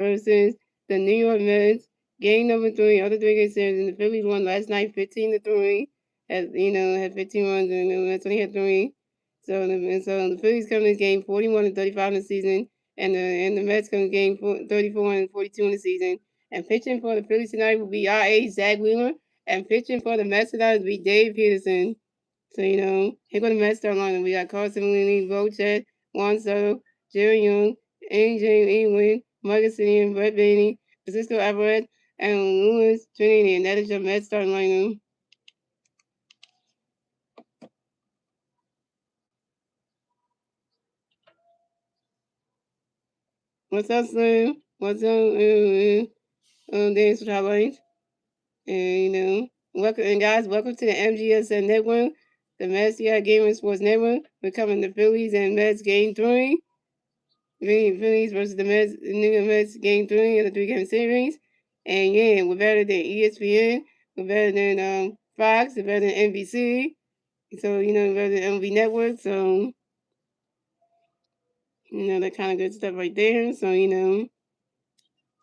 versus the New York Mets. Game number 3, other 3-game series, and the Phillies won last night 15-3. Had 15 runs, and the Mets only had 3. So the Phillies come in this game 41-35 in the season, and the Mets come in game 34-42 in the season. And pitching for the Phillies tonight will be our ace Zach Wheeler, and pitching for the Mets tonight will be Dave Peterson. So here go the Mets start lineup. We got Carson Wheeler, Bochet, Juan Soto, Jerry Young, AJ Ewing, Marcus Simeon, Brett Bainey, Francisco Alvarez, and Louis Trinity, and that is your Mets starting lineup. What's up, Slim? What's up, Dance with Highlights? And welcome, and guys, welcome to the MGSN Network, the Mets Gaming Sports Network. We're coming to Phillies and Mets Game 3. Phillies versus the Mets, New York Mets Game 3 of the 3-game series. And yeah, we're better than ESPN. We're better than Fox. We're better than NBC. So we're better than MLB Network. So that kind of good stuff right there. So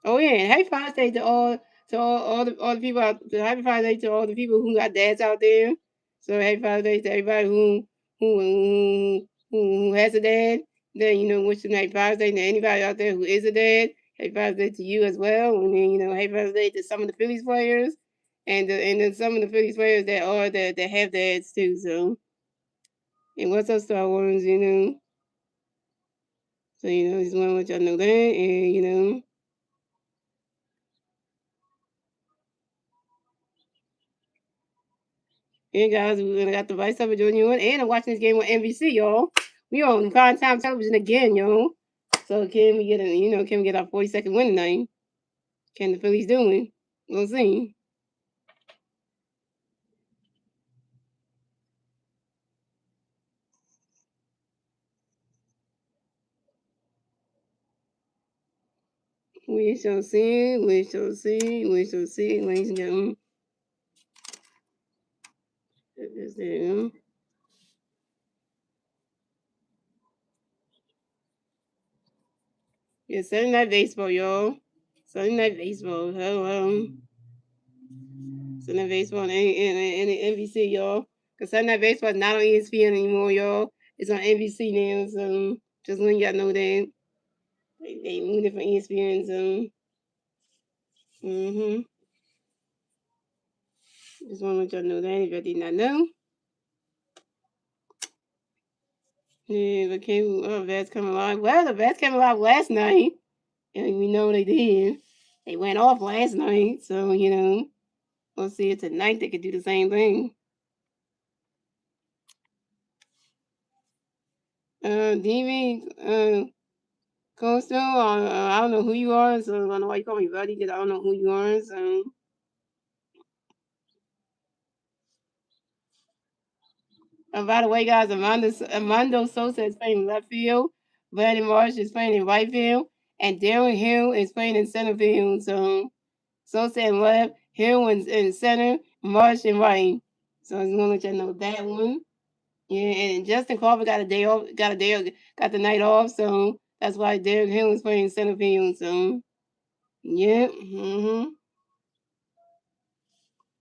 Oh yeah, and happy Father's Day to all the people out. Happy Father's Day to all the people who got dads out there. So happy Father's Day to everybody who has a dad. Then wish them happy Father's Day to anybody out there who is a dad. Happy Father's Day to you as well. And then happy Father's Day to some of the Phillies players, and then some of the Phillies players that have dads too. So and what's up, Star Wars? So just want to let y'all know that, and Hey guys, we got the Vice of joining you, and I'm watching this game on NBC, y'all. We on prime time television again, y'all. So can we get our 42nd win tonight? Can the Phillies do it? We'll see. We shall see. We shall see. We shall see, ladies and gentlemen. Yeah, Sunday Night Baseball, y'all. Sunday Night Baseball. Hello. Sunday Night Baseball and NBC, y'all. Because Sunday Night Baseball is not on ESPN anymore, y'all. It's on NBC now, so just letting y'all know that. They moved it from ESPN, so. Just want to let y'all know that if y'all did not know. Yeah, the Vets coming alive. Well, the Vets came alive last night, and we know they did. They went off last night, so we'll see if tonight they could do the same thing. DV, Coastal, I don't know who you are, so I don't know why you call me buddy, because I don't know who you are, so. By the way, guys, Armando Sosa is playing in left field, Brandon Marsh is playing in right field, and Darren Hill is playing in center field, so. Sosa in left, Hill in center, Marsh in right. So I just want to let you know that one. Yeah, and Justin Crawford got a day off, got the night off, so that's why Derek Hill is playing center field. So yeah,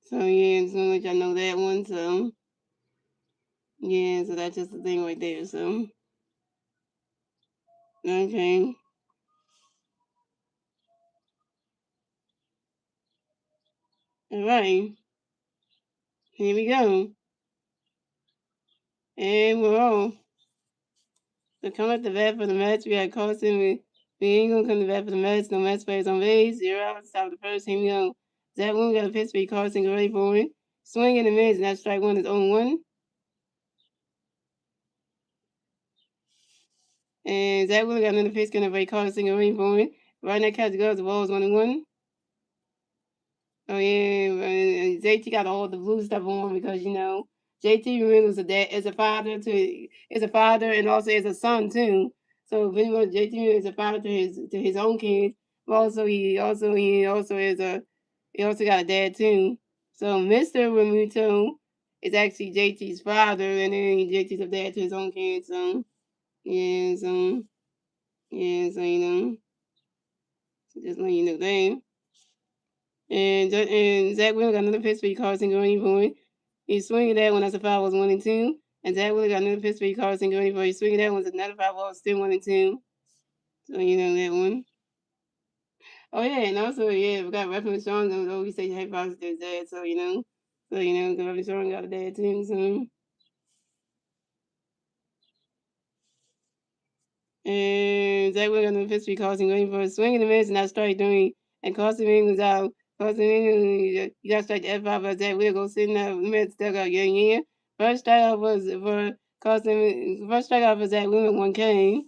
So yeah, just want to let y'all know that one. So yeah, so that's just the thing right there. So okay, all right, here we go, and we're off. So come at the bat for the Mets. We got Carson. We ain't gonna come to bat for the Mets. No Mets players on base. 0 out top of the first. Here we go. Zach one got a pitch for Carson. Get ready for it. Swing in the mids. And that strike one is 0-1. And Zach Wheeler got another pitch. Gonna break Carson. Get ready for it. Right now, catch goes. The ball is 1-1. Oh yeah, and JT got all the blue stuff on because JT really was is a father and also is a son too. So if JT is a father to his own kids, but also he also got a dad too. So Mr. Remuto is actually JT's father, and then JT's a dad to his own kids. So yeah, so Just letting you know that. And Zach Wheeler got another pitch for you, Carson Gurney point. He's swinging that one. That's a foul. Was 1-2. And Zach Wheeler got another pitch for you, Carson Gurney point. He's swinging that one. Another foul. Still 1-2. So you know that one. Oh yeah, and also we got reference Sean though we say hey positive dad, so the reference Sean got a dad too, so. And Zach Wheeler got another pitch for you, Carson Gurney for a swing in the miss and not strike three. And Carson Wheeler was out. Carson Wheeler, you got to strike the F5, but Zach Wheeler goes sitting there, Mets dugout, yeah. First strikeout was for Carson, first strikeout for Zach Wheeler, 1K.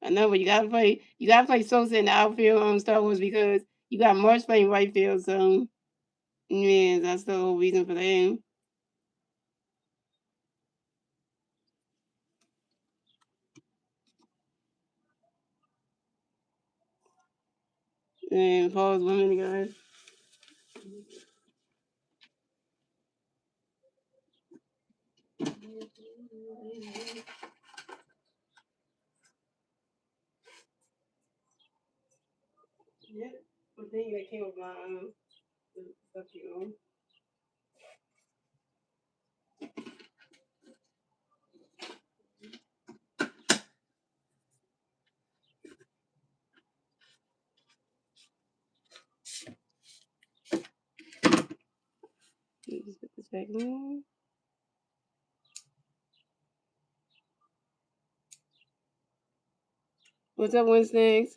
I know, but you gotta play Sosa in the outfield on Star Wars because you got Marsh playing right field, so yeah, that's the whole reason for that. And pause 1 minute, guys. Yep. I think that came with my stuff you on. Just put this back on. What's up, Wednesdays?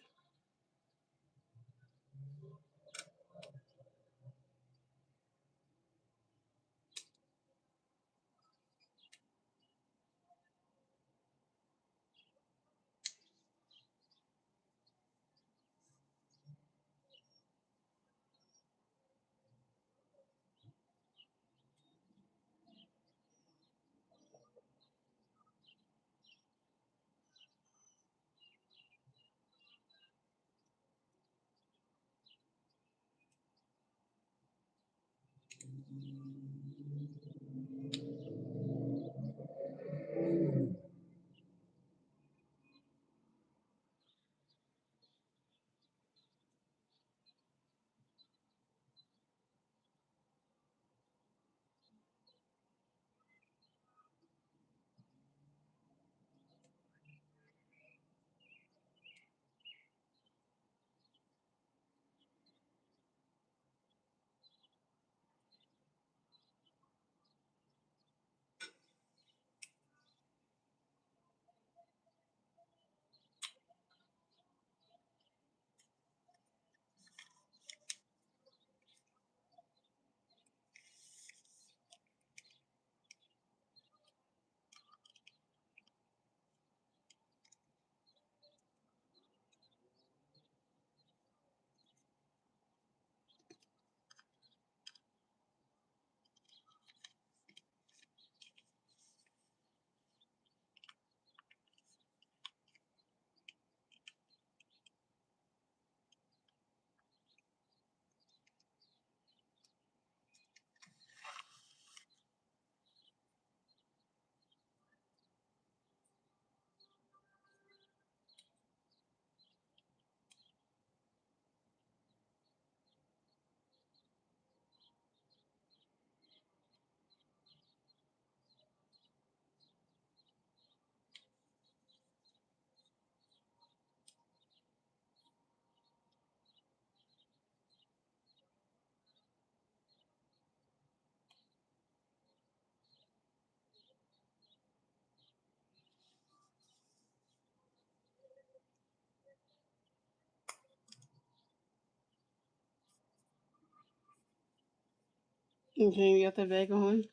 Okay, we got that back on.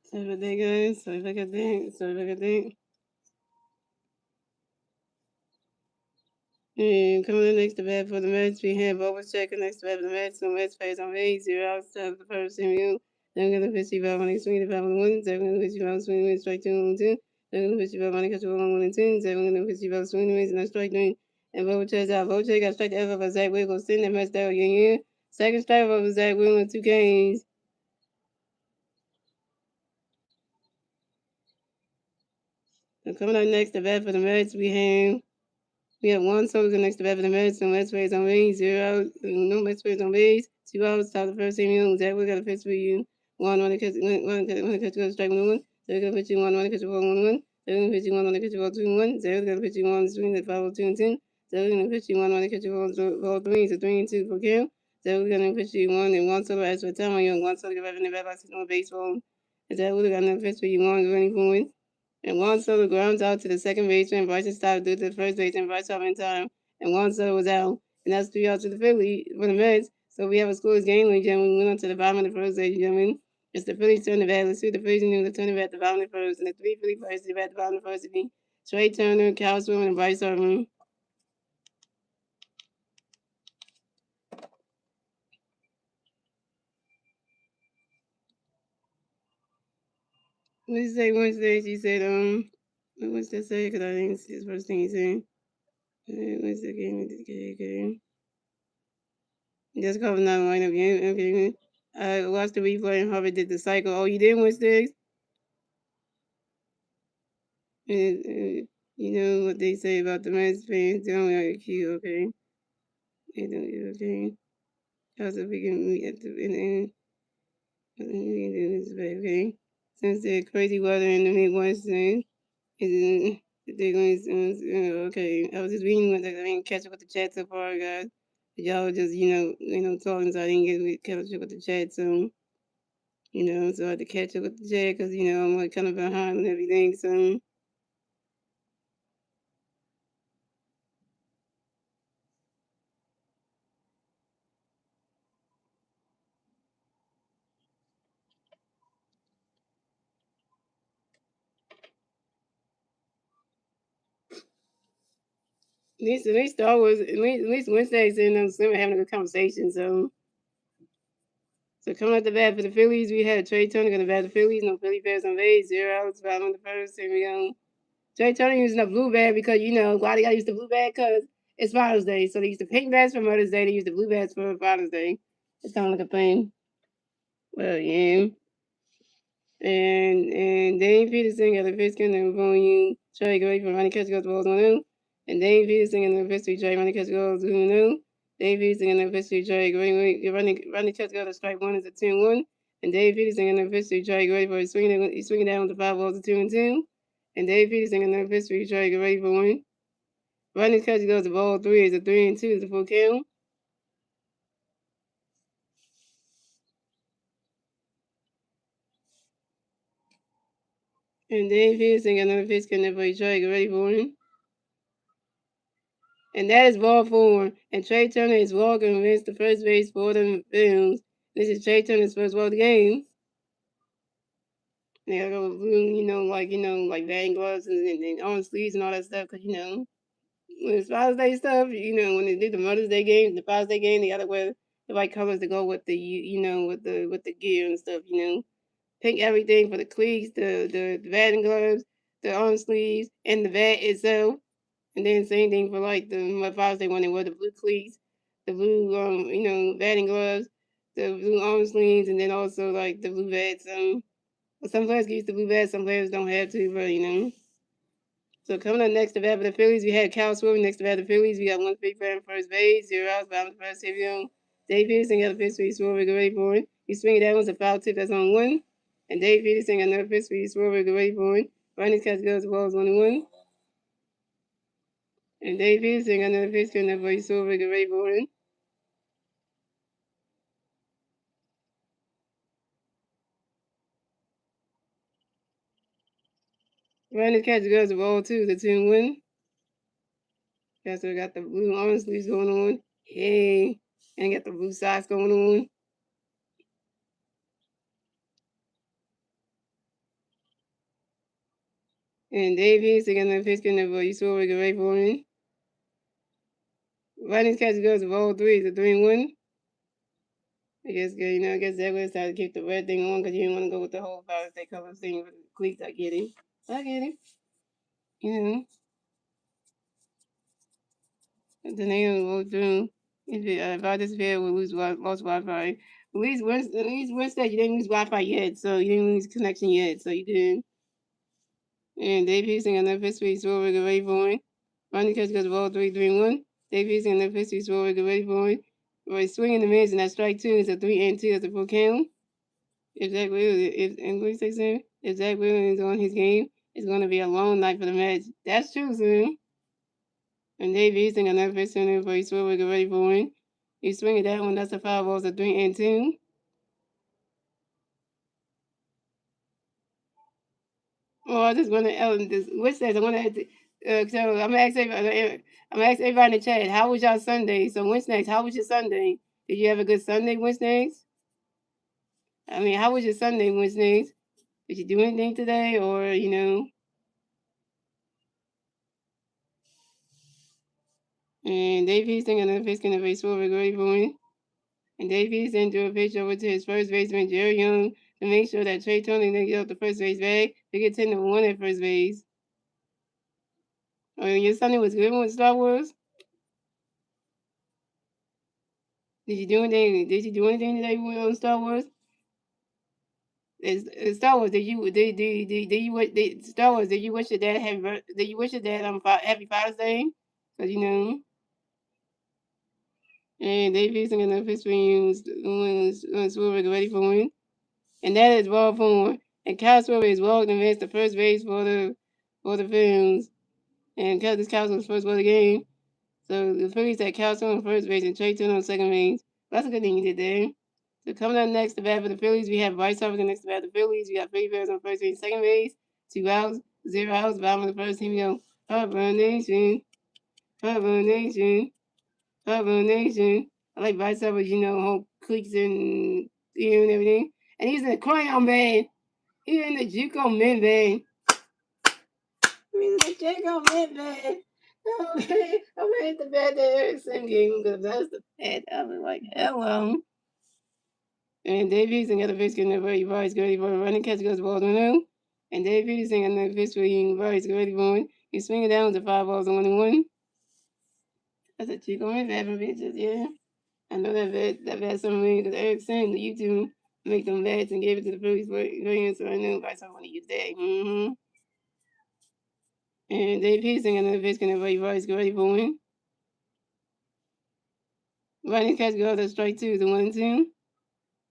Sorry about that, guys. Sorry about that. Sorry about that. And coming in next to bat for the Mets, we have Overchecker next to bat for the Mets. So Mets face on 8-0 outside the first inning. Then going to pitch you about 1 swing, the 5-1. Then going to pitch you about swing, win, strike 2-2. Then going to pitch you about 1 catch 1-1-2. Then going to pitch you about swing, win, and strike 3. And Overchecker out. Overchecker got strike the F of Zach Wiggles. Sitting that Mets down again. Second strike of Zach Wiggles, 2 Ks. So coming up next, the bat for the Mets, we have one solo next to bat for the Mets, no Mets plays on base, 0 out, no Mets plays on base, 2 outs, top of the first inning, Zach, we got a pitch for you. One to catch, go strike 1-1. They're gonna pitch you one to catch the ball 1-1. They're gonna pitch you one to catch the ball 2-1. They're gonna pitch you one swing at 5-2-10. They're gonna pitch you one to catch the ball 3. It's a 3-2 for Kim. They're gonna pitch you one and one solo as for time. You one solo give up in the bad last on baseball. And that would have got a pitch for you one running point. And one solo grounds out to the second baseman. Bryson stopped due to the first baseman. Bryce stopped in time. And one solo was out. And that's 3 outs to the Phillies for the Mets. So we have a scoreless game, ladies and gentlemen. We went on to the bottom of the first, ladies and gentlemen. It's the Phillies turn the bat. Let's see the Phillies knew the turn the bat at the bottom of the first. And the three Philly players to the bat at the bottom of the first to be Trey Turner, Cal Swim, and Bryce Harper. What did he say Wednesday? She said, what's that say? Because I didn't see his first thing he said. What's the game? Just cover not lineup game. Okay. I watched the replay and Harvard did the cycle. Oh, you did Wednesdays? And, you know what they say about the Mets fans? They don't like you, okay? They don't, okay? How's if we can meet at the end? Okay. Since the crazy weather in the Midwest, they're going to, okay. I was just reading what I didn't catch up with the chat so far, guys. Y'all just, talking, so I didn't get catch up with the chat, so, so I had to catch up with the chat because, I'm like kind of behind and everything, so. At least Star Wars, at least Wednesday's in them swimming having a good conversation, so. So coming out the bat for the Phillies, we had Trey Turner going to bat the Phillies. No Philly fans on base. 0 outs, bottom of the first. Here we go. Trey Turner using a blue bat because, why they got to use the blue bat? Because it's Father's Day. So they used the pink bats for Mother's Day. They used the blue bats for Father's Day. It's kind of like a thing. Well, yeah. And Dane Peterson got a pitch in the volume. Trey Gray from Ronnie Catch goes to balls 1-0. And Dane Peterson in the history Trey Ronnie Catch goes 2-0. Dave Peterson in the history Trey Gray Ronnie Catch goes to strike 1 is a 2-1. And Dave Peterson in the history Trey Gray for he's swinging down with the 5 balls to 2-2. And Dave Peterson in the history Trey Gray for 1. Ronnie Catch goes to ball 3 is a 3-2 is a full count. And Dave Peterson got another pitch in there for Trey Gray for 1. And that is ball 4. And Trey Turner is walking against the first base for the Phillies. This is Trey Turner's first ball of the game. They got go blue, like batting gloves and on sleeves and all that stuff. Cause when it's Father's Day stuff, when they do the Mother's Day game, the Father's Day game, they gotta wear the white colors to go with with the gear and stuff. Pink everything for the cleats, the batting gloves, the arm sleeves, and the bat itself. And then same thing for like my Father's Day when they wear the blue cleats, the blue batting gloves, the blue arm sleeves, and then also like the blue bats. But some players can use the blue bats, some players don't have to, but. So coming up next to bat for the Phillies, we had Cal Swim next to bat for the Phillies. We got 1 free player on first base, 0 outs, bottom of the first. Here we go. Dave Peterson got a pitch for you, Swirl, ready for it. He's swinging that one's a foul tip, that's on 1. And Dave Peterson got another pitch for you, Swirl, ready for it. Ronnie's catch goes the balls 1-1. And Dave Peterson got another pitch for you, Swirl, ready for it. Ronnie's catch goes the ball 2, the 2-1. That's what got the blue arm sleeves going on. Hey, and got the blue socks going on. And Dave Peterson got another pitch for you, Swirl, ready for it. Ronnie's catch goes to ball 3, it's a 3-1. I guess, I guess that was how to keep the red thing on because you didn't want to go with the whole Father's Day color thing with the cleats. I get it. You know, the name will go through. If I disappear, we'll lose lost Wi-Fi. At least Wednesday, you didn't lose Wi-Fi yet, so you didn't lose connection yet, so you did. And Dave Houston got enough history to score with a ready for him. Ronnie Catch goes the ball 3-3-1. Dave Houston got enough history to score with a ready for him. Right, swinging the mids and that strike two is a 3-2 at the full count. If Zach Williams is on his game, it's going to be a long night for the Mets. That's true, son. And Dave Houston got enough history for his swing with a ready for him. He's swinging that one. That's a foul ball. It's a 3-2. Oh, I just want to which says I want to. So I'm gonna ask everybody in the chat. How was y'all Sunday? So what's next? How was your Sunday? Did you have a good Sunday? What's next? I mean, how was your Sunday? What's next? Did you do anything today, or you know? And Dave Houston got a pitch in the base for great point. And Dave Houston threw a pitch over to his first baseman Jerry Young to make sure that Trey Turner didn't get off the first base bag to get 10-1 at first base. Oh, your Sunday was good with Star Wars. Did you do anything? Did you do anything today with Star Wars? Star Wars. Star Wars? Did you wish your dad Did you wish your dad Happy Father's Day? Cause you know. And Dave Houston got enough history when Swerve ready for win. And that is ball four. And Kyle Swerve is walking advanced to first base for the Phillies. And this Kyle was first for the game. So the Phillies had Kyle on first base and Trey Turner on second base. That's a good thing you did there. So coming up next to bat for the Phillies, we have Bryce Harper next to bat for the Phillies. We got Freddie Perez on first base and second base. 2 outs, 0 outs. Bottom of the first. Here we go. Harper Nation. Harper Nation. Harper Nation. I like Bryce Harper, whole clicks and and everything. And he's in the crayon band. He's in the Juco Mint band. He's in the Juco Mint band. Okay, I'm gonna hit the bat there same game because that's the bat. I was like, hello. And Dave Houston got a pitch getting very Bryce ready for a running catch goes ball to no. And Dave Houston got another pitch for Bryce ready for it. He's swinging down to 5 balls and 1-1. That's a Chico Mint bat from pitches, yeah. I know that bat somewhere because Eric sent the YouTube make them bats and gave it to the Phillies for so I know Bryce I want to use that. Mm-hmm. And Dave Houston got another pitch getting very Bryce ready for it. Running catch goes to strike two, the 1-2.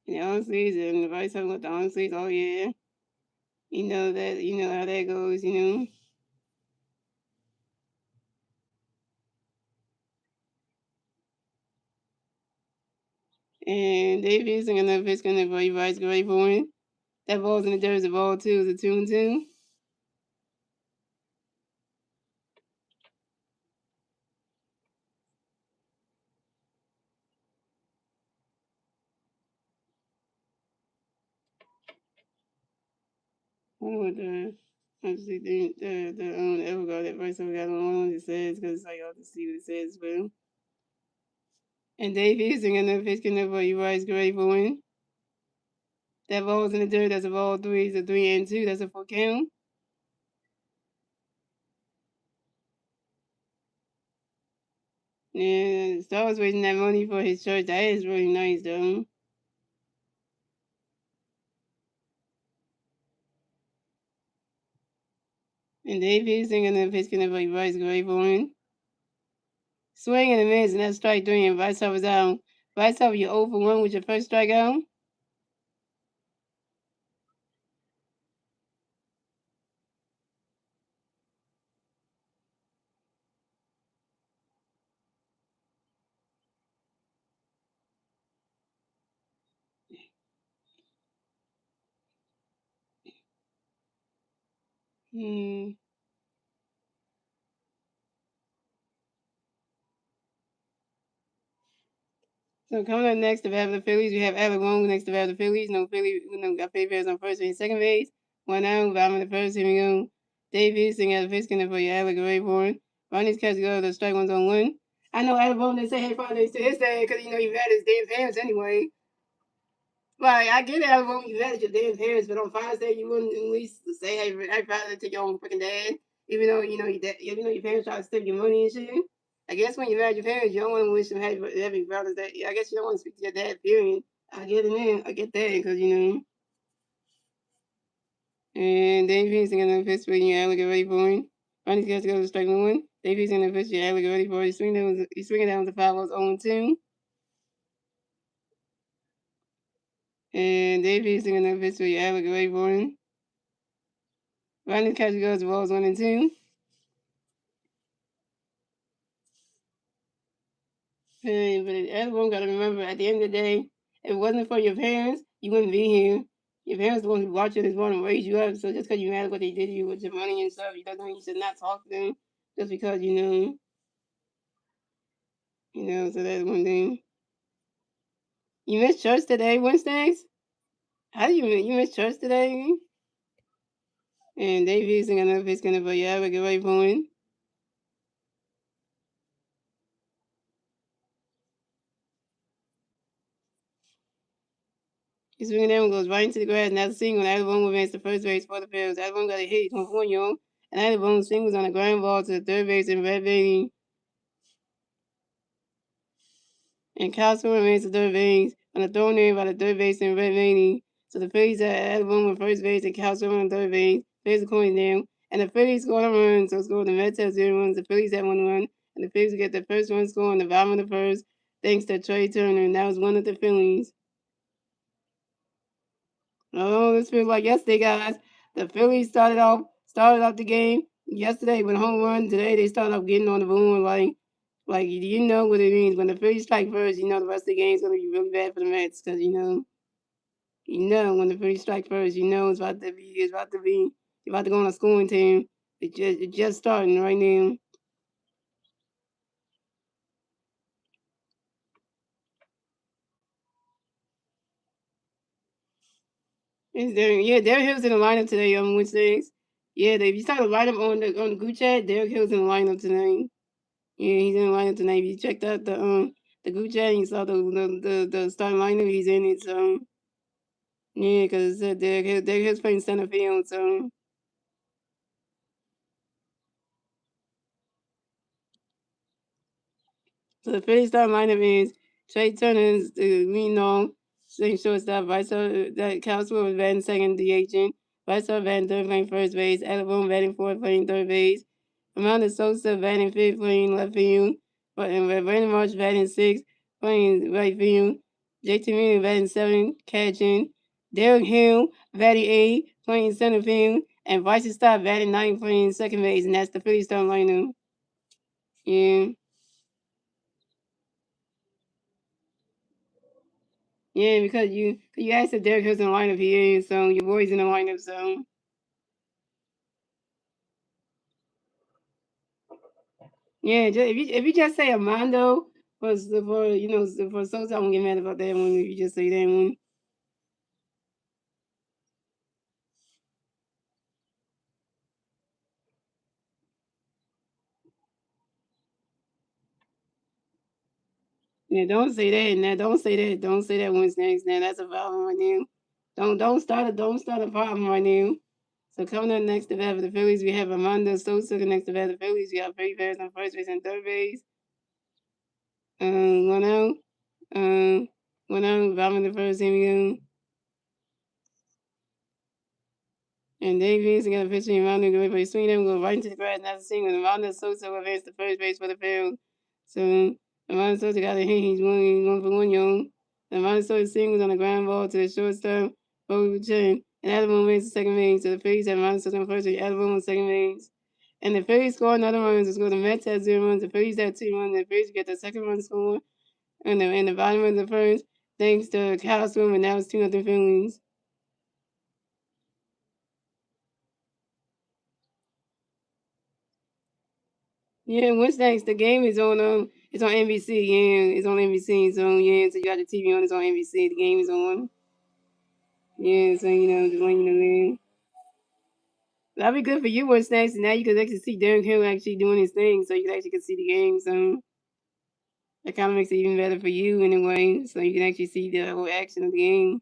The on sleeves and the Bryce talking with the on sleeves, oh yeah. You know how that goes, And Dave Houston got another pitch getting very Bryce ready for it. That ball's in the dirt, the ball two is a 2-2. What let's see the ever go that first time we got on what it says because it's like y'all to see what it says, but and Dave Houston got another pitch getting very Bryce ready for it. That ball's in the dirt, that's a ball three, it's a 3-2, that's a full count. Yeah, Star was raising that money for his church. That is really nice, though. And Dave Houston got another pitch getting very Bryce ready for it. Swing and a miss, and that's strike three, and Bryce Harper's out. Bryce Harper, you're 0 for 1 with your first strikeout. So coming up next to bat the Phillies, we have Alec Wong next to bat the Phillies. Got Philly Perez on first and second base. 1 out, bottom of the first. Here we go. Dave Houston got a pitch for you, Alec Rayborn. Ronnie's catch go the strike one's on 1. I know Alec Wong didn't say hey Father to his day because you had his damn parents anyway. Right, I get it. I won't you at your damn parents, but on Father's Day you wouldn't at least say hey Father to your own freaking dad, even though your parents try to steal your money and shit. I guess when you're mad at your parents, you don't want to wish them happy Father's Day. I guess you don't want to speak to your dad. Period. I get it, man. I get that because And Dave Houston got another pitch for you. Alec, get ready for him. Ronnie's got to go to strike one. Dave Houston got another pitch for you. Alec, get ready for him. He's swinging down with the 5 balls 0 2. And Dave Houston got another pitch for you. Alec, get ready for him. Ronnie's catch goes to balls 1 and 2. Hey, but everyone got to remember, at the end of the day, if it wasn't for your parents, you wouldn't be here. Your parents are the ones who watch you this morning and raise you up. So just because you mad at what they did to you with your money and stuff, you doesn't mean you should not talk to them just because so that's one thing. You missed church today, Wednesdays? How do you miss church today? And Dave Houston got another pitch coming for you. Have get ready for him. He's swinging down and goes right into the grass. And that's a single. And Alabama will advance to first base for the Phillies. Alabama got a hit. He's going for you. And Alabama singles on a ground ball to the third base and red baiting. And Castro remains to third base on a throw in by the third base and red baiting. So the Phillies at Alabama on first base and Castro on third base. Phillies are going down. And the Phillies scored a run. So it's going the Mets have 0 runs. The Phillies have 1 run. And the Phillies get the first run score in the bottom of the first thanks to Trey Turner. And that was one of the Phillies. Oh, this feels like yesterday, guys. The Phillies started off the game yesterday with a home run. Today they started off getting on the boom like you know what it means when the Phillies strike first. You know the rest of the game is gonna be really bad for the Mets because when the Phillies strike first, it's about to go on a scoring team. It's just starting right now. Derek Hill's in the lineup today on Wednesdays. Yeah, if you saw the lineup on the group chat, Derek Hill's in the lineup tonight. Yeah, he's in the lineup tonight. If you checked out the group chat and you saw the starting lineup, he's in it. So yeah, because it said Derek Hill's playing center field. So the Phillies starting lineup is Trey Turner is playing shortstop. That Cowswell was batting second, DHing. Vice batting third, playing first base. Alabama batting fourth, playing third base. Amanda Sosa batting fifth, playing left field. And Brandon Marsh batting sixth, playing right field. JT Miller batting seventh, catching. Derek Hill batting eighth, playing center field. And Vice Stop batting ninth, playing second base. And that's the Phillies starting lineup. Yeah. Yeah, because you asked if Derek Hill's in the lineup, he is. So your boy's in the lineup. So yeah, if you just say Armando for Sosa, I won't get mad about that one. If you just say that one, yeah, don't say that. Now don't say that. Don't say that one next. Now that's a problem right now. Don't start a problem right now. So coming up next to bat for the Phillies, we have Armando Sosa. Next to bat for the Phillies, we have Freddie Ferris on first base and third base. One out. Um, one out. Bottom of the first inning. And Dave Vinson got a pitch in rounding the way for his swing and go right into the grass. That's a single. And Ronda Sosa will advance to first base for the field. So Ronda Sosa got a hit. He's one for one, young. And Ronda Sosa singles on the ground ball to the shortstop, over chin. And Alabama wins the second base. So the Phillies have Ronda Sosa on first base, Alabama on second base. And the Phillies score another run. So the Mets have 0 runs. The Phillies have 2 runs. The Phillies get the second run score in the bottom of the first, thanks to Kyle Swim, and now it's 2-0 Phillies. Yeah, what's next? The game is on NBC. Yeah, it's on NBC. So yeah, so you got the TV on. It's on NBC. The game is on. Yeah, so just letting you know then. That'll be good for you. What's next? And now you can actually see Derek Hill actually doing his thing, so you can actually see the game. So that kind of makes it even better for you in a way. So you can actually see the whole action of the game.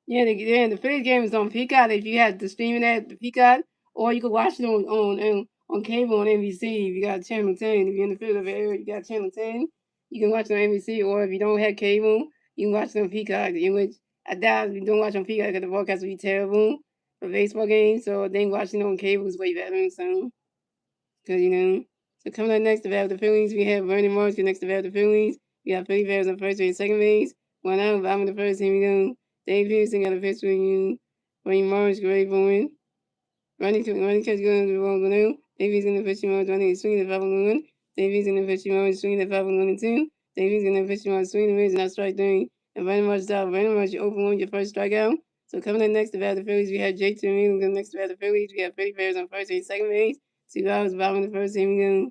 The Phillies game is on Peacock. If you had the streaming app, the Peacock, or you could watch it on cable on NBC. If you got channel 10, if you're in the Philadelphia area, you got channel 10. You can watch it on NBC, or if you don't have cable, you can watch it on Peacock. In which I doubt if you don't watch on Peacock because the broadcast would be terrible for baseball games. So I think watching it on cable is way better. So, because so coming up next to have the Phillies, we have Vernon Morris next to have the Phillies. We got Philly Bears on first base, second base. One out, bottom of the first. Here we go. Dave Pearson got a pitch for you. Vernon Morris, great for win. Running catch going to the ball now. Davies in the pitching mode, running swing the 5-1. Davies in the pitching mode, swing the 5-1-2. Davies in the pitching mode, swing the mids, not strike three. And Vernon Morris stop. Vernon Morris, you open one, your first strikeout. So coming up next to bat the Phillies, we have Jake Terrell. Next to bat the Phillies, we have Philly Bears on first base, second base. 2 hours, bottom of the first. Here we go.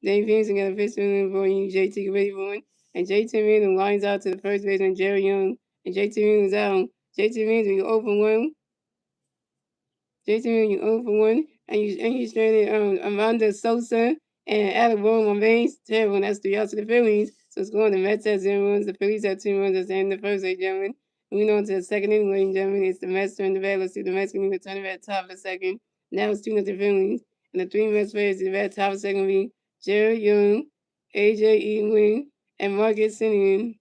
Dave Pearson got a pitch for you, JT ready for one. And JT Millen lines out to the first baseman, Jerry Young. And JT Millen's out. JT Millen, you open one. JT Millen, you 0 for 1. And you stranded Amanda Sosa and Adam Bourne on base. Terrible. That's 3 outs to the Phillies. So it's going. The Mets have 0 runs. The Phillies have 2 runs. That's the end of the first, ladies and gentlemen. Moving on to the second inning, ladies and gentlemen. It's the Mets turn the bat. Let's see the Mets going to turn the bat top of the second. Now it's 2-0 Phillies. And the 3 Mets players to the bat top of the second will be Jerry Young, AJ Ewing, and Marcus Simeon.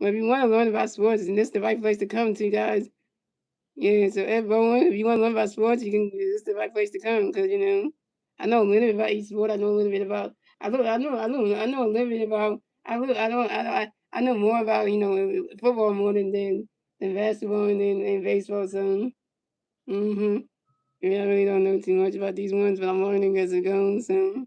Well, if you want to learn about sports, and this is the right place to come to, guys. Yeah, so everyone, if you want to learn about sports, this is the right place to come because I know a little bit about each sport. I know a little bit about. I know a little bit about. I know more about football more than basketball and baseball. So, yeah, I really don't know too much about these ones, but I'm learning as it goes. So.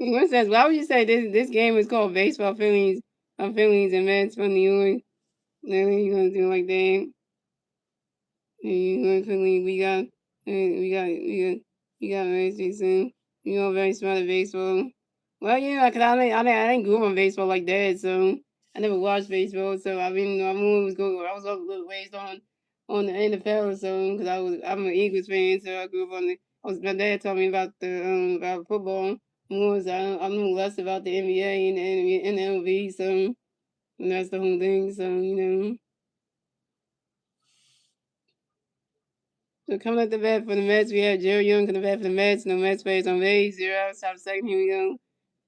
What says? Why would you say this game is called baseball Phillies and Mets from New York? Then you gonna do like that? You gonna quickly? We got Mets soon. You know, very smart at baseball. Well, yeah, cause I didn't grow up on baseball like that, so I never watched baseball. So I mean, I was a little raised on the NFL, so because I'm an Eagles fan, so I grew up on the. My dad taught me about the about football more, so I knew less about the NBA and the MLB, so and that's the whole thing. So. So coming at the bat for the Mets, we have Jerry Young coming the bat for the Mets. No Mets players on base. 0 outs, top of the second. Here we go.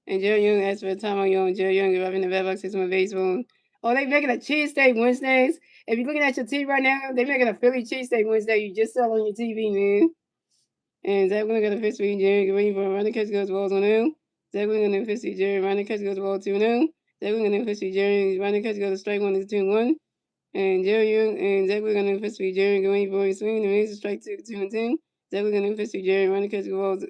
And Jerry Young asked for the time on you. Jerry Young arriving in the bat box 6 on baseball. Oh, they making a cheesesteak Wednesdays. If you're looking at your TV right now, they making a Philly cheesesteak Wednesday. You just saw on your TV, man. And Zach Willen got a fist for Jerry. Get ready for a running catch goes balls on 0. Zach Willen got a fist for Jerry. Running catch goes ball 2-0. Zach Willen got a fist for Jerry. Running catch goes strike 1 is 2-1. And Jerry Young and Zach Willen got a fist for Jerry. Going for a swing. And raise strike 2-2-2. Zach Willen got a fist for Jerry. Running catch goes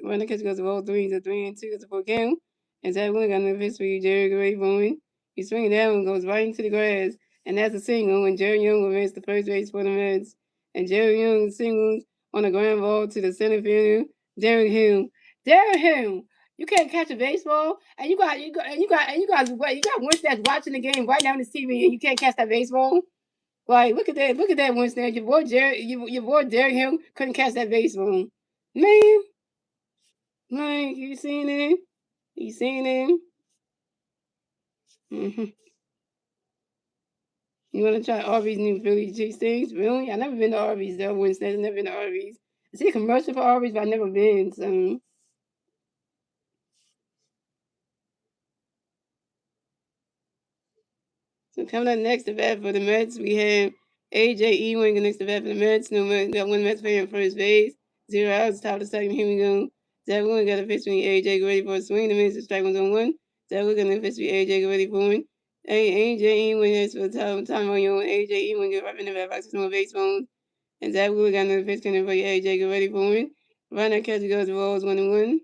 ball 3 is a 3-2 is a 4 count. And Zach Willen got a fist for Jerry. Going for it. He swinging down and goes right into the grass. And that's a single. And Jerry Young will race the first base for the Mets. And Jerry Young singles on a ground ball to the center fielder, Darren Hill. Darren Hill, you can't catch a baseball, and you got Winston that's watching the game right now on the TV, and you can't catch that baseball. Like, look at that Winston. Your boy Darren Hill couldn't catch that baseball. Man, like you seen it? You seen it? Mm-hmm. You want to try Arby's new Philly cheesesteaks? Really? I never been to Arby's though. Winston, I've never been to Arby's. I see a commercial for Arby's, but I've never been. So. So coming up next to bat for the Mets, we have AJ Ewing next to bat for the Mets. No Mets, got one Mets player on first base. 0 outs, top of the second. Here we go. Zach Willen got a pitch between AJ. Get ready for a swing. The Mets is strike 1-1. Zach Willen got a pitch between AJ. Get ready for it. AJ Ewing has for the time on you. AJ Ewing get right in the bat box. No baseball. And Zach Willen got another pitch coming for AJ. Get ready for it. Runner catcher goes to balls 1-1.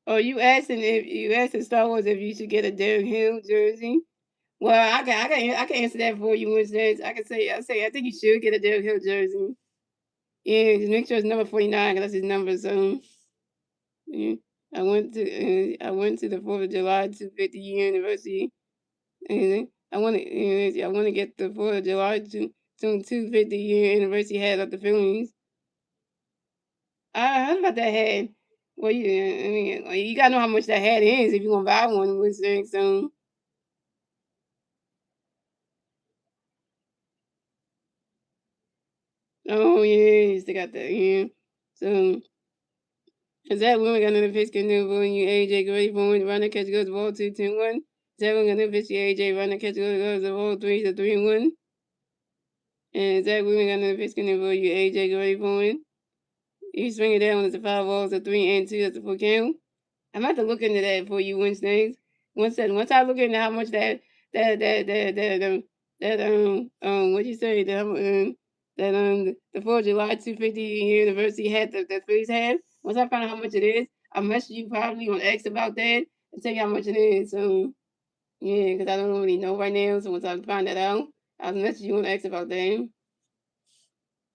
Oh, you asking Star Wars if you should get a Derrick Hill jersey? Well, I can answer that for you, Wednesdays. I think you should get a Derrick Hill jersey. Yeah, just make sure it's number 49 because that's his number. So yeah. I went to the 4th of July 250 year anniversary, and I want to get the 4th of July 250 year anniversary hat of the Phillies. I heard about that hat. Well, I mean, you gotta know how much that hat is if you're gonna buy one. Wednesday, so. Oh yeah, they got that. Yeah. So is that woman got another pitch can do when you AJ Gray for run the catch goes ball 2-10-1. Is that one got another pitch AJ run the catch goes the ball 3-3-1. And is that woman got another pitch can do you AJ Gray for you swing it down with the 5 balls a 3-2 that's the full count. I'm about to look into that for you Wednesdays. Once I look into how much that what you say the 4th of July 250 year anniversary hat that Phillies have. Once I find out how much it is, I'll message you probably on X about that and tell you how much it is. So yeah, because I don't really know right now. So once I find that out, I'll message you on X about that.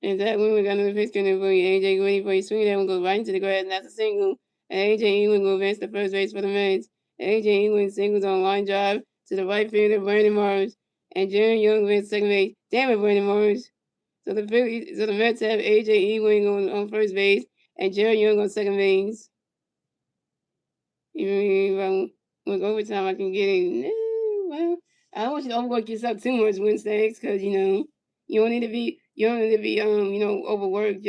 And that when we got another pitch coming for you, AJ Green for you swing that one goes right into the grass, and that's a single. And AJ England will advance to first base for the Mets. AJ England singles on line drive to the right fielder Brandon Morris, and Jerry Young wins second base. Damn it, Brandon Morris. So the Mets have AJ Ewing on first base and Jerry Young on second base. Even if I with overtime, I can get it. Well, I don't want you to overwork yourself too much Wednesdays, because you don't need to be overworked.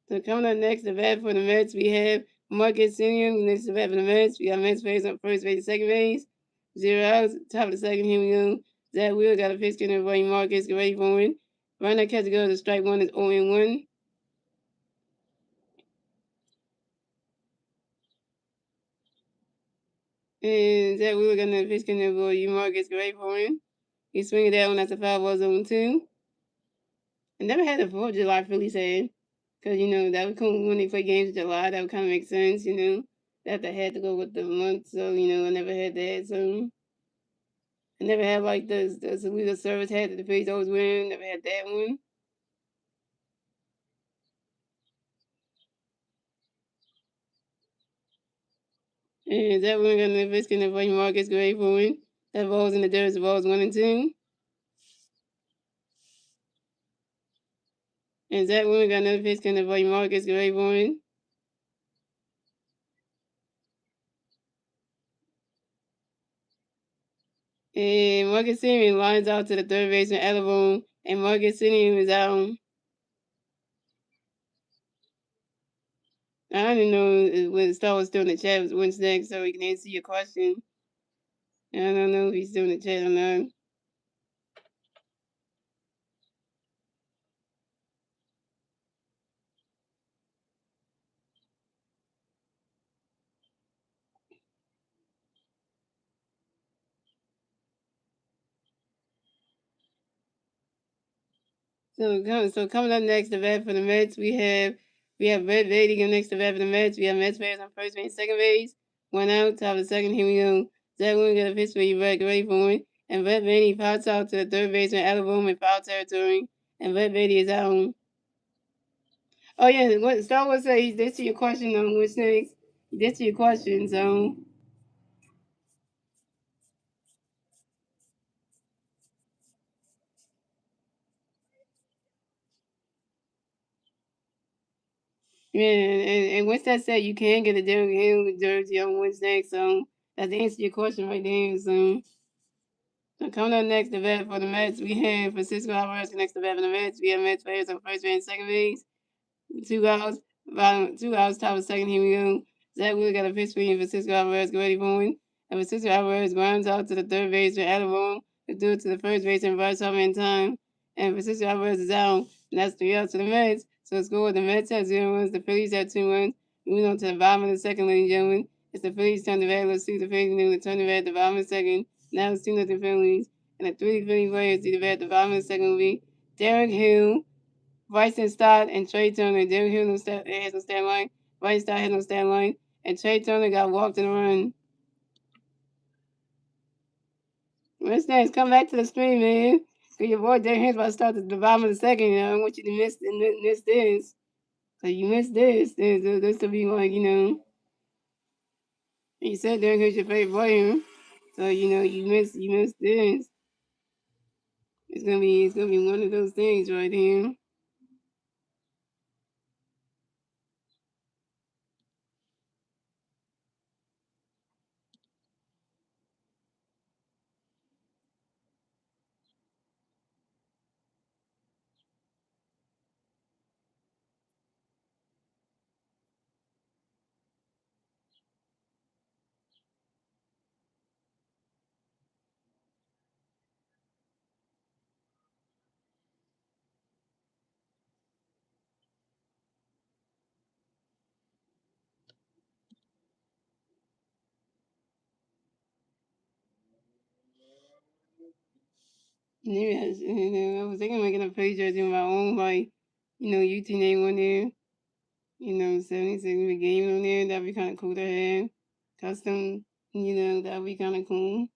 So coming up next, the bat for the Mets, we have Marcus Simeon. Next, the bat for the Mets, we got Mets players on first base, second base, 0 outs. Top of the second, here we go. Zach Wheeler got a pitch in avoiding Marcus, get ready for it. Runner catch goes to strike one is 0-1. And Zach Wheeler got another pitch in avoiding Marcus, get ready for it. He's swinging that one after 5 balls 0-2. I never had a 4th of July Phillies had. Because, that would come when they play games in July. That would kind of make sense. That they had to go with the month. So, I never had that. So, I never had like the salute of service hat that the Phillies always wearing. Never had that one. And that one got the biscuit and the Marcus Gray for win. That ball's in the dirt. The ball's 1-2. And that one got another biscuit and the Marcus Gray for win. And Marcus Simeon lines out to the third baseman Alabone. And Marcus Simeon is out. I didn't know when Star was still in the chat what's next, so we can answer your question. I don't know if he's still in the chat or not. So coming up next, the bat for the Mets, we have Red Beatty going next to bat for the Mets. We have Mets players on first base, second base, 1 out, top of the second. Here we go. Zach Wheeler got a pitch for you, Red, get ready for it. And Red Beatty pops out to the third baseman, Alabama in foul territory, and Red Beatty is out. Oh yeah, what Star Wars says this to your question on what's next. This to your question, so. Yeah, and once that said, you can get a Derrick Hill jersey on Wednesday, so that's the answer to your question right there. So coming up next, the bat for the Mets, we have Francisco Alvarez next to bat for the Mets. We have Mets players on first base and second base. 2 outs, 2 outs, top of second. Here we go. Zach Wheeler got a pitch for you, Francisco Alvarez, get ready for him. And Francisco Alvarez grounds out to the third baseman, Adam to do it to the first base and reverse home in time. And Francisco Alvarez is out, and that's 3 outs to the Mets. So it's score the Mets have 0 runs, the Phillies have 2 runs. Moving on to the bottom of the second, ladies and gentlemen. It's the Phillies turn the red. Let's see the Phillies knew turn the red at the bottom of the second. Now it's 2-0 Phillies. And the three Philly players see the red at the bottom of the second will be Derek Hill, Bryson Stott, and Trey Turner. Derek Hill has no stat line. Bryson Stott has no stat line. And Trey Turner got walked in the run. What's next? Come back to the screen, man. Cause your boy Derek Hill's about to start at the bottom of the second. You know, I want you to miss this. So you missed this. This will be like, you said Derek Hill's your favorite player. So you missed this. It's gonna be one of those things right here. Maybe I was thinking of making a page jersey of my own, like, UT name on there. 76 with game on there. That'd be kind of cool to have. Custom, that'd be kind of cool.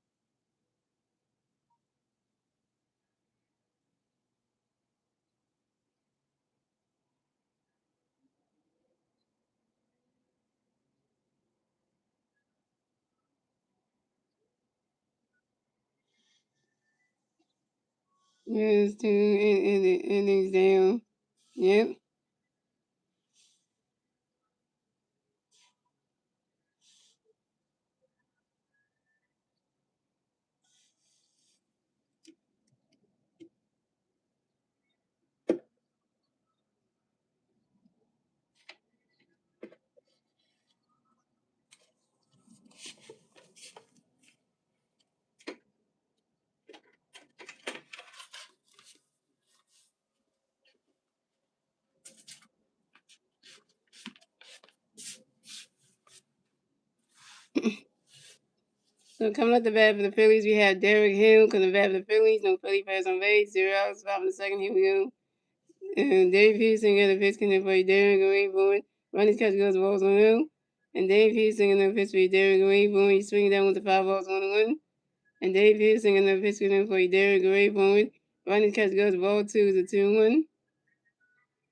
Yes, two endings down. Yep. So coming up the bat for the Phillies, we have Derek Hill. Coming the bat for the Phillies, no Philly pass on base, 0 outs, 5 in the second. Here we go. And Dave Houston got a pitch connect for Derek Wayborn. Running catch goes balls 1-0. And Dave Houston got a pitch for Derek Wayborn. He's swinging down with the 5 balls 1-1. And Dave Houston got a pitch connect for Derek Wayborn. Running catch goes ball 2 is a 2-1.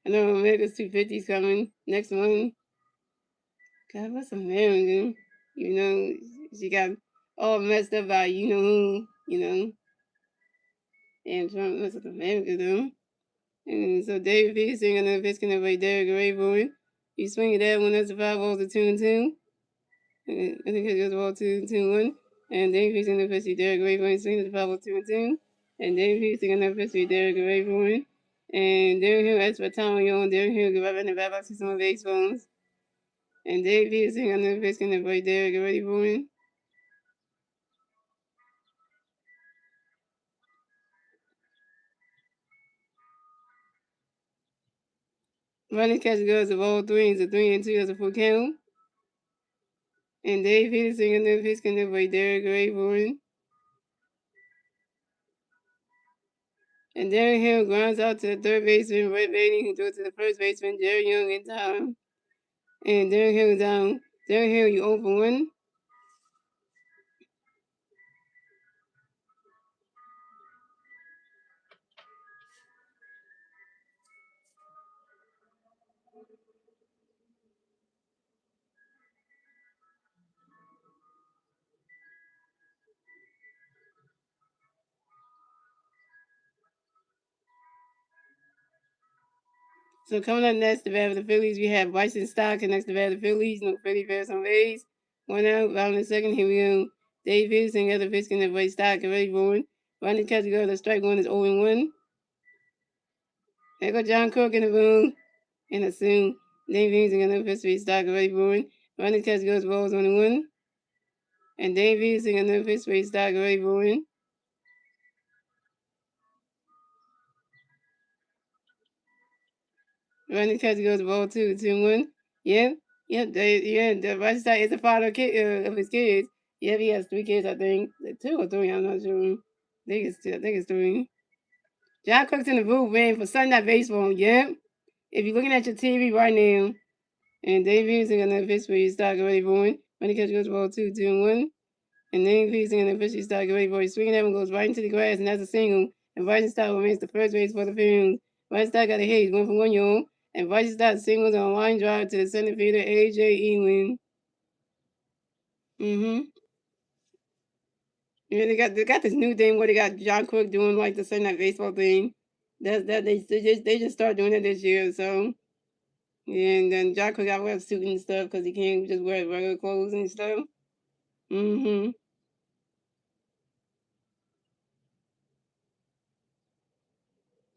I know America's 250's coming. Next one. God, what's America? She got all messed up by who. And Trump, what's America, though? And so David Peterson and the pitch connect by Derek Raybourn. He swinging that one. That's a 5 balls to 2-2. And I think it goes ball 2-1. And David Peterson and the pitch to Derek Raybourn swinging the 5 balls 2-2. And David Peterson and the pitch to Derek Raybourn. And Derek Hill asked for time on and Derek Hill give up in the back box to some base phones. And David Peterson and the pitch connect by Derek Raybourn. Running catch goes to ball 3. It's a 3-2 as a full count. And Dave Peterson and the pitch connect by Derek Raybourn. And Darren Hill grounds out to the third baseman, Brett Baty, who throws to the first baseman, Jerry Young, in time. And Darren Hill down. Darren Hill, you 0 for 1. So coming up next, the bat of the Phillies, we have Bryson Stott connects the bat of the Phillies. No Philly fans on base. 1 out, bottom of the second. Here we go. Dave Peterson got the pitch connect by Stott, ready for one. Running catch go to strike one is 0-1. There go John Cook in the boom. And assume Dave Peterson got the pitch by Stott, ready for one. Running catch goes balls 1-1. And Dave Peterson got the pitch by Stott, ready for one. Running catch goes ball 2-1. Yep. Yep, the Rochester is the father of his kids. Yep, he has three kids, I think. Two or three, I'm not sure. I think it's three. John Cook's in the booth, man, for Sunday Night Baseball. Yep. If you're looking at your TV right now, and Dave Houston and the fish for you start already going. When he catch goes ball 2-2-1. And then Houston and the fish start already for you. Swinging that one goes right into the grass, and that's a single. And Weisenstadt remains the first base for the Phillies. Weisenstadt got a hit. He's going for 1 yard. And Weisenstadt singles on a line drive to the center fielder, A.J. Ewing. Mm-hmm. Yeah, they got this new thing where they got John Cook doing like the Sunday Night Baseball thing. They just started doing it this year. So yeah, and then John Cook got to wear a suit and stuff because he can't just wear regular clothes and stuff. Mm-hmm.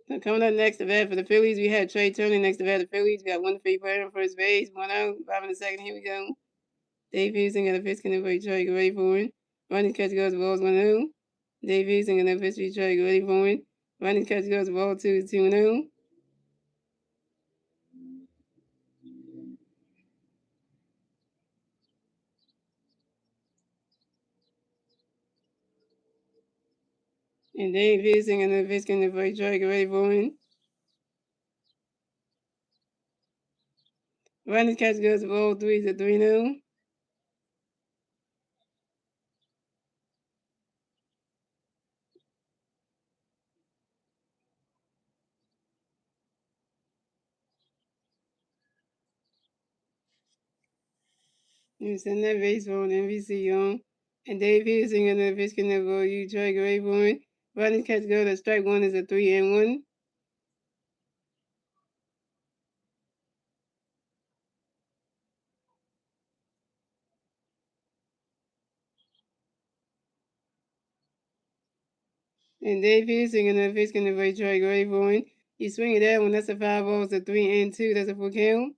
So coming up next to bat for the Phillies, we had Trey Turner next to bat the Phillies. We got 1-3 player on first base, 1 out, 5 in the second. Here we go. Dave Houston got a pitch can for Trey, get ready for it. Running catch goes balls 1-0. Dave Houston got a pitch for Trey, get ready for it. Running catch goes ball 2-0. And Dave Houston got a pitch can for Trey, get ready for it. Running catch goes ball 3-0. You send that baseball on NBC on. And Dave Houston got a pitch can for you, Trey, get ready for it. Running catch goes to strike one is a 3-1. And Dave Houston and the fish can the Troy Gray point. You swing it that one, that's a 5 ball, it's a 3-2, that's a full count.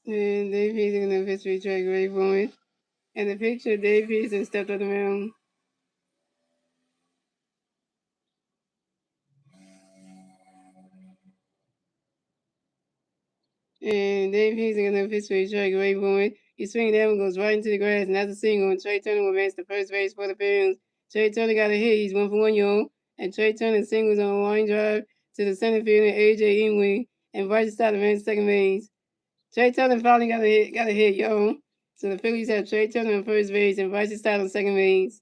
And Dave Houston and the fish for Troy Gray point. And the picture, Dave Houston stepped on the mound. And Dave Houston and the fish for Troy Gray point. You swing that one, goes right into the grass, and that's a single. And Trey Turner will advance to first base for the Phillies. Trey Turner got a hit, he's 1 for 1 yard. And Trey Turner singles on a line drive to the center fielder, A.J. Ewing. And Bryce started man second base. Trey Turner finally got a hit, yo. So the Phillies have Trey Turner on first base and Bryce Stott on second base.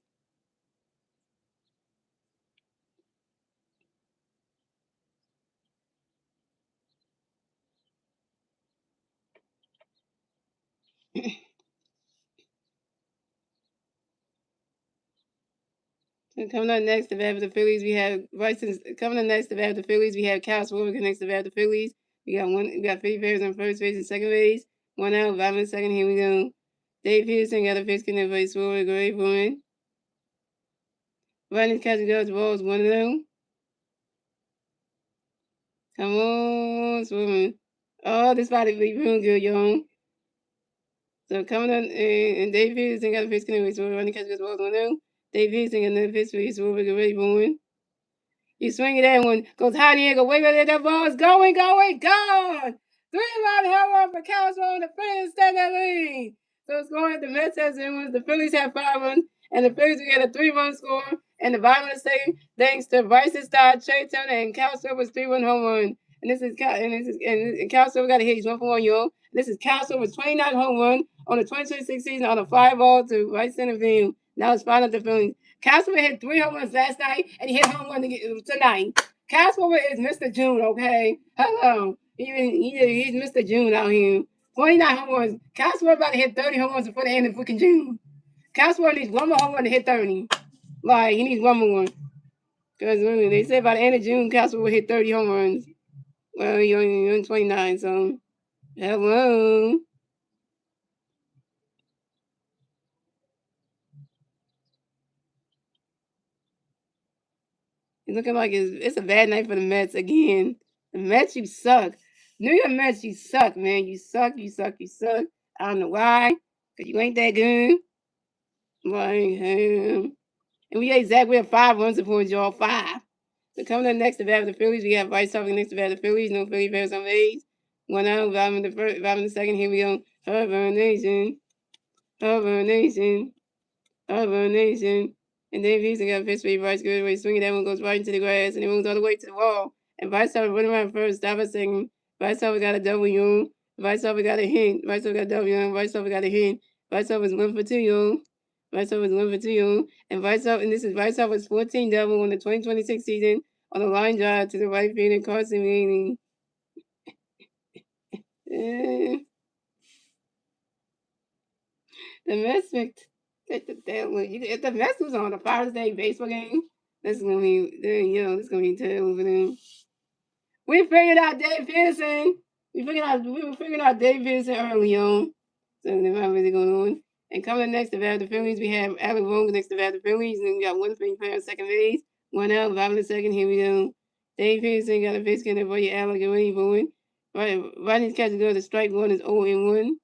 So coming up next to bat for the Phillies, we have Bryson. Coming up next to bat for the Phillies, we have Kyle Schwarber next to bat for the Phillies. We got three players on first base and second base. 1 out, 5 in the second. Here we go. Dave Peterson got a pitch connect for Schwarber, great point. Running catching goes balls 1-0. Come on, Schwarber. Oh, this body be real good, yo. So coming on, and Dave Peterson got a pitch connect for Schwarber, running catching goes balls 1-0. Dave Peterson got another pitch for Schwarber, great point. You swing it at one, goes high in the air, go way back that ball is going, gone. 3-run home run for Castro, the Phillies stand that lead. So it's going, the Mets has 1, the Phillies have 5 runs, and the Phillies will get a 3-run score. And the bottom of the second, thanks to Bryce Stott, Trey Turner, and Castro was 3-run home run. And Castro got a hit. He's 1 for 1 yard. This is Castro with 29 home run on the 2026 season on a fly ball to right center field. Now it's final the Phillies. Castleman hit 3 home runs last night, and he hit home run tonight. Castleman is Mr. June, okay? Hello. He's Mr. June out here. 29 home runs. Castleman about to hit 30 home runs before the end of freaking June. Castleman needs one more home run to hit 30. Like, he needs one more. Because they say by the end of June, Castleman will hit 30 home runs. Well, you're only 29, so hello. It's looking like it's a bad night for the Mets again. The Mets, you suck. New York Mets, you suck, man. You suck, you suck, you suck. I don't know why. Because you ain't that good. Like, and we exactly have 5 runs before y'all. 5. So coming up next to bat with the Phillies, we have Bryce Harper next to bat with the Phillies. No Philly fans on base. 1 out, bottom of the first, bottom of the second. Here we go. Urban Nation. Urban Nation. Urban Nation. And then Houston got a pitch for Bryce good away swinging. That one goes right into the grass and it moves all the way to the wall. And Bryce Harper running around first, stop a second. Bryce Harper got a W. Bryce Harper got a hit. Bryce Harper got a W. Bryce Harper got a hit. Bryce Harper's 1 for 2, yo. Bryce Harper's 1 for 2, yo. And Bryce Harper, and this is Bryce Harper's 14 double on the 2026 season on a line drive to the right field and Carson Manning. The Mets picked if the Mets was on a Father's Day baseball game, this is gonna be this is gonna be terrible for them. We figured out Dave Pearson. We were figuring out Dave Pearson early on. So they're not really going on. And coming next to bat the Phillies, we have Alec Bohm next to bat the Phillies, and then we got one Philly player on second base. 1 out, bottom of the second. Here we go. Dave Pearson got a base scanner for you, Alec, and what are you doing? Rodney's catch goes to strike one is 0-1.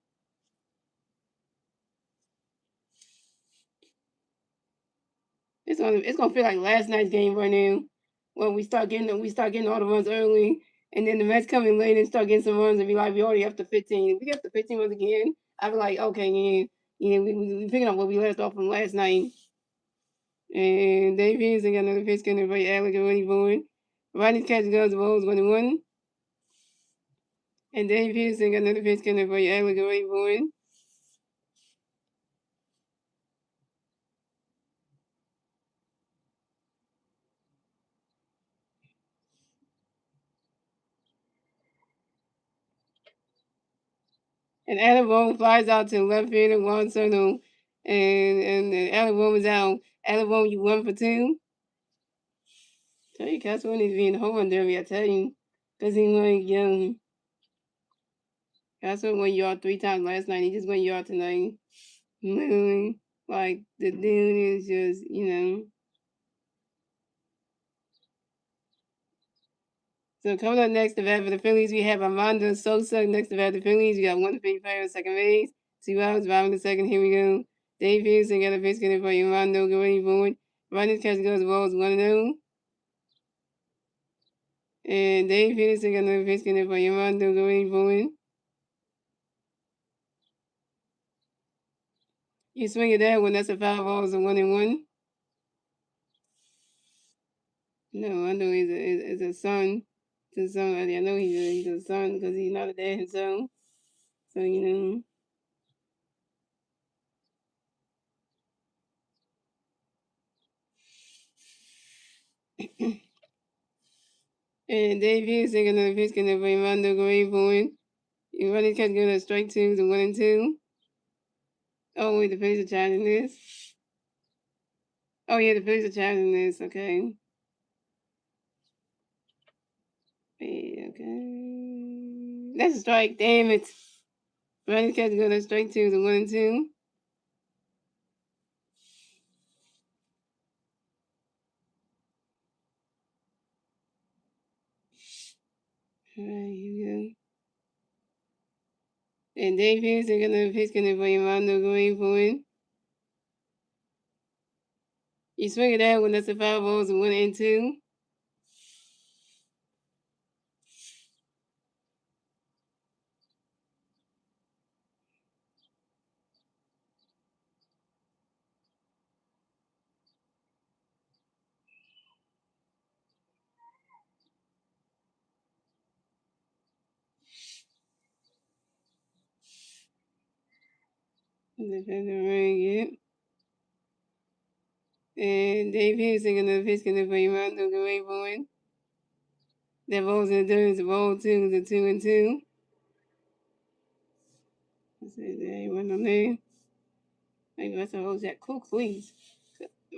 It's gonna feel like last night's game right now. Well, we start getting all the runs early, and then the Mets come in late and start getting some runs, and be like, we already up to 15. If we get up to 15 runs again, I'd be like, okay, we picking up what we left off from last night. And Dave Peterson got another pitch coming by Alec and Rodney Bowen. Rodney's catch goes the balls 1-1. And Dave Peterson got another pitch coming by Alec and Rodney Bowen. And Alec Bowen flies out to left field and one circle. And Alec Bowen was out. Alec Bowen, you 1 for 2. Tell you, Castro needs to be in the home run derby, I tell you. Because he like, Castro went yard 3 times last night. He just went yard tonight. Literally. Like, the dude is just. So coming up next to bat for the Phillies, we have Armando Sosa next to bat for the Phillies. We got one Philly player on second base. 2 outs, bottom of the second. Here we go. Dave Pearson got a base getting for Armando. Go ready forward. Rodney's catch goes the balls 1-0. And Dave Peterson got another base getting for Armando. Go ready forward. You swing it that one, that's a foul ball, it's a 1-1. No, I know he's a son to somebody. I know he's a son because he's not a dad himself. So. And Dave Peterson got another pitch getting for Armando. Go ready forward. You running catch go to strike 2, so 1-2. Oh, wait, the Phillies are charging this. Oh, yeah, the Phillies are charging this. Okay. Okay. That's a strike. Damn it. Running catch go to strike 2, so 1-2. All right, here we go. And Dave Peterson got another pitch getting for Armando. Go ready forward. You swing it that one, that's a foul ball, so 1-2. Defender ring it. And Dave Peterson got another pitch getting for Armando. Go ready forward. That ball's in the dirt, it's a ball 2, it's a 2-2. Let's see, there ain't one on there. Maybe that's a whole Jack Cool Cleats.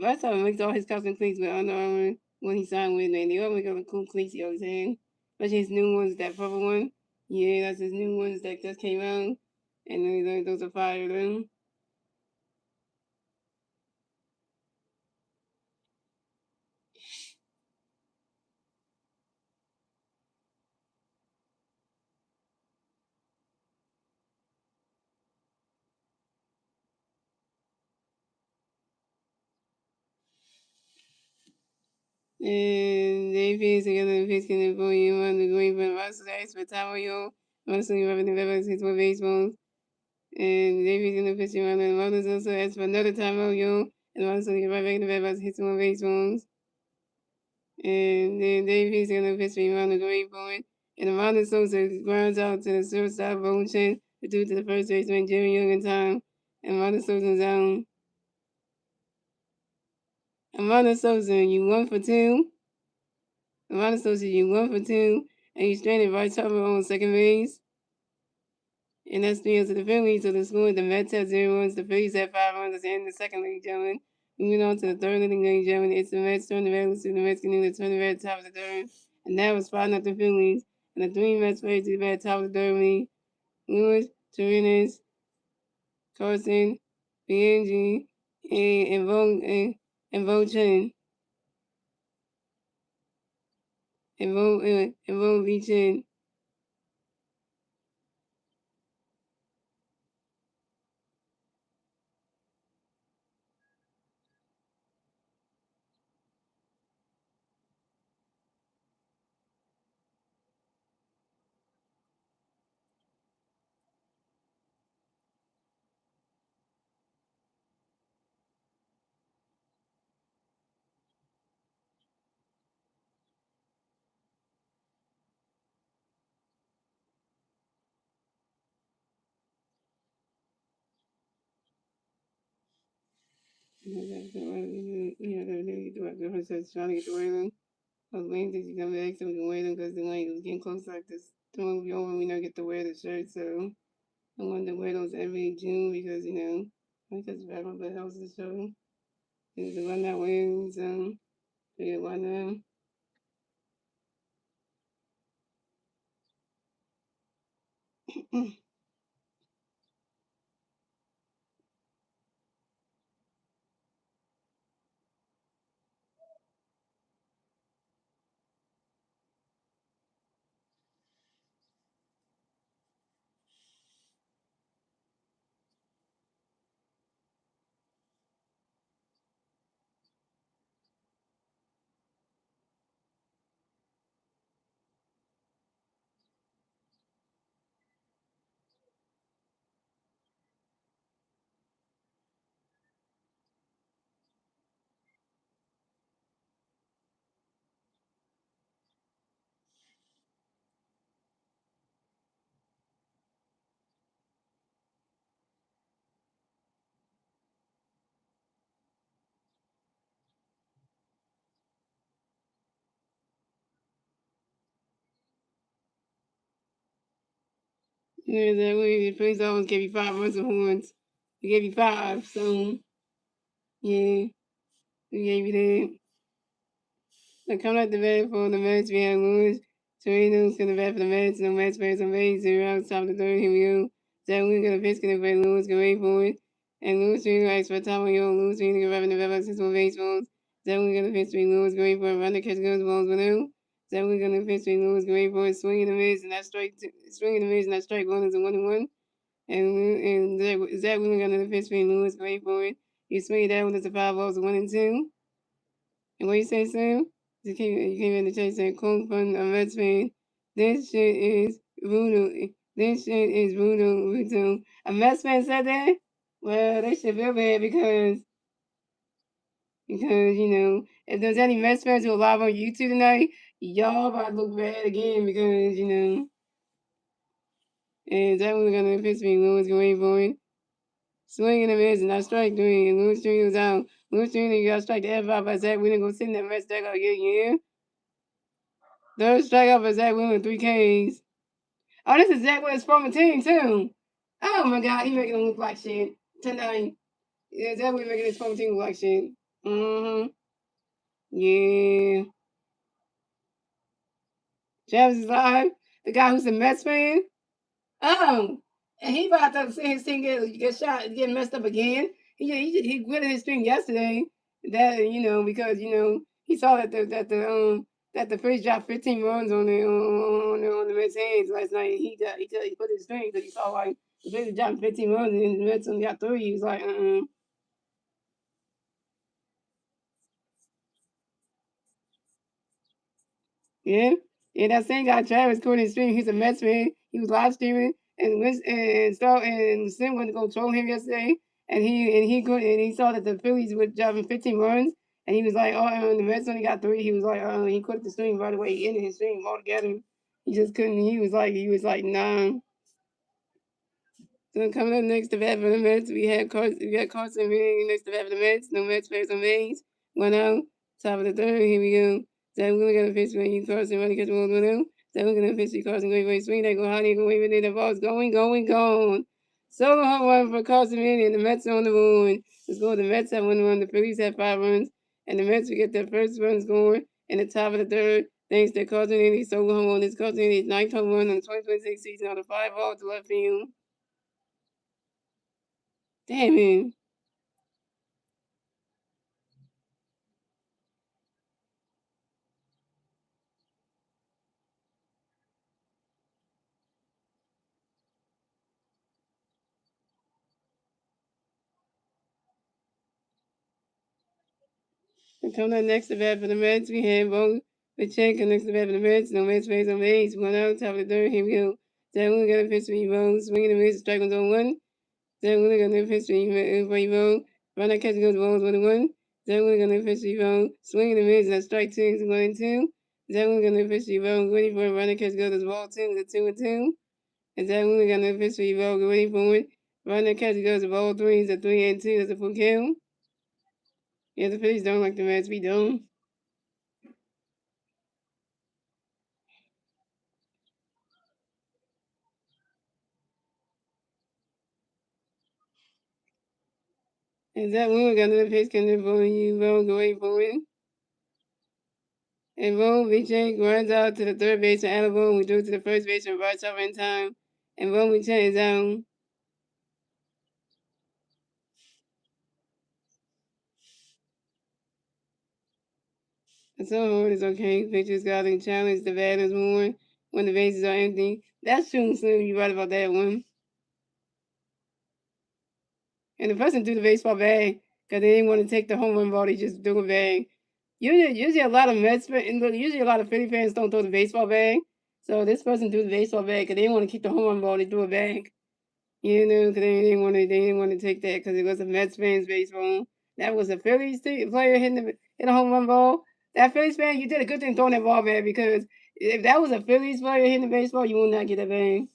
That's how he makes all his custom cleats with Under Armour when he signed with me. They all make all the cool cleats he always had. Especially his new ones, that purple one. Yeah, that's his new ones that just came out. And those are fire them. And they piece together the piece can for you on the green but also the expert time you also you have the levels hit with baseballs. And they piece in the pitch around the mothers also asked for another time you and also you right back in the levels hit with baseballs. And then they piece in the pitch around the green point. And the mothers also grounds out to the shortstop motion due to the first baseman Jimmy Young in time. And mothers also zone. And mothers also you 1 for 2. Ronald Sosa, you 1 for 2, and you stranded right over on second base. And that's the end of the Phillies. So the score, the Mets have 0 runs, the Phillies have 5 runs at the end of the second, ladies and gentlemen. Moving on to the third inning, ladies and gentlemen. It's the Mets turn the red, so the Mets can turn the red top of the third. And that was 5-0 Phillies. And the three Mets played to the red top of the third inning. Lewis, Torres, Carson, Bianchi, and Vo Chen. And Vo V Chen. Trying to get the word in. I was waiting till she come back so we can wear them because the night was getting close like this. The one we over, we don't get to wear the shirt, so I wanted to wear those every June because I think that's back on the house to show. Is the one that wears yeah, why not? Yeah, that way the police always gave you 5 runs of horns. They gave you five, so yeah, we gave you that. So coming out the bat for the Mets, we have Lewis Torino's going to bat for the Mets. No Mets players on base. 0 outs, top of the third. Here we go. Zach Wheeler going to pitch, going to play Lewis, get ready for it. And Lewis Torino acts for time on your Lewis Torino going to develop his one baseballs. Zach Wheeler going to pitch, Lewis, get ready for it. Run to catch those balls with him. Zach Wheeler going to pitch, Lewis, get ready for it. Swing in the mids, and that strike, swing in the mids, and that strike one is a 1-1. And Zach Wheeler going to pitch, Lewis, get ready for it. You swing that one, it's a 5 balls, a 1-2. And what you say, Sam? You came in the chat saying, "Quote from a Mets fan, this shit is voodoo. This shit is voodoo. A Mets fan said that? Well, they should feel bad because if there's any Mets fans who are live on YouTube tonight, y'all about to look bad again because and that was gonna piss me. Lewis going for it. Swinging the miss and not strike three, and Lewis String was out. Lewis String got strike the F out by Zach. We didn't go sit in that Mets deck out. Yeah. Third strikeout for Zach Wheeler, 3 Ks. Oh, this is Zach Wheeler's former team, too. Oh, my God. He making him look like shit. Tonight. Yeah, Zach Wheeler making his former team look like shit. Mm-hmm. Yeah. Travis is live. The guy who's a Mets fan. Oh. And he about to see his team get shot, get messed up again. He quit his thing yesterday. That because he saw that the Phillies dropped 15 runs on the Mets hands last night. He put his string because he saw like the Phillies dropped 15 runs and the Mets only got three. He was like, Yeah, yeah. That same guy, Travis, couldn't stream. He's a Mets fan. He was live streaming, and Sim went to go troll him yesterday, and he saw that the Phillies were driving 15 runs, and he was like, oh, the Mets only got three. He was like, oh, he quit the stream right away. He ended his stream altogether. He just couldn't. Nah. So coming up next to bat for the Mets, we got Carson Wentz next to bat for the Mets. No Mets players on base. 1 out. Top of the third. Here we go. Zach Wheeler got a pitch for you. Carson running catch the ball 1 out. Zach Wheeler got a pitch for you. Carson going for a swing. They go high. They go way with it. The ball's gone. Solo home run for Carson Wentz, and the Mets are on the moon. The score: the Mets have 1 run. The Phillies have 5 runs, and the Mets will get their first run scored in the top of the third. Thanks to Carson Wentz solo home run. This Carson Wentz ninth home run on the 2026 season on the 5-ball to left field. Damn it. And coming up next to bat for the Mets, we have Bo Pacheco next to bat for the Mets. No Mets face on base. 1 out, top of the third. Here we go. Zach Wheeler got a pitch for Evo. Swinging and miss. Strike on 1. Zach Wheeler got a pitch for Evo. Run that catch goes balls 1-1. Zach Wheeler got a pitch for Evo. Swinging and miss. That's strike 2. 1-2. Zach Wheeler got a pitch for Evo. Waiting for it. Run that catch goes as ball 2. It's 2-2. And Zach Wheeler got a pitch for Evo. Waiting for it. Run that catch goes to ball 3. It's a 3-2. That's a full kill. Yeah, the Phillies don't like the Mets. We don't. And that one got another pitch coming for you, Bo, go wait for it. And Bo Vicente runs out to the third base and Alabama. We drew to the first base and right over in time. And Bo Vicente is out. And so it's okay. Pitchers got to challenge the batters more when the bases are empty. That's true, Slim. You're right about that one. And the person threw the baseball bag because they didn't want to take the home run ball. They just threw a bag. Usually a lot of Mets fans, usually a lot of Philly fans don't throw the baseball bag. So this person threw the baseball bag because they didn't want to keep the home run ball. They threw a bag. Because they didn't want to take that because it was a Mets fans baseball. That was a Phillies player hitting a home run ball. That Phillies fan, you did a good thing throwing that ball back because if that was a Phillies player hitting the baseball, you would not get that bag.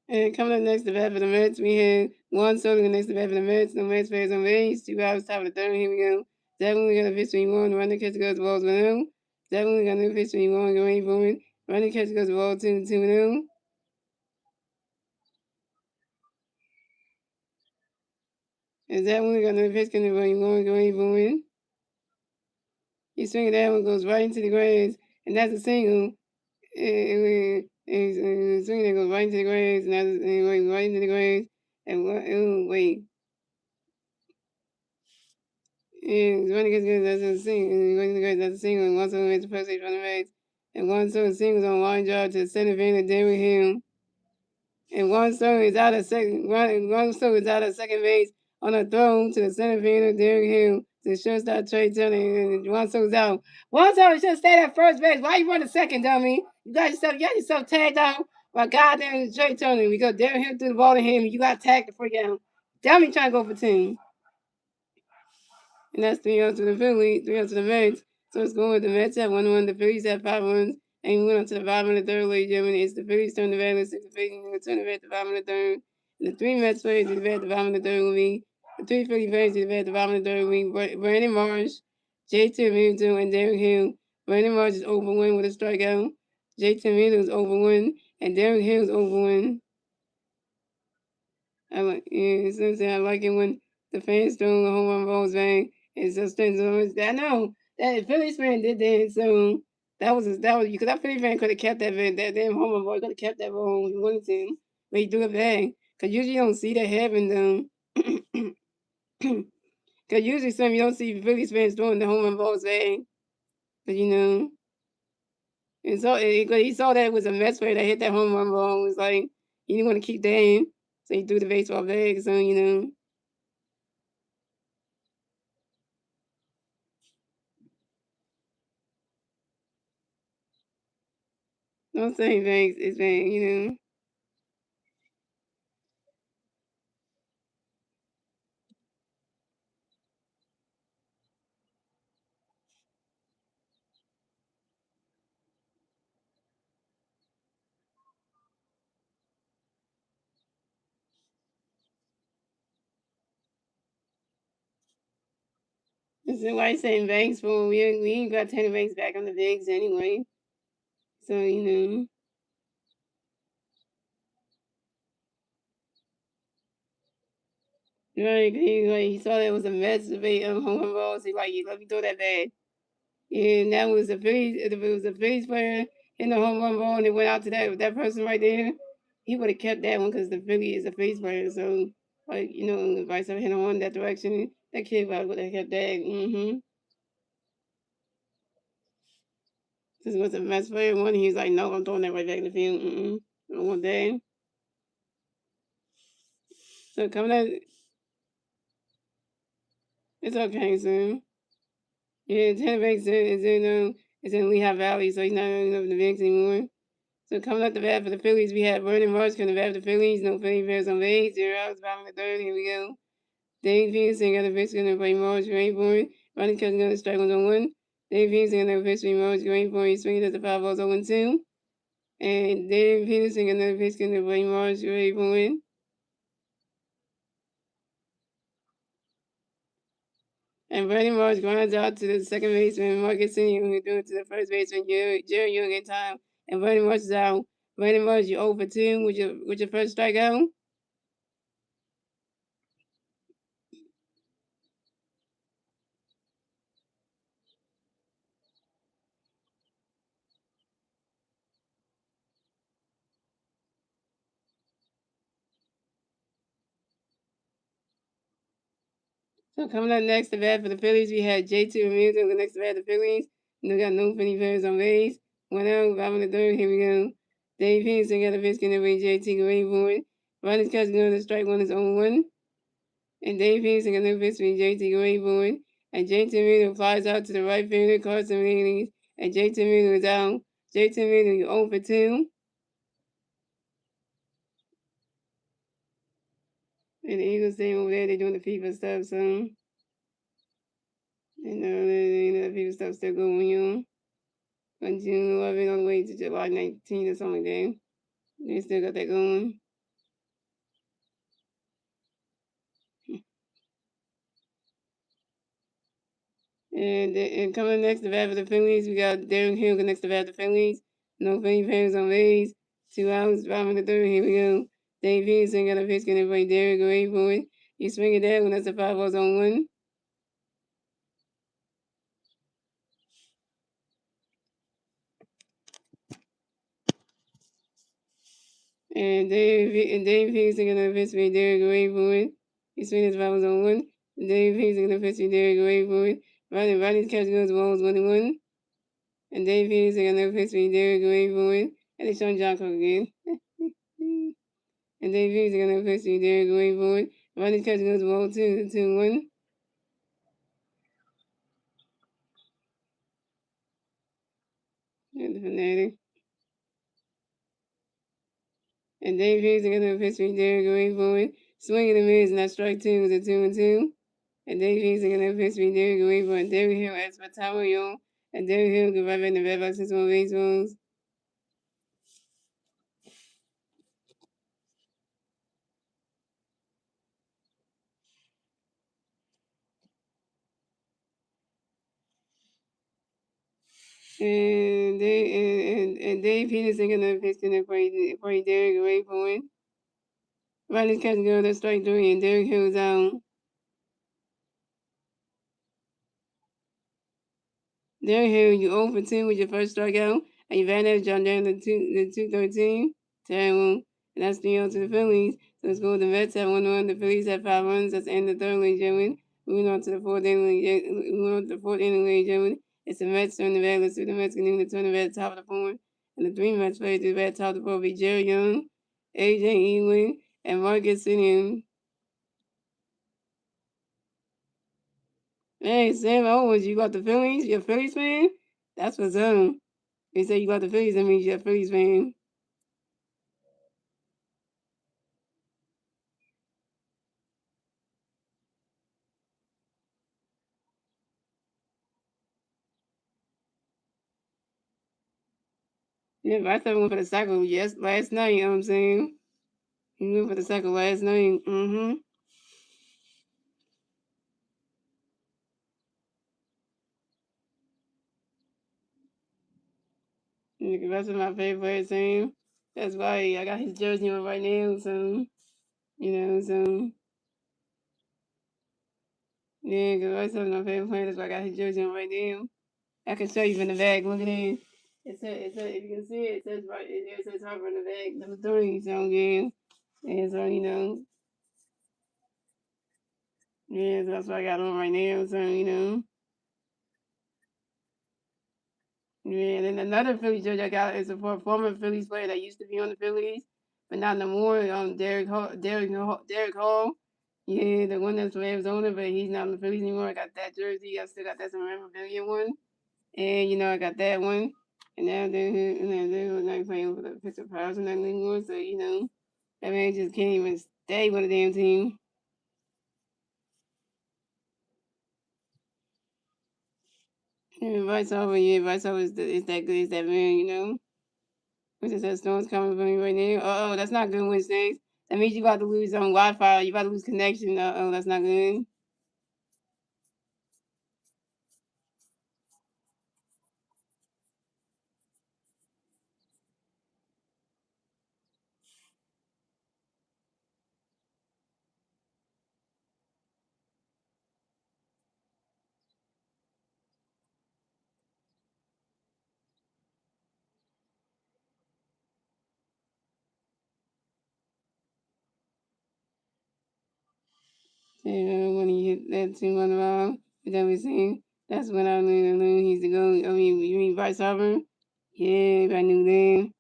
And coming up next to bat for the Mets, we had Juan Soto next to bat for the Mets. No Mets players on base. 2 outs, top of the third. Here we go. Definitely got a pitch when you want. Running catch goes balls 1-0. Definitely got a pitch when you want. Going for it. Running catch goes balls 2-0. And definitely got another pitch coming when you want. Going for it. He swinging that one goes right into the grass, and that's a single. And swinging that goes right into the grass, and that's right into the grass. And oh, wait. And running against good, that's a single. And running against that's a single. And one solo makes the first base running base. And one solo singles on line drive to the center field of Derrick Hill. And one solo is out of second. One solo is out of second base on a throw to the center field of Derrick Hill to shortstop Trey Turner. And one solo's out. One solo should have stayed at first base. Why you running second, dummy? You got yourself tagged out by goddamn Trey Turner because Derrick Hill threw the ball to him. And you got tagged the freak out. Dummy trying to go for 10. And that's 3 outs to the Phillies, 3 outs to the Mets. So it's going with the Mets at 1-1, the Phillies at 5 runs, and we went on to the bottom of the third, ladies and gentlemen. It's the Phillies turn the bat, the Phillies turn the bat at the bottom of the third. And the 3 Mets players to the bat at the bottom of the third will be the 3 Philly players to the bat at the bottom of the third will be Brandon Marsh, J.T. Hamilton, and Derrick Hill. Brandon Marsh is over 1 with a strikeout. J.T. Hamilton is over 1, and Derrick Hill is over 1. I like it when the fans throw the home run balls back. It's just I know that Phillies fan did that, so that was because that Philly fan could have kept that damn home run ball could have kept that ball he wanted to, but he threw it back. Cause usually you don't see that happen though. Cause usually you don't see Phillies fans throwing the home run balls back. But and so he saw that it was a Mets player that hit that home run ball. It was like he didn't want to keep that in, so he threw the baseball back. So. Don't say Banks. It's been, this is why I saying Banks for we ain't got Tanner Banks back on the bigs anyway. So, he saw that it was a mess debate home run balls. He like, let me throw that bad. And that was a Phillies. If it was a Phillies player in the home run ball and it went out to that person right there, he would have kept that one because the Philly is a Phillies player. So, like, if I started hitting on that direction, that kid would have kept that. This was a mess player one. He's like, no, I'm throwing that right back in the field. I don't want that. So coming out, it's okay, so. Yeah, Tanner Banks is in Lehigh Valley, so he's not in the Banks anymore. So coming up the bat for the Phillies, we had Vernon Marsh coming to bat for the Phillies. No Philly Bears on base. 0 outs, bottom of the third. Here we go. Dave Peterson got the pitch going to play Marsh, great for it. Ronnie Cousins got the strike on 1. Dave Peterson got the pitch for Marsh, great for it. He swings at the 5 balls 0 2. And Dave Peterson got the pitch going to play Marsh, great for it. And Vernon Marsh grinds out to the second baseman, Marcus Senior, who threw it to the first baseman, Jerry Young in time. And Vernon Marsh is out. Vernon Marsh, you 0 for 2 with your first strikeout. So coming up next to bat for the Phillies, we had JT Ramirez on the next to bat for the Phillies. We got no Philly players on base. 1 out, bottom of the third. Here we go. Dave Peterson got a pitch getting away. JT going for it. Ronnie's catching on the strike one is 0-1. And Dave Peterson got no pitch for JT going for it. And JT Ramirez flies out to the right fielder, Carson Williams. And JT Ramirez is out. JT Ramirez 0 for 2. And the Eagles staying over there, they're doing the FIFA stuff, so. The FIFA stuff still going on. From June 11 all the way to July 19 or something like that. They still got that going. And coming next to bat for the Phillies, we got Darren Hill next to bat for the Phillies. No Philly fans on base. 2 outs, bottom of the third. Here we go. Dave Peterson got a pitch going to play Derek away for it. He's swinging that when that's a 5 balls on 1. And Dave Peterson got a pitch for Derek away for it. He's swinging his 5 balls on 1. Dave Peterson got a pitch for Derek away for it. Ronnie's catching those balls 1-1. And Dave Peterson got no pitch for Derek away for it. And it's Sean Johnson again. And Dave Peterson got no pitch for Derek away for it. Ronnie's catching those balls 2-1. And the fanatic. And Dave Peterson got no pitch for Derek away for it. Swinging and miss, and that strike 2 was a 2-2. And Dave Peterson got no pitch for Derek away for it. Derek Hill as for Tower, and Derek Hill could right back in the red box since one baseballs. And Dave Peterson got no pitch for Derek away for it. Riley's catching go to strike 3, and Derek Hill's out. Derek Hill, you 0 for 2 with your first strikeout, and you ran out John down to 213. Terrible. And that's 3-0 to the Phillies. So let's go with the Mets at 1-1. The Phillies had 5 runs. That's the end of the third, ladies and gentlemen. Moving on to the fourth inning, ladies and gentlemen. It's the Mets turn the bat. Let's see the Mets continue to turn the bat top of the fourth. And the 3 Mets players to the bat top of the fourth be Jerry Young, AJ Ewing, and Marcus Simeon. Hey, Sam Owens, you got the Phillies? You're a Phillies fan? That's what's up. They say you love the Phillies, that means you're a Phillies fan. Yeah, but I thought we went for the cycle last night, you know what I'm saying? We went for the cycle last night. Mm-hmm. Yeah, that's my favorite team. That's why I got his jersey on right now, so so yeah, because that's my favorite player. That's why I got his jersey on right now. I can show you from the back. Look at it. If you can see it, it says right. It says Harper in the back, number 3. So yeah, and so yeah, so that's what I got on right now. So yeah. And then another Phillies jersey I got is a former Phillies player that used to be on the Phillies, but not no more. Derek Hall. Yeah, the one that's from Arizona, but he's not on the Phillies anymore. I got that jersey. I still got that some memorabilia one. And I got that one. And now they're not playing for the Pittsburgh Pirates or nothing anymore. So that man just can't even stay with a damn team. And Vice over is that good as that man. Which is that storm's coming for me right now. Oh, that's not good, Wednesdays. That means you about to lose Wi-Fi. You about to lose connection. Oh, that's not good. When he hit that 2-1 ball, that we seen, that's when I knew he's the go. I mean, you mean Bryce Harper? Yeah, I knew then.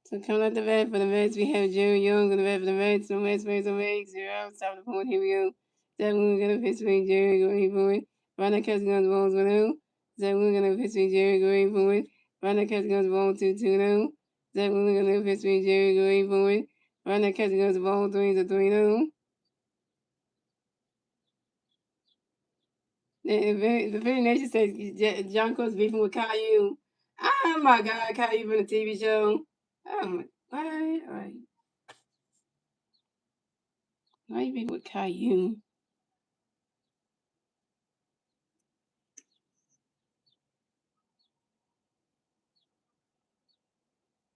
So coming out the bat for the Mets, we have Jerry Young on the bat for the Mets. No Mets, Mets, no Mets. 0. Top of the point. Here we go. Zach Wheeler gonna pitch for Jerry going for it. Ronald Kessler guns the balls 1-0. Zach Wheeler gonna pitch for Jerry going for it. Ronald Kessler guns the ball 2-2-0. Zach Wheeler gonna pitch for Jerry going for it. Ronald Kessler guns the ball 3-3-0. The Philly Nation says John Cook's beefing with Caillou. Oh my God, Caillou from the TV show. Oh my, why you beefing with Caillou?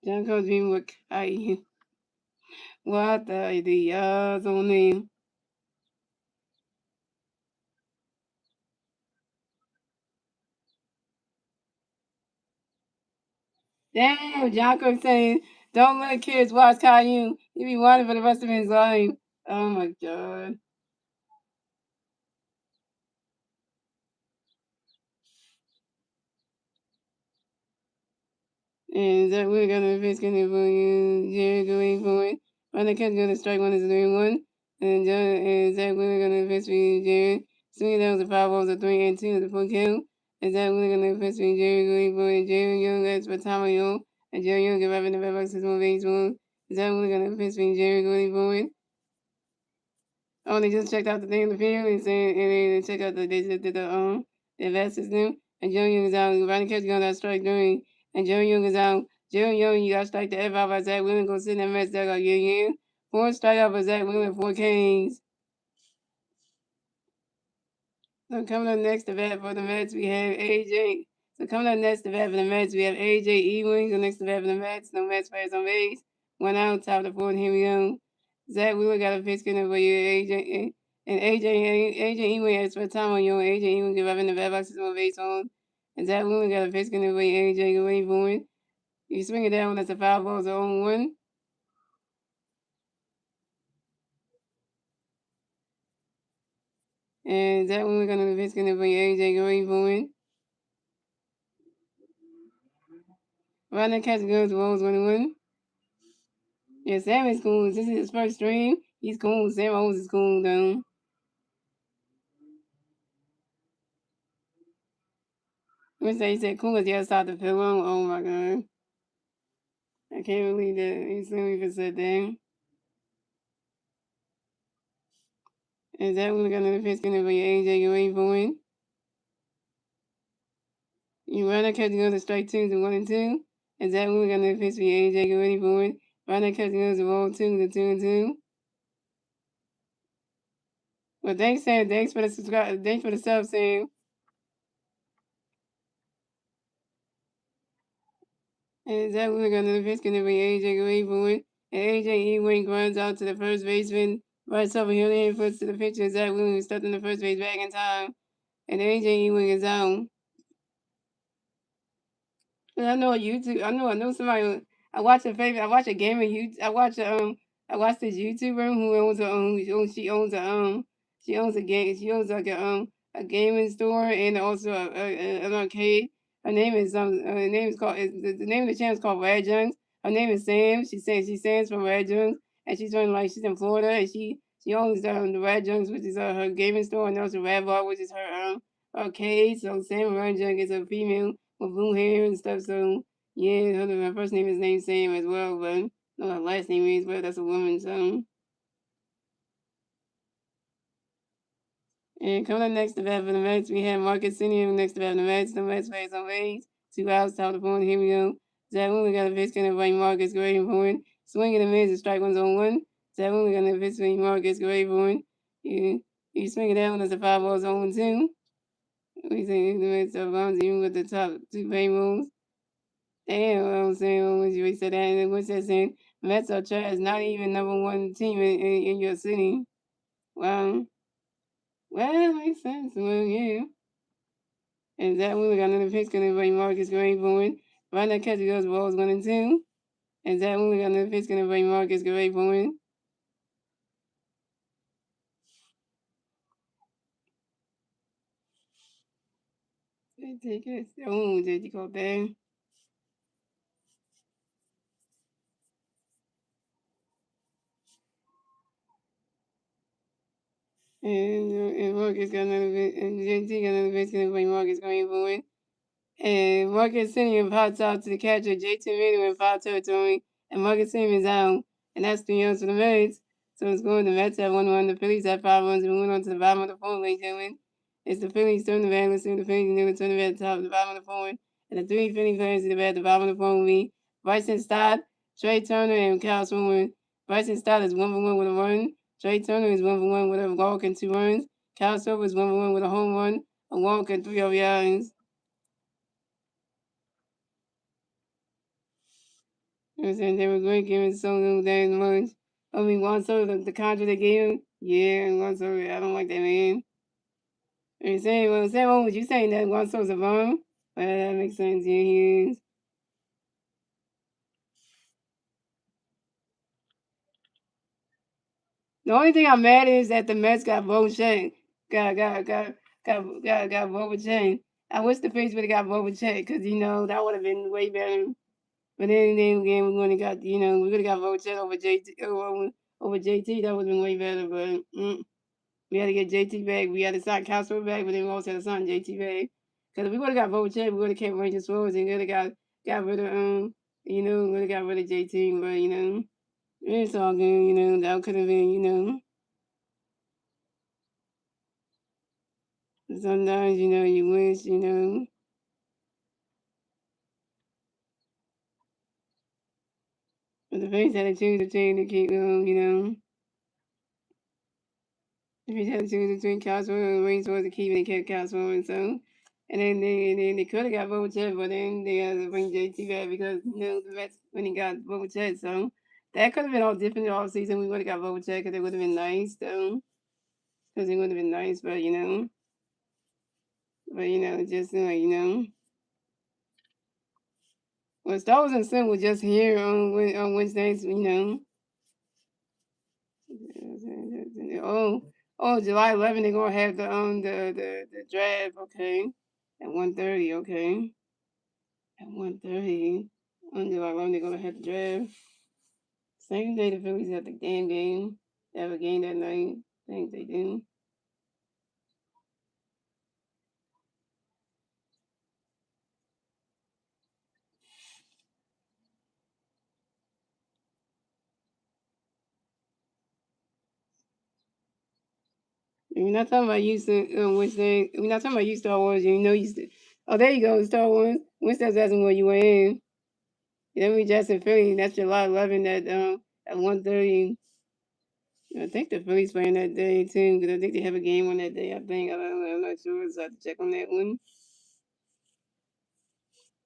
John Cook's beefing with Caillou. What the on name? Damn, John Cook saying, don't let kids watch Caillou. He be wanted for the rest of his life. Oh my God. And that we're gonna face gonna for you, Jerry going for it. Run the cat's gonna strike one is 3-1. And Zach we're gonna face for you, Jerry. Swing that was a 5 balls, a 3 and 2 the full count. And Zach we're gonna face for you, Jerry going for it. Jerry Young that's for Tom Young. And Jerry Young give up in the red box is more baseball. Zach we're gonna face for you, Jerry going for it. Oh, they just checked out the thing in the field and saying, and they check out they just did the investors new. And Joe Young is out. Ronnie Catch going that strike during. And Joe Young is out. Joe Young, you got strike the F out by Zach Williams. Go sit in that mess. That got yeah. 4 strike out by Zach Williams, 4 Kings. So coming up next to bat for the Mets, we have AJ. So coming up next to bat for the Mets, we have AJ Ewing. So next to bat for the Mets, no Mets players on base. 1 out, top of the 4th. Here we go. Zach Wheeler got a pitch in for you, AJ. And AJ Ewing has for time on you. AJ Ewing give up in the bat boxes on base on. And Zach Wheeler got a pitch in for you, AJ. Go wait for it. You swing it down, that's a foul ball, 0-1. And Zach Wheeler got a pitch in for you, AJ. Go wait for it. Ronald Catch goes balls 1-1. Yeah, Sam is cool. This is his first stream. He's cool. Sam Owens is cool though. When they said cool as the other side of the pillow. Oh my god. I can't believe that. He still even said that. Is that what we're gonna defense gonna be AJ you ain't going? You rather catch the other strike twos and 1 and 2? Is that what we're gonna defense be AJ you ain't going? Rather catch the other roll two the 2 and 2? Well thanks Sam, thanks for the subscribe thanks for the sub Sam. And that we're gonna the pitch gonna be AJ Greenwood. And AJ Ewing runs out to the first baseman. Right over here and puts to the pitcher. Zach Williams stepped in the first base back in time. And AJ Ewing is out. And I know YouTube. I know somebody. I watch a favorite. I watch a gamer. I watch this YouTuber who owns a she owns a she owns a game. She owns like a gaming store and also an arcade. Her name is her name is called the name of the channel is called Red Jones. Her name is Sam. She stands for Red Jones, and she's from like she's in Florida, and she owns the Red Jones, which is her gaming store, and also Red Bar, which is her arcade. So Sam Red Jones is a female with blue hair and stuff. So yeah, her first name is named Sam as well, but no, her last name is, but that's a woman. So and coming up next to bat for the Mets, we have Marcus Simeon next to bat for the Mets. The Mets face on base, 2 outs, top of the phone. Here we go. Zach Wheeler got a pitch gonna bring Marcus Gray for swinging a miss, strike one's on one. Zach Wheeler got a pitch swing Marcus Gray for you swing it down as a 5 balls on 2. We say the Mets are bounds even with the top two payrolls. Damn, I'm saying when you said that, and what's that saying? Mets are trash, not even number one team in your city. Wow. Well, that makes sense. Well, yeah. And that we got another pitch gonna bring Marcus Gray forward. Right now, catcher goes balls 1 and 2. And that we got another pitch gonna bring Marcus Gray forward. They take it. Oh, did you go there? And Marcus got another pitch. And JT got another pitch gonna bring Marcus Gray forward. And Marcus Simeon pops out to the catcher, JT Reader in foul territory, and Marcus Simeon's out. And that's 3 outs for the Mets. So it's going the Mets have 1-1, the Phillies have 5 runs, and we went on to the bottom of the fourth, ladies and gentlemen. It's the Phillies turn the bat, let's see the Phillies, and then we turn the bat at the top of the bottom of the fourth. And the three Philly players in the bat at the bottom of the fourth will be Bryson Stott, Trey Turner, and Kyle Swimmer. Bryson Stott is 1-for-1 with a run. Trey Turner is 1-for-1 with a walk and 2 runs. Kyle Swimmer is 1-for-1 with a home run, a walk, and 3 RBIs. You know what I'm saying? They were great giving Solo that much. I mean, Juan Soto, the contract they gave him, yeah, Juan Soto, I don't like that man. And saying, well, Sam, what was you saying that Juan Soto's a bum? Well, that makes sense, yeah, he is. The only thing I'm mad is that the Mets got Bochet. Got Bochet. I wish the Phillies would have got Bochet because, that would have been way better. But then again, we would have got, we would have got Bochet over JT, over JT. That would have been way better, but we had to get JT back. We had to sign Castro back, but then we also had to sign JT back. Because if we would have got Bochet, we would have kept Rangers forwards and would have got rid of, would have got rid of JT. But, it's all good, that could have been, sometimes, you wish, but the Phillies had to choose between to keep going, the Phillies had to choose between Castro and Rangers to keep it and kept Castro. And so, and then they could have got Bochet, but then they had to bring JT back because, the Mets when he got Bochet. So that could have been all different all season. We would have got Bochet because it would have been nice, though. Because it would have been nice, just like, well, Stars and Sun was just here on Wednesdays, Oh, July 11th they're gonna have the draft. Okay, at 1:30. Okay, at 1:30 on July 11th they're gonna have the draft. Same day the Phillies have the damn game. They have a game that night. I think they do. We're not talking about Houston, Wednesday. We're not talking about you, Star Wars. You know, Houston. Oh, there you go, Star Wars. Wednesday's asking where you were in. Then we Jackson, Philly. That's July 11th at 1:30. I think the Phillies playing that day too, because I think they have a game on that day. I think I'm not sure, so I have to check on that one.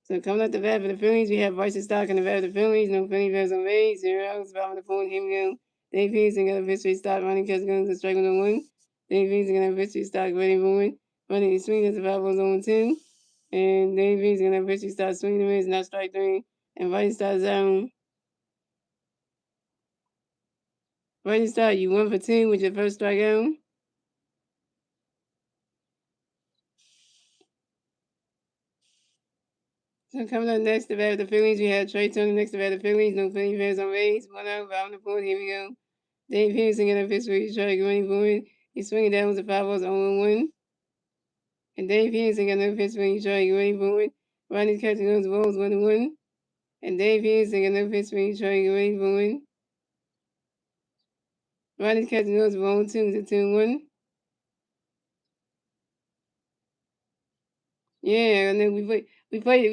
So coming up the bat for the Phillies, we have Bryson Stock in the bat for the Phillies. No Philly fans on base. Zero outs. About on the phone. Here we go. Dave Peterson got a victory stop. Running catch guns and strike on one. Dave Peterson got a victory stop. Ready for one. Running swing as the five was on two. And Dave Peterson got a victory stop. Swing the miss, not strike three. And Bryson Stock zone. Bryson Stock, you 1 for 2 with your first strikeout. So coming up next, the bat of the Phillies, we have Trey Turner next to bat of the Phillies. No Philly fans on base. 1 out, on the board. Here we go. Dave Peterson got a pitch for his strike, running for it. He's swinging down with the 5 balls 0-1. And Dave Peterson got no pitch for his strike, running for it. Ronnie's catching those balls 1-1. And Dave Peterson got no pitch for his strike, running for it. Ronnie's catching those balls 2-1. Yeah, and then we play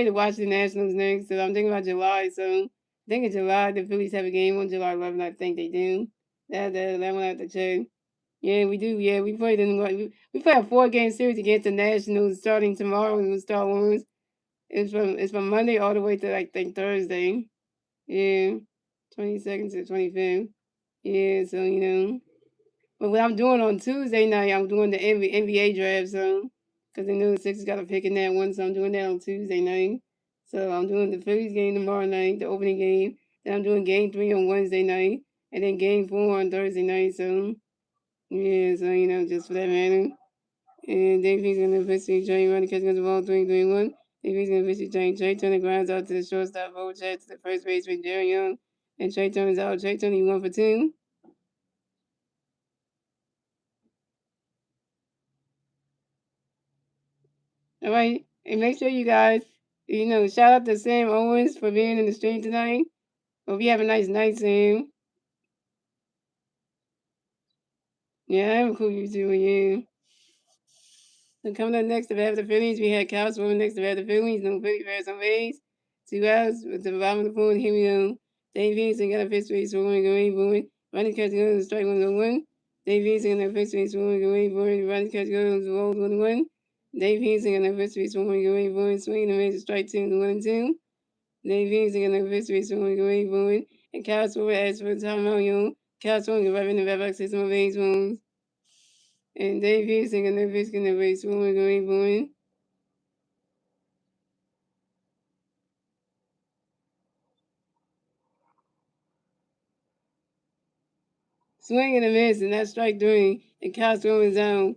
the Washington Nationals next. So I'm thinking about July. So I think in July the Phillies have a game on July 11th. I think they do. That one I have to check. Yeah, we do. Yeah, we played in we play a 4 game series against the Nationals starting tomorrow with Star Wars. It's from Monday all the way to I think Thursday. Yeah, 22nd to 25th. Yeah, so but what I'm doing on Tuesday night, I'm doing the NBA draft, so because I know the Sixers got a pick in that one, so I'm doing that on Tuesday night. So I'm doing the Phillies game tomorrow night, the opening game. Then I'm doing game 3 on Wednesday night, and then game 4 on Thursday night. So yeah, so just for that matter. And Davies gonna officially join running catch against the ball 3-1. Davies gonna officially join Trey Turner grounds out to the shortstop, Bo Chat to the first baseman Jerry Young, and Trey Turner's out. Trey Turner, you 1 for 2. All right. And make sure you guys, shout out to Sam Owens for being in the stream tonight. Hope you have a nice night, Sam. Yeah, I have a cool you too, yeah. So coming up next to have the Phillies, we had Cows swimming next to have the Phillies. No Philly fans on base. 2 outs with the bottom of the fourth. Here we go. Dave Eason got a pitch for swimming, going for it. Running catch goes, strike 1-1. Dave Eason got a pitch for swimming, going for it. Running catch goes, rolls 1-1. Dave Eason got a pitch for swimming, going for it. Swing and miss, strike 2-1-2. Davies again the victory soon going forward. And Castle as for timeout, Castle and weapon the back system of base wounds. And Davies again the victory in the race wound going forward. Swing and a miss, and that's strike 3. And Castle is down.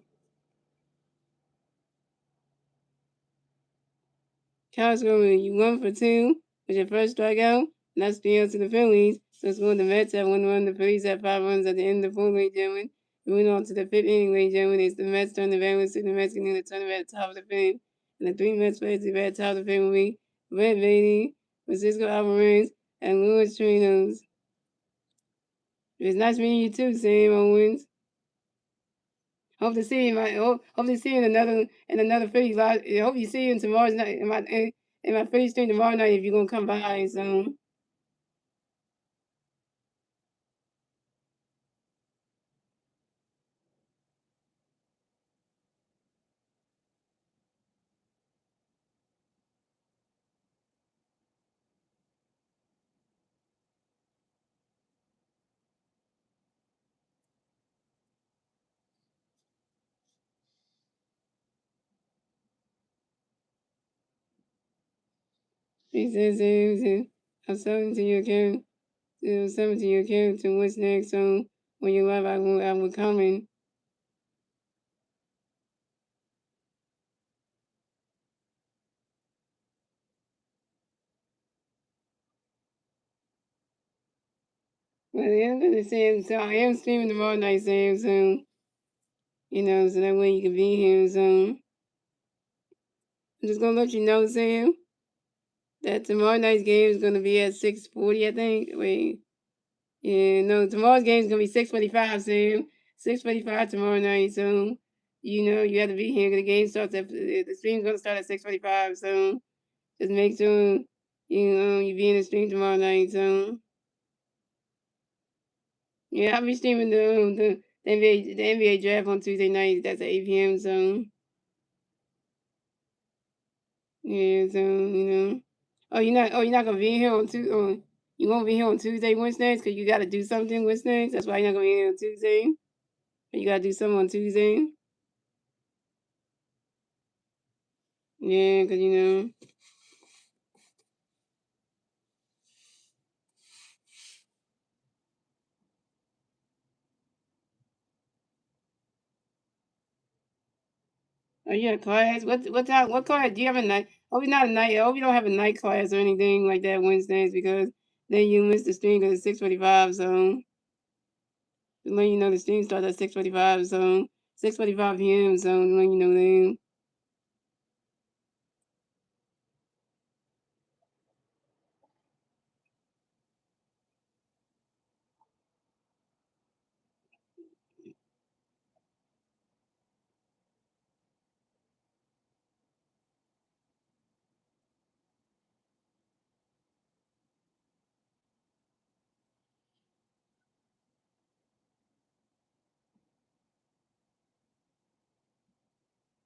Castle, you 1 for 2 with your first strikeout. And that's the to the Phillies. So it's going the Mets have 1 run. The Phillies have 5 runs at the end of the 4th, ladies and gentlemen. Moving on to the 5th inning, ladies and gentlemen. It's the Mets turn the balance to the Mets getting the turn at the top of the 5th. And the 3 Mets players at the top of the 5th will be Red Beatty, Francisco Alvarez, and Luis Trinos. It's nice meeting you too, Sam Owens. Hope to see you. Hope to see you in another Phillies live. I hope you see you tomorrow night in my Phillies stream tomorrow night if you're gonna come by. So he says, "I'm selling to your account. I'm selling to your account. To what's next? So when you live, I will comment." But yeah, I'm gonna say so. I am streaming tomorrow night, Sam. So so that way you can be here. So I'm just gonna let you know, Sam, that tomorrow night's game is gonna be at 6:40. I think. Wait. Yeah, no, tomorrow's game is gonna be 6:45, Sam. 6:45 tomorrow night. So, you have to be here. The game starts at the stream's gonna start at 6:45. So, just make sure you be in the stream tomorrow night. So, yeah, I'll be streaming the NBA draft on Tuesday night. That's at 8 p.m. So, yeah. So, Oh, you're not gonna be here on Tuesday. Oh, you won't be here on Tuesday, Wednesdays, because you got to do something Wednesdays. That's why you're not gonna be here on Tuesday. You gotta do something on Tuesday. Yeah, because Oh, you have class? What time? What class? Do you have a night? Hope it's not a night. I hope you don't have a night class or anything like that Wednesdays because then you miss the stream because it's 6:45. So just letting you know the stream starts at 6:45. So 6:45 p.m. So just letting you know then.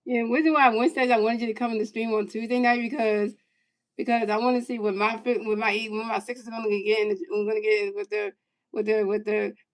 Yeah, reason why Wednesdays I wanted you to come in the stream on Tuesday night because I want to see what my Sixers are going to get. I'm going to get with the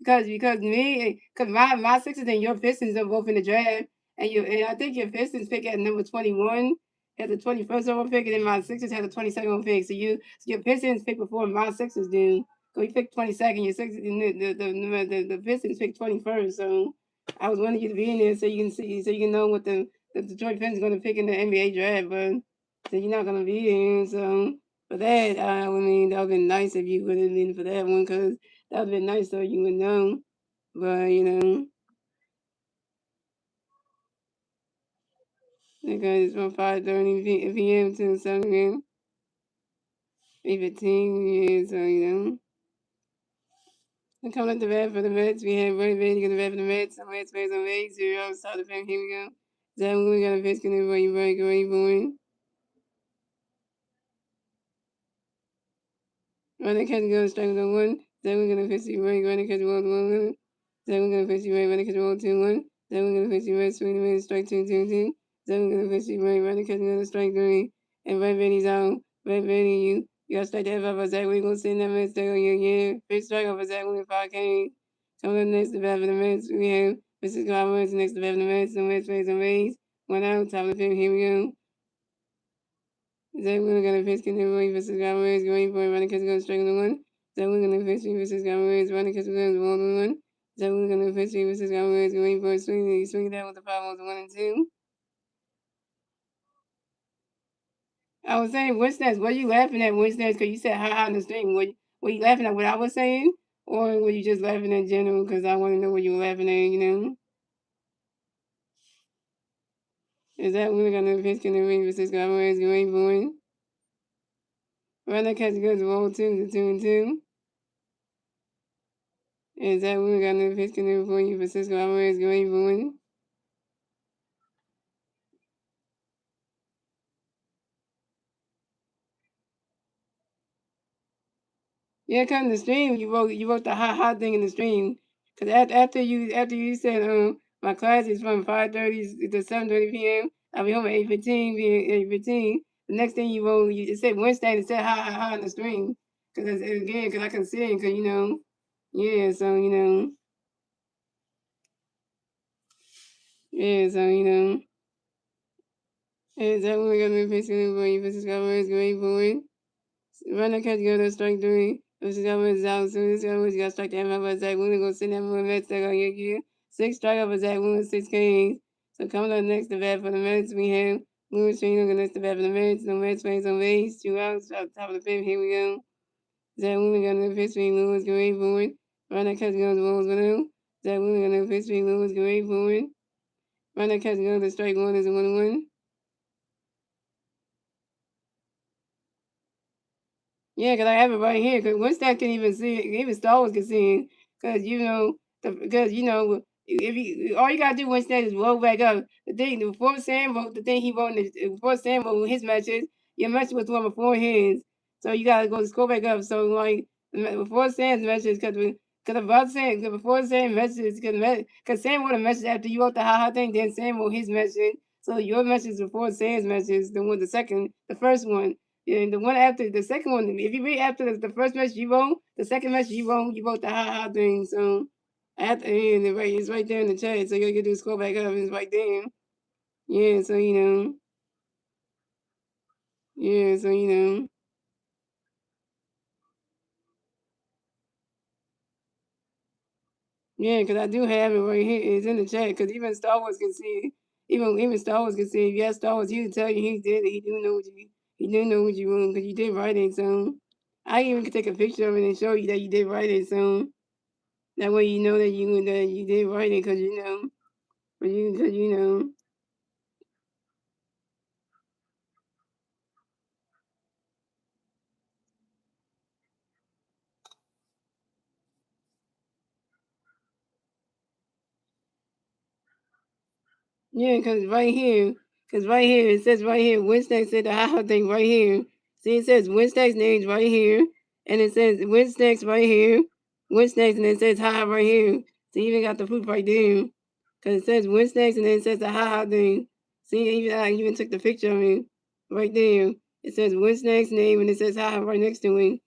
because my Sixers and your Pistons are both in the draft, and I think your Pistons pick at number 21, at the 21st overall pick, and then my Sixers have the 22nd overall pick. So your Pistons pick before my Sixers do. So we pick 22nd. Your Sixers, the Pistons pick 21st. So I was wanting you to be in there so you can see, so you can know what the Detroit Pistons are going to pick in the NBA draft, but. So you're not gonna be here. So for that, I mean, that would been nice if you would have been for that one, cause that would been nice so you would know. But because it's from 5:30 p.m. to 7 p.m. 8:15, yeah. So I'm coming up the bat for the Mets. We have Buddy Bailey get the bat for the Mets. The Mets plays on 8-0. Start the fan. Here we go. Then we got a pitch. Can everybody break away for him? Running catch goes strike on 1. Then we're gonna pitch you right. Running catch roll 1. Then we're gonna pitch you right. Running catch roll 2-1. Then we're gonna pitch you right. Swing the minute strike 2-2-2. Then we're gonna pitch you right. Running catch gonna strike 3. And right Benny's out. Right Benny, you got strike that off Zach. We gonna send that man stay on your year. Pitch strike off Zach with 5 K. Coming up next to bat for the Mets. We have Mrs. Roberts next to bat for the Mets. The Mets plays on base. 1 out. Top of the 5th. Here we go. Zach we're gonna face Canterbury versus Cowboys, going for running because going strike on the 1. Zach we're gonna face versus Cowboys, running because we're going ball on the 1. Zach we're gonna face versus Cowboys, going for a swing down with the 5 on the 1 and 2. I was saying, Winston, what are you laughing at, Winston? Because you said ha in the stream. Were you laughing at what I was saying? Or were you just laughing in general? Because I want to know what you were laughing at. Is that we're gonna face Canterbury versus Cowboys, going for running because goes roll 2 to 2 and 2. Is that we're gonna face Canterbury versus Cowboys, going for Yeah, cause in the stream you wrote the hot thing in the stream. Cause after you said my class is from 5:30 to 7:30 p.m. I'll be home at 8:15 8:15. The next thing you wrote it said Wednesday and it said ha in the stream. Cause I can see it. Cause yeah. So yeah. So is that what we're gonna be facing for you versus Cowboys going forward? Runner catch go to strike 3. This is Cowboys out. So this Cowboys got strike down by Zach. We're gonna go send that one Mets that on your 6 strikeout for Zach. 6 Ks. So coming up next to bat for the Mets, we have Louis Trino next to bat for the Mets. The Mets plays on base. 2 outs. Top of the 5th. Here we go. Zach Wooten got another pitch. Louis going forward. Run that catch goes the balls below. Zach Williams on the pitch, Lewis, great forward. Run that catch goes the strike one is a 1-1. Yeah, because I have it right here. Because Winston can even see it. Even Star Wars can see it. Because, because, if you, all you got to do Winston is roll back up. The thing, before Sam wrote, the thing he wrote, before Sam wrote his message, your message was one before his. So you got to go scroll back up. So, like, before Sam's message, because about Sam, cause before Sam's message, because Sam wrote a message after you wrote the ha thing, then Sam wrote his message. So your message before Sam's message, the first one. And the one after the second one, if you read after the first message you wrote, the second message you wrote the ha thing. So at the end, it's right there in the chat. So you gotta do scroll back up, it's right there. Yeah, so yeah, so yeah, because I do have it right here. It's in the chat. Because even Star Wars can see it. Even Star Wars can see it. If you ask Star Wars, he would tell you he did it. He do know what you want because you did write it. So I even could take a picture of it and show you that you did write it. So that way you know that you did write it because because yeah, because right here it says right here, Wednesday said the ha thing right here. See, it says Wednesday's name's right here, and it says Wednesday's right here, Wednesday's, and it says ha right here. So you even got the proof right there, because it says Wednesday's, and then it says the ha thing. See, I even took the picture of it right there. It says Wednesday's name, and it says ha right next to it.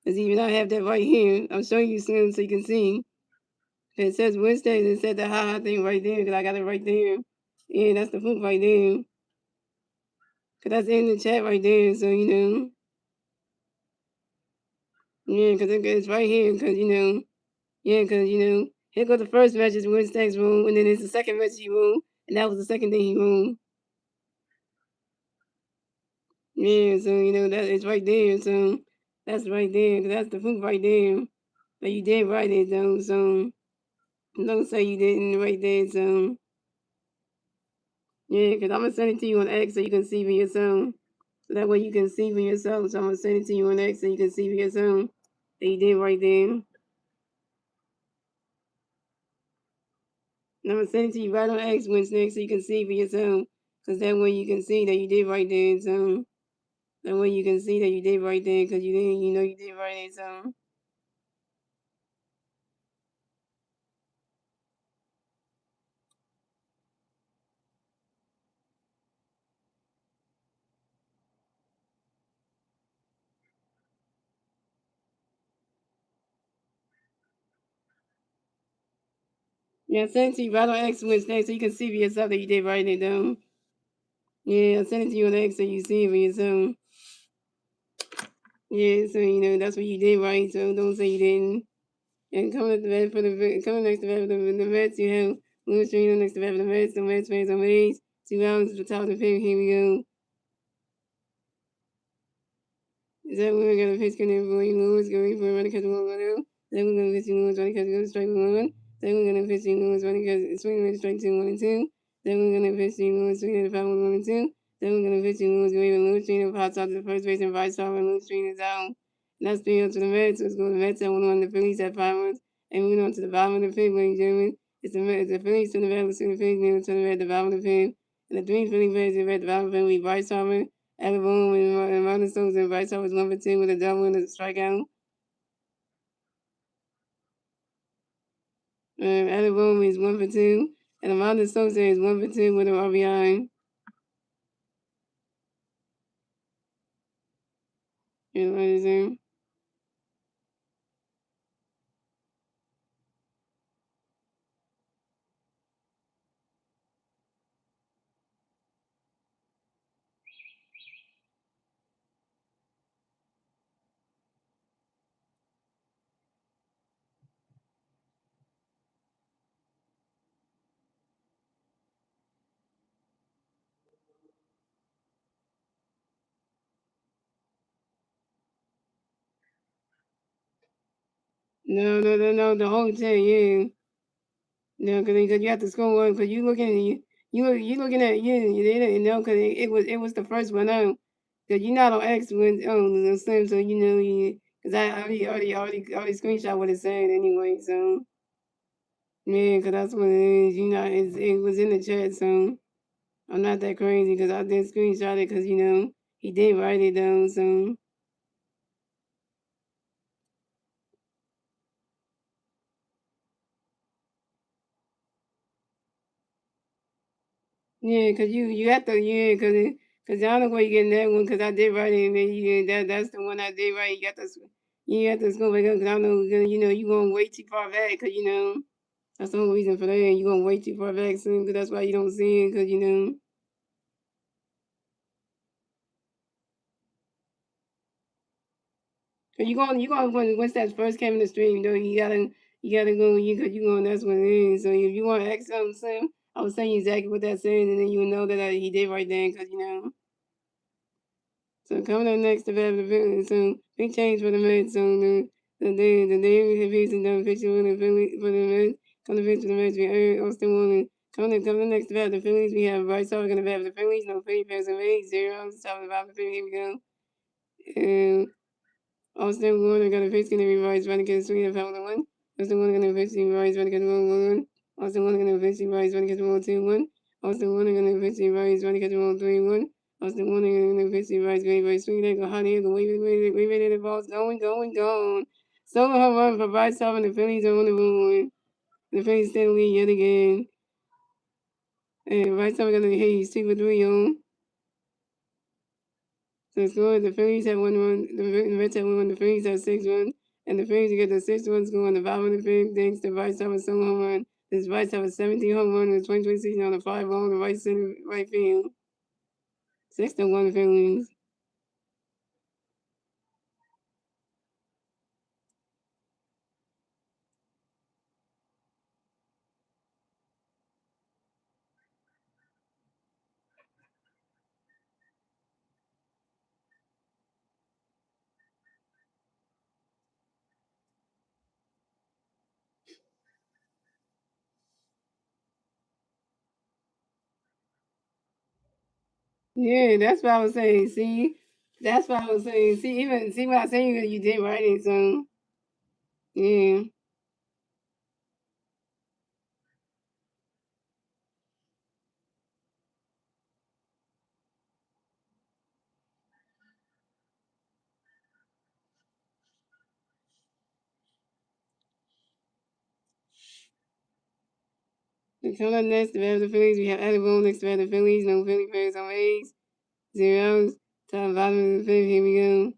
Because even I have that right here. I'm showing you soon so you can see. It says Wednesday, and it said the ha thing right there, because I got it right there. Yeah, that's the proof right there. Cause that's in the chat right there, so yeah, cause it's right here, cause yeah, cause here goes the first message Wednesday's room, and then it's the second message he wrote, and that was the second thing he wrote. Yeah, so that it's right there, so that's right there, cause that's the proof right there. But you did write it though, so don't say you didn't right there, so yeah, cause I'm gonna send it to you on X so you can see for yourself. So that way you can see for yourself. So I'm gonna send it to you on X so you can see for yourself that you did right there. And I'm gonna send it to you right on X Wednesday so you can see for yourself. Cause that way you can see that you did right there. So that way you can see that you did right there. Cause you did right there. So yeah, I sent it to you right on X Wednesday so you can see for yourself that you did right there. Though. Yeah, I sent it to you on X so you see it for yourself. Yeah, so that's what you did right. So don't say you didn't. And coming at the bed for coming next to the bed for the Mets, you have Louis Trino next to the bed for the Mets. The Mets fans on base. 2 rounds at the top of the fifth. Here we go. Is that we're gonna pitch connect for Lewis going for running catch one one. Then we're gonna pitch Lewis running catch go strike 1-1. Then we're gonna pitch Lewis running catch swing with strike 2-1-2. Then we're gonna pitch Lewis swinging at 5-1-1-2. Then we're gonna pitch Lewis going with Lewis Trino pops out to the first base and right side when Lewis Trino is out. And that's 3-0 to the Mets. So it's going to the Mets at 1-1. The Phillies at 5 runs. And moving on to the bottom of the fifth, ladies and gentlemen. It's the Phillies to the Red. Let's see the Phillies moving to the Red, the bottom of the fifth. And the three Philly players in red, the bottom of the fifth, we Bryce Harper, Evan Boone, and Ronald Stones, and Bryce Harper was 1 for 2 with a double and a strikeout. Evan Boone is 1 for 2, and Ronald Stones is 1 for 2 with an RBI. You know what I'm saying? No, the whole 10, yeah. No, because you have to score one, because you looking at, you didn't know, because it was the first one out. Because you're not on X when, the Slim, so you know, because I already screenshot what it said anyway, so. Yeah, because that's what it is. It was in the chat, so I'm not that crazy because I did screenshot it because, he did write it down, so. Yeah, because you have to, yeah, because I don't know where you're getting that one because I did write it, and then that's the one I did write. You have to go back up because I know, you're going way too far back because, that's the whole reason for that. You're going way too far back soon because that's why you don't see it because, 'cause you going once that first came in the stream, though, you gotta go, because you going, that's what it is. So if you want to ask something, Slim, I was saying exactly what that said, and then you would know that he did right then because, So coming up next to the Phillies, so big change for the Mets. So the day we have done official for the Phillies for the Mets. Coming to pitch for the Mets, we earned Austin Warren. Coming next to the Phillies, we have Bryce Harper gonna bat for the Phillies. No Philly fans and eight zeros. Top of the Phillies. Here we go. And Austin Warren got a pitch gonna be Bryce running against three of Hamilton one. Austin Warren gonna pitch Bryce running against 1-1. Austin Warren gonna pitch Bryce running against 1-2-1. Austin Warren gonna pitch Bryce running against 1-3-1. Austin Warren gonna pitch Bryce going by swing there, go hot here, go waving the ball's going. Solo home run for Bryce Harper, and the Phillies are on the board. The Phillies still lead yet again. And Bryce Harper gonna hit you 2 for 3 on. So score, the Phillies have 1 run, the Mets have 1 run, the Phillies have 6 runs, and the Phillies get the 6 runs score on the bottom of the fifth, thanks to Bryce Harper's solo home run. This Bryce have a 17 home run in the 2020 season on the 5 ball in the right field. 6-1 Phillies. Yeah, that's what I was saying. See, that's what I was saying. See what I saying. You did right it. So yeah, the coming up next, the the Phillies. We have Arizona next to the Phillies. No Philly players on A's. Zeros. Top bottom of the fifth. Here we go.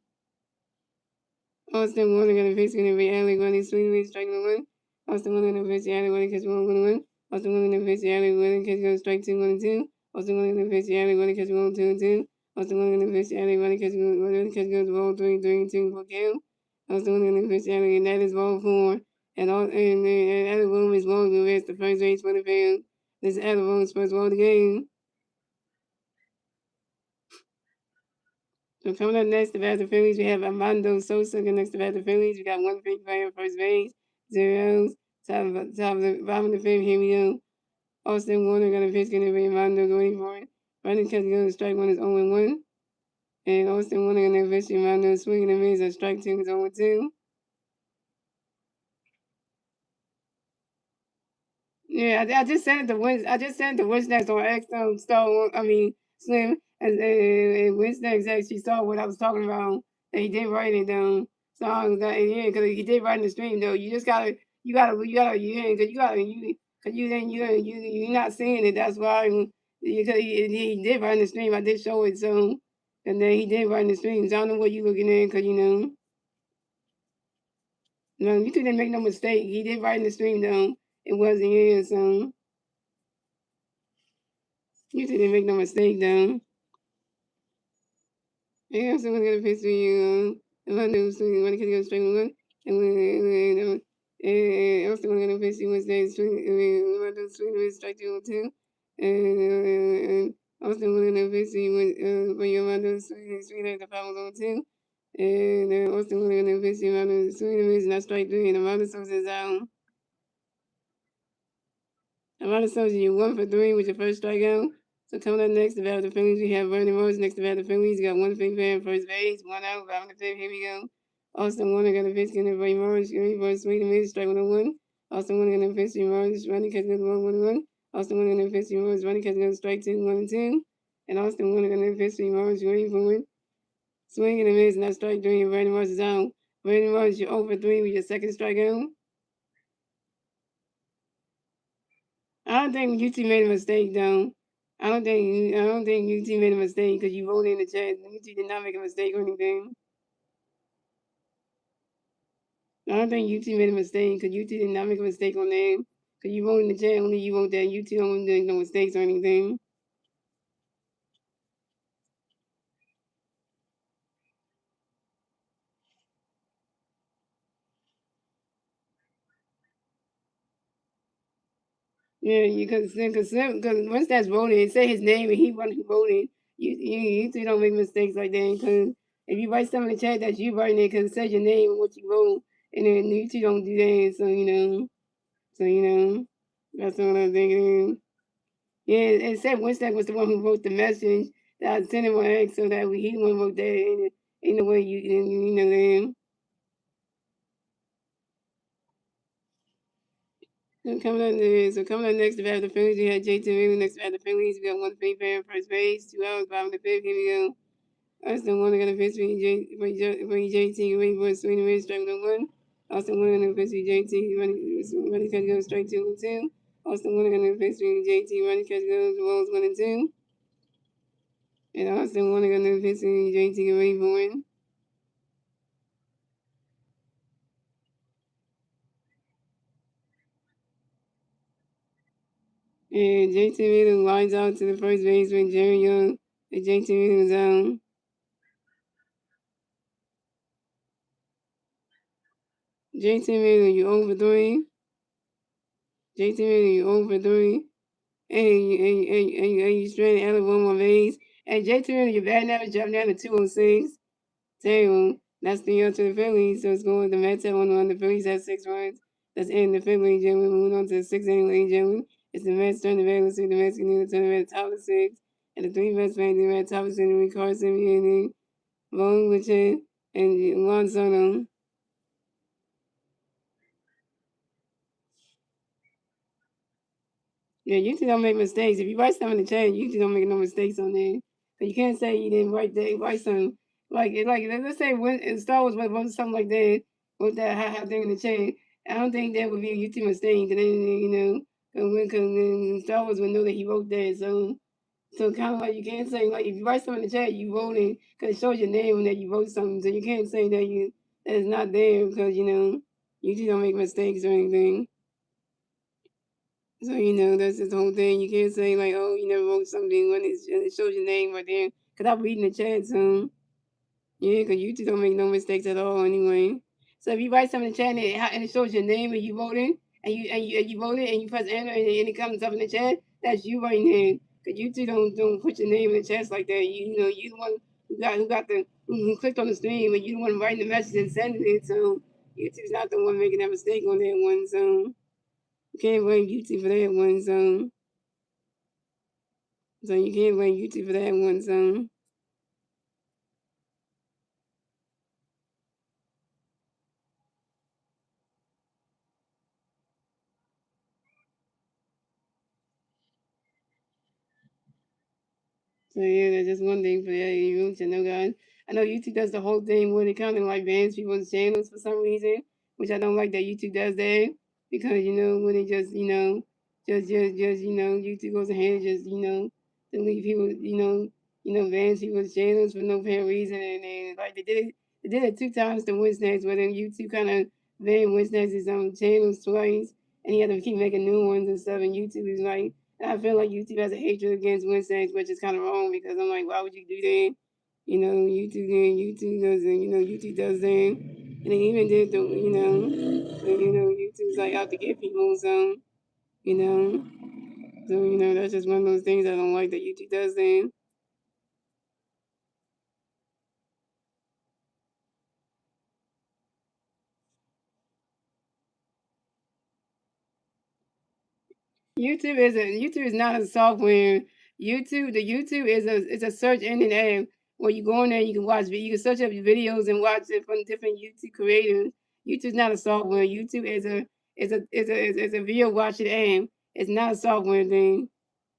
Austin Warner gonna face gonna be Alec running swing strike number one. Austin Warner gonna face Alec running catch 1-1. Austin Warner gonna face Alec running catch gonna strike 2-1-2. Austin Warner gonna face Alec running catch 1-2-2. Austin Warner gonna face Alec running catch goes roll 3-3-2 for kill. Austin Warner gonna face Alec, and that is ball 4. And Alec Boom is ball to rest the first base for the field. This is Alec Boom's first ball of the game. So coming up next to bat the Phillies, we have Armando Sosa next to bat the Phillies. We got one big player at first base, zeros. Top of the bottom of the fifth, here we go. Austin Warner got a pitch, gonna be Armando going for it. Running catch goes strike one is 0-1. And Austin Warner gonna pitch Armando swinging and miss, a strike two is 0-2. Yeah, I just sent it to Win. I just sent it to Winsnex on X. Slim, and Winsnex actually saw what I was talking about, and he did write it down. So I was like, yeah, because he did write in the stream though. You just gotta, yeah, because you're not seeing it. That's why, because he did write in the stream. I did show it, so, and then he did write in the stream. So I don't know what you looking at, because no, you two didn't make no mistake. He did write in the stream though. It wasn't here, so. You didn't make no mistake, though. Hey, I'm still gonna face you. If I knew something, when I could go straight one, and I'm still gonna face you Wednesday, if I do swing with strike 2 and I'm still gonna face you when your mother swing at the power on 2. And then Austin Willie gonna pitch him out of swing and miss, not strike three, and Amanda Sosa's out. Amanda Sosa, you 1 for 3 with your first strikeout. So coming up next, to bat the Phillies, we have Vernon Rose next to bat the Phillies. Got one big fan first base, one out, bottom of the fifth. Here we go. Austin Warner got a pitch, getting Ray Morris, going for a swing and miss, strike 101. Austin Warner gonna pitch to Morris, running catch goes 1-1-1. Austin Warner gonna pitch to Morris, running catch goes strike 2, 1-2. And Austin Warner gonna pitch to Morris, going for one. Swing and a miss, not strike 3, and Vernon Rose is out. Vernon Rose, you're 0 for 3 with your second strikeout. I don't think UT made a mistake though. I don't think UT made a mistake because you wrote in the chat. UT did not make a mistake or anything. I don't think UT made a mistake because UT did not make a mistake on that. Because you wrote in the chat, only you wrote that UT don't make no mistakes or anything. Yeah, because once that's voted, it say his name and he wasn't who voted. You two don't make mistakes like that. Because if you write something in the chat, that's you writing it because it says your name and what you wrote, and then you two don't do that. So that's what I'm thinking. Yeah, it said Winston was the one who wrote the message that I sent him on X, so that he the one who wrote that in the way you know that. So coming up next to bat the Phillies, we had JT Realmuto next to bat the Phillies. We got one free pair first base, 2 hours, bottom of the fifth. Here we go. Austin Warner gonna pitch for JT, waiting for a swing and miss, strike 1. Austin Warner gonna pitch for JT, running catch goes strike 2-2. Austin Warner gonna pitch for JT, running catch goes balls 1-2. And Austin Warner gonna pitch for JT, waiting for one. And JT Realmuto lines out to the first baseman, Jerry Young. And JT Realmuto's out. JT Realmuto, you over 3. JT Realmuto, you over 3. And you stranded out of 1 more base. And JT Realmuto, your bad average dropped down to 206. Terrible. That's the year to the Phillies. So it's going the Mets at 1-1. The Phillies have 6 runs. That's in the Phillies, gentlemen. Moving on to the 6th-inning lead, gentlemen. It's the Mets turn the Let's see the Mets can either turn the top of 6. And the 3 Mets fans, the Mets top of 6. Carson, Vianney, Vaughn, Richard, and Juan Soto. Yeah, you two don't make mistakes. If you write something in the chat, you two don't make no mistakes on there. So you can't say you didn't write that. Write something like let's say when Star Wars wrote something like that with that ha thing in the chat. I don't think that would be a YouTube mistake. And then because Star Wars would know that he wrote that. So kind of like you can't say like if you write something in the chat, you wrote it because it shows your name and that you wrote something. So you can't say that it's not there because you two don't make mistakes or anything. So that's the whole thing. You can't say like, oh, you never wrote something when it shows your name right there. Cause I'm reading the chat, so yeah, cause you two don't make no mistakes at all anyway. So if you write something in the chat and it shows your name and you wrote it, and you wrote it and you press enter and it comes up in the chat, that's you writing it. Cause you two don't put your name in the chat like that. You the one who clicked on the stream and you the one writing the message and sending it. So you two's not the one making that mistake on that one. So. Can't blame YouTube for that one, so you can't blame YouTube for that one, So yeah, that's just one thing for that you to know, guys. I know YouTube does the whole thing where they kind of like bans people's channels for some reason, which I don't like that YouTube does that because when they just YouTube goes ahead and just delete people bans people's channels for no apparent reason, and then like they did it 2 times to Winsnacks, where then YouTube kind of banned Winsnacks' channels twice, and he had to keep making new ones and stuff, and YouTube is like. I feel like YouTube has a hatred against Wednesdays, which is kind of wrong because I'm like, why would you do that? YouTube does that, and they even did YouTube's like out to get people, you know, that's just one of those things I don't like that YouTube does that. YouTube is not a software. The YouTube is a search engine app where you go in there, you can you can search up your videos and watch it from different YouTube creators. YouTube is not a software. YouTube is a video watching app. It's not a software thing.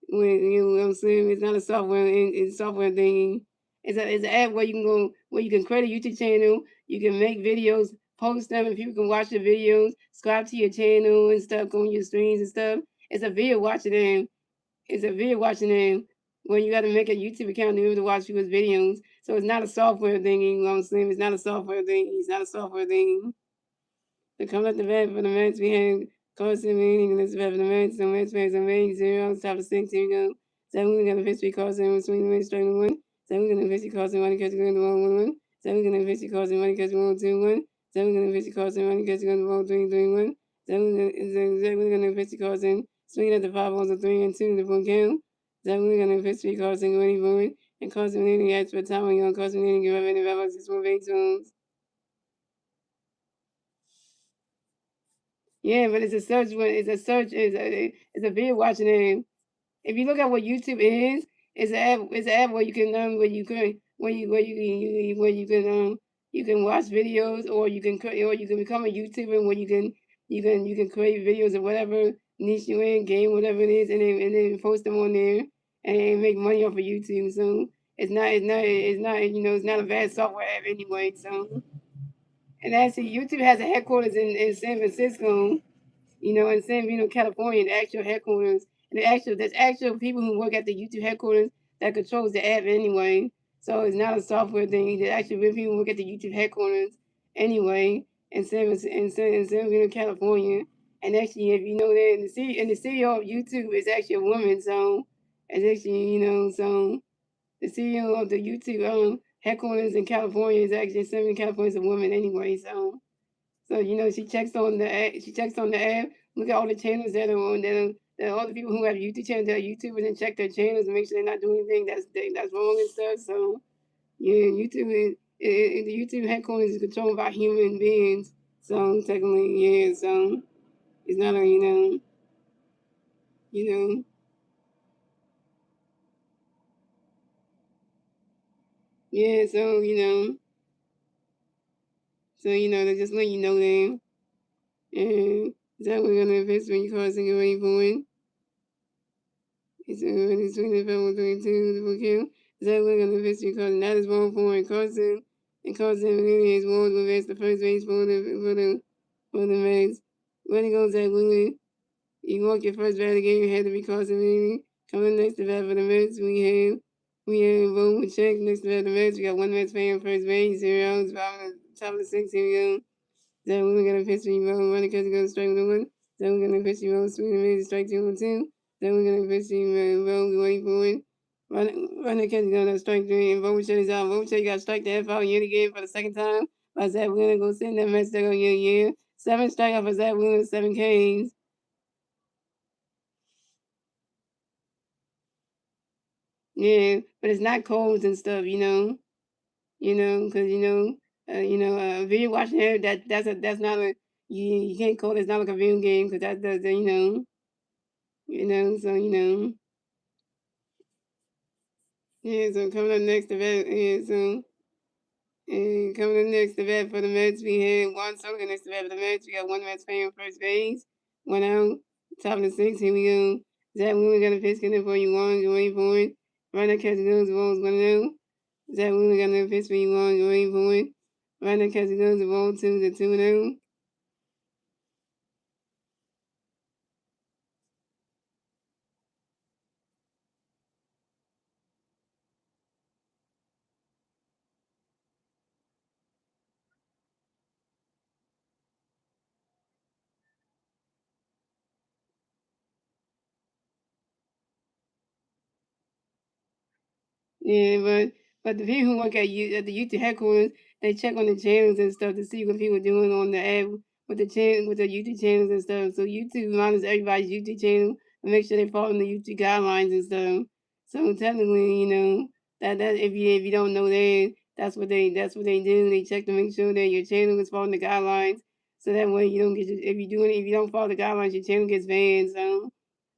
When you know what I'm saying, it's not a software. It's software thing. It's an app where you can go where you can create a YouTube channel. You can make videos, post them, and people can watch the videos, subscribe to your channel and stuff, go on your streams and stuff. It's a video watching app. It's a video watching app where you got to make a YouTube account to be able to watch people's videos. So it's not a software thing. You know what I'm saying? It's not a software thing. It's not a software thing. To come at the bat for the Mets, we had Carson meaning and this bat for the Mets. The Mets fans are made 0, top of 6. Here we go. Seven, we got a 50 Carson and swing the Mets straight to 1. Seven, we got a 50 Carson, money catch going to 1 1. Seven, we got a 50 Carson, money catch 1 2 1. Seven, we got a 50 Carson, money catch going to 1 3 3 1. Seven, we got a 50 Carson, swinging at the 5 balls of 3 and 2 the full count. Seven, we got a 50 Carson going forward. And Carson Manning adds for time on young Carson Manning give up any 5 6 1 big zones. Yeah, but it's a search one. It's a search. It's a video watching app. If you look at what YouTube is, it's an app. It's an app where you can where you can watch videos or or you can become a YouTuber where you can create videos of whatever niche you're in, game, whatever it is, and then post them on there and make money off of YouTube. So it's not it's not a bad software app anyway. So and actually YouTube has a headquarters in San Francisco, in San Bernardino, California, the actual headquarters, and there's actual people who work at the YouTube headquarters that controls the app anyway. So it's not a software thing. There's actually real people who work at the YouTube headquarters anyway in San Bernardino, California. And actually, if you know that, the CEO of YouTube is actually a woman. So it's actually so the CEO of the YouTube headquarters in California is actually San Bernardino, California is a woman anyway. So she checks on the app, look at all the channels that are on that all the people who have YouTube channels that are YouTubers and check their channels and make sure they're not doing anything that's wrong and stuff. So yeah, the YouTube headquarters is controlled by human beings. So technically, yeah. So it's not a you know yeah. So they just let you know that. And is that we're gonna invest when you call us and get ready for it? It's between the film between two the account. Exactly on the history causing that is wrong for and causing his walls will advance the first base for the Mets. When it goes that Lily, you walk your first bat of the game, you had to be causing meaning. Coming next to bat for the Mets, we have Boom with check next to bat for the Mets. We got one Mets fan first base, 0 outs, bottom of the top of the six, here we go. Then we're gonna pitch me roll, running because gonna strike with the one. Then we're gonna pitch me roll, swing and miss, strike 2 on 2. Then we're gonna pitch me roll, wait for it. Running because gonna strike 3 and Vovichek is out. Vovichek got strike the F out yet again for the second time. By Zach Wheeler go send that match there on yeah. 7 strikeout for Zach Wheeler, 7 Ks. Yeah, but it's not colds and stuff, because video watching it, that's not a you can't call it. It's not like a video game because that does so yeah. So coming up next to that, yeah. So and coming up next to bat for the Mets, we had Juan Soto next to bat for the Mets. We got one Mets fan first base, one out, top of the six. Here we go. Zach Wheeler got a pitch in for you, Juan. Go wait for it. Runner catch goes, the ball's 1 out. Zach Wheeler got another pitch for you, Juan. Go wait for it. Runner catch goes, the ball 2 to 2 0. Yeah, but the people who work at the YouTube headquarters, they check on the channels and stuff to see what people are doing on the app with the YouTube channels and stuff. So YouTube monitors everybody's YouTube channel and make sure they follow the YouTube guidelines and stuff. So technically, that if you don't know that, that's what they do. They check to make sure that your channel is following the guidelines. So that way you don't get if you don't follow the guidelines, your channel gets banned. So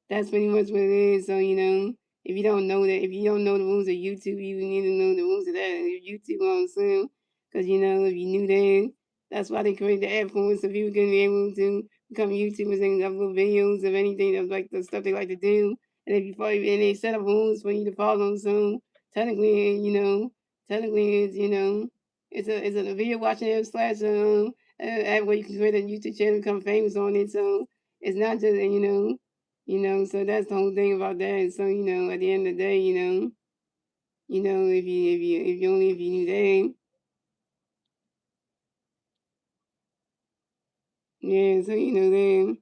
That's pretty much what it is. So, if you don't know that, if you don't know the rules of YouTube, you need to know the rules of that. If YouTube on Slim, because if you knew that, that's why they created the app for, so people can be able to become YouTubers and upload videos of anything of like the stuff they like to do. And if you follow, and they set up rules for you to follow, so technically, it's a video watching app slash app where you can create a YouTube channel and become famous on it. So it's not just so that's the whole thing about that. So, at the end of the day, if you knew that, yeah, so then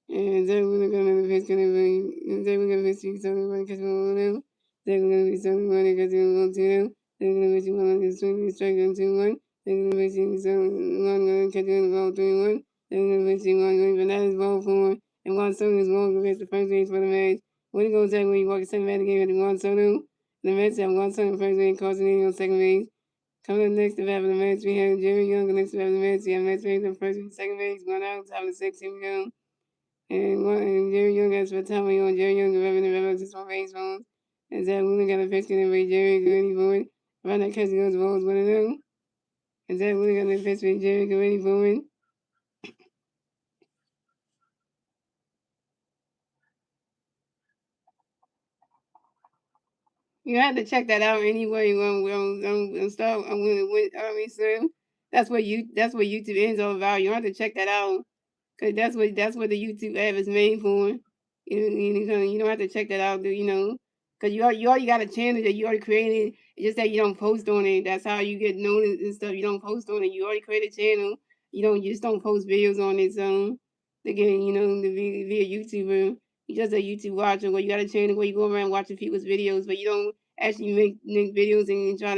and then we're gonna be gonna be then we're gonna be seeing something like because we want to then we're gonna be something like because we want to then we're gonna be one like swing strike on 2-1, then we're gonna be seeing one gonna catch the ball 3-1, then we're gonna be seeing one going but that is ball 4 and one solo is ball against the first base for the match. What it goes that when you walk a seven game at the one solo, the Mets have one solo first base causing on second base. Coming up next to bat for the Mets, we have Jerry Young. Next to bat for the Mets, we have Mets base on first and second base, one out, top of the sixth. Here we go. And Jerry Young has for time on Jerry Young, the Rebels, his one base phone. And Zach Wheeler got a pitch and every Jerry ready for it. Around that catch goes balls 1-0. And Zach Wheeler got a pitch with Jerry ready for it. You have to check that out anyway. Start when I mean, Slim. That's what YouTube is all about. You have to check that out. Cause that's what the YouTube app is made for. You don't have to check that out, Cause you already got a channel that you already created. It's just that you don't post on it. That's how you get known and stuff. You don't post on it. You already created a channel. You just don't post videos on it. So again, to be a YouTuber, you just a YouTube watcher where you got a channel where you go around watching people's videos, but you don't actually make videos and try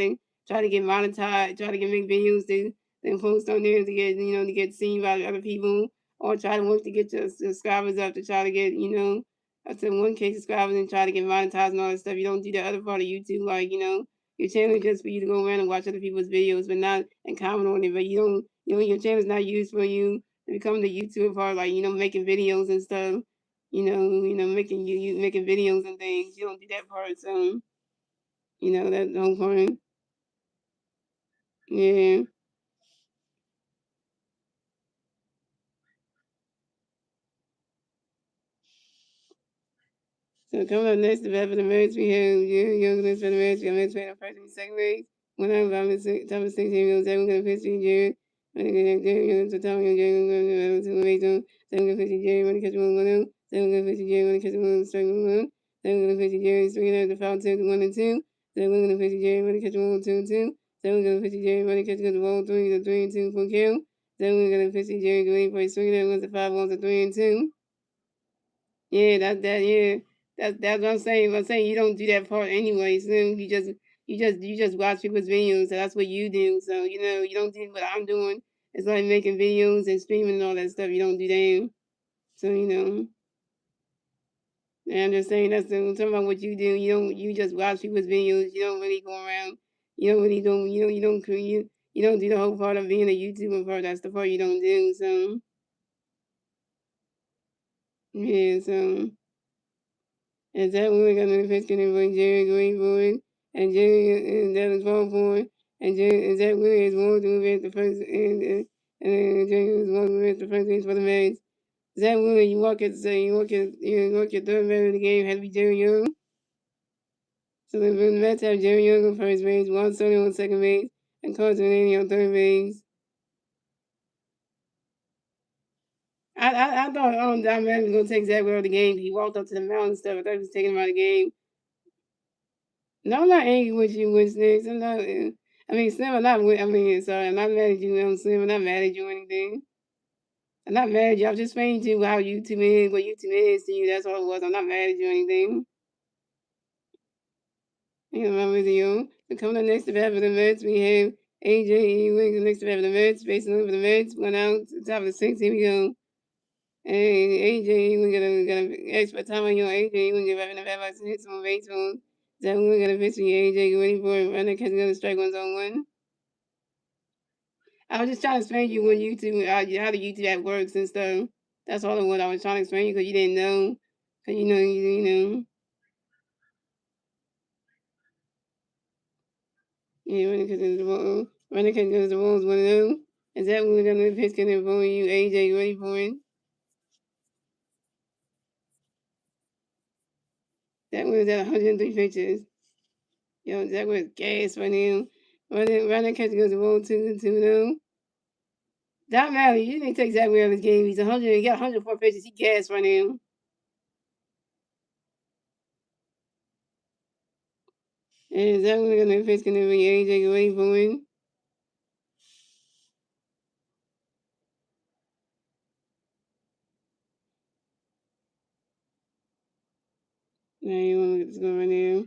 to get monetized, try to get make videos to then post on there to get seen by other people or try to work to get your subscribers up to try to get, up to 1K subscribers and try to get monetized and all that stuff. You don't do the other part of YouTube, like, your channel is just for you to go around and watch other people's videos, but not and comment on it. But you don't, your channel is not used for you to become the YouTuber part, like, making videos and stuff. Making you making videos and things. You don't do that part, so that whole part. Yeah. So coming up next, the bat for the Mets, we have Young next for the Mets. We got Mets playing on first and second base. One out, bottom of top of 16 goes seven, gonna pitch to Jerry. Jerry Young to Tom Young, Jerry going to the base on. Seven gonna pitch to Jerry, want to catch one out. Seven gonna pitch to Jerry, want to catch one strike one. Seven gonna pitch to Jerry, swinging out the foul tip to 1-2. Seven gonna pitch to Jerry, want to catch one 2-2. Seven gonna pitch to Jerry, want to catch the ball 3-2 for kill. Seven gonna pitch to Jerry, going for a swing that was the 5 balls to 3-2. Yeah, yeah. That's what I'm saying. I'm saying you don't do that part anyway. So you just watch people's videos. So that's what you do. So you don't do what I'm doing. It's like making videos and streaming and all that stuff. You don't do that. So and I'm just saying I'm talking about what you do. You just watch people's videos. You don't really go around. You don't really don't you don't create you don't do the whole part of being a YouTuber part. That's the part you don't do. So yeah. So. At that point, got notification for Jerry Greenwood and Jerry and that was ball for and Jerry and Zach Williams won to advance the first and Jerry was won to advance the first base for the Mets. Zach Williams, you walk your third man of the game had to be Jerry Young. So the Mets have Jerry Young on first base, Juan Soto on second base, and Carson Rennie on third base. I thought Don Madden was gonna take Zach Williams out of the game. He walked up to the mound and stuff. I thought he was taking him out of the game. No, I'm not angry with you, with Snakes. I'm not. I mean, Slim, I'm not. I mean, sorry, I'm not mad at you. Slim, I'm not mad at you or anything. I'm not mad at you. I'm just explaining to you how YouTube is, what YouTube is to you. That's all it was. I'm not mad at you or anything. You know, I'm with you. So coming up next to bat for the Mets, we have AJ Ewing next to bat for the Mets, facing over the Mets, went out to the top of the sixth. Here we go. And AJ Ewing got a extra time on your AJ Ewing got in the bat box and hit some baseball. That one got a pitch to AJ ready for it. Running catch another strike one's on one. I was just trying to explain to you what YouTube, how the YouTube app works and stuff. That's all of what I was trying to explain because you didn't know. Because you know. Yeah, when it comes to the Bulls, when it comes to the Bulls, 1-0. Is that when we're gonna pitch gonna for you, AJ? Ready for it? That was at 103 pitches. Yo, that was gas right now. Running catch goes to roll 2-0. Don Malley, you didn't take Zach Wheeler's game. He's 100. He got 104 pitches. He gas right now. And Zach Wheeler gonna pitch gonna be AJ. Ready for it? Now you want to look at the score right now.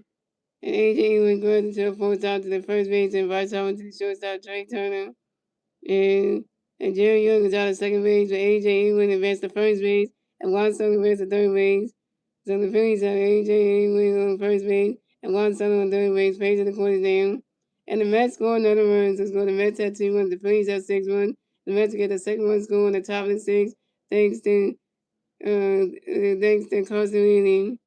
And AJ went good until fourth out to the first base and vice out to the shortstop Trey Turner. And and Jerry Young is out at second base, but AJ England advanced to first base, and Juan Soto advanced to third base. So the Phillies have AJ England on first base, and Juan Soto on third base, facing the quarters down. And the Mets score another run. So score the Mets at 2-1, the Phillies at 6-1. The Mets get the second one score on the top of the sixth, thanks to Carson Wheeling.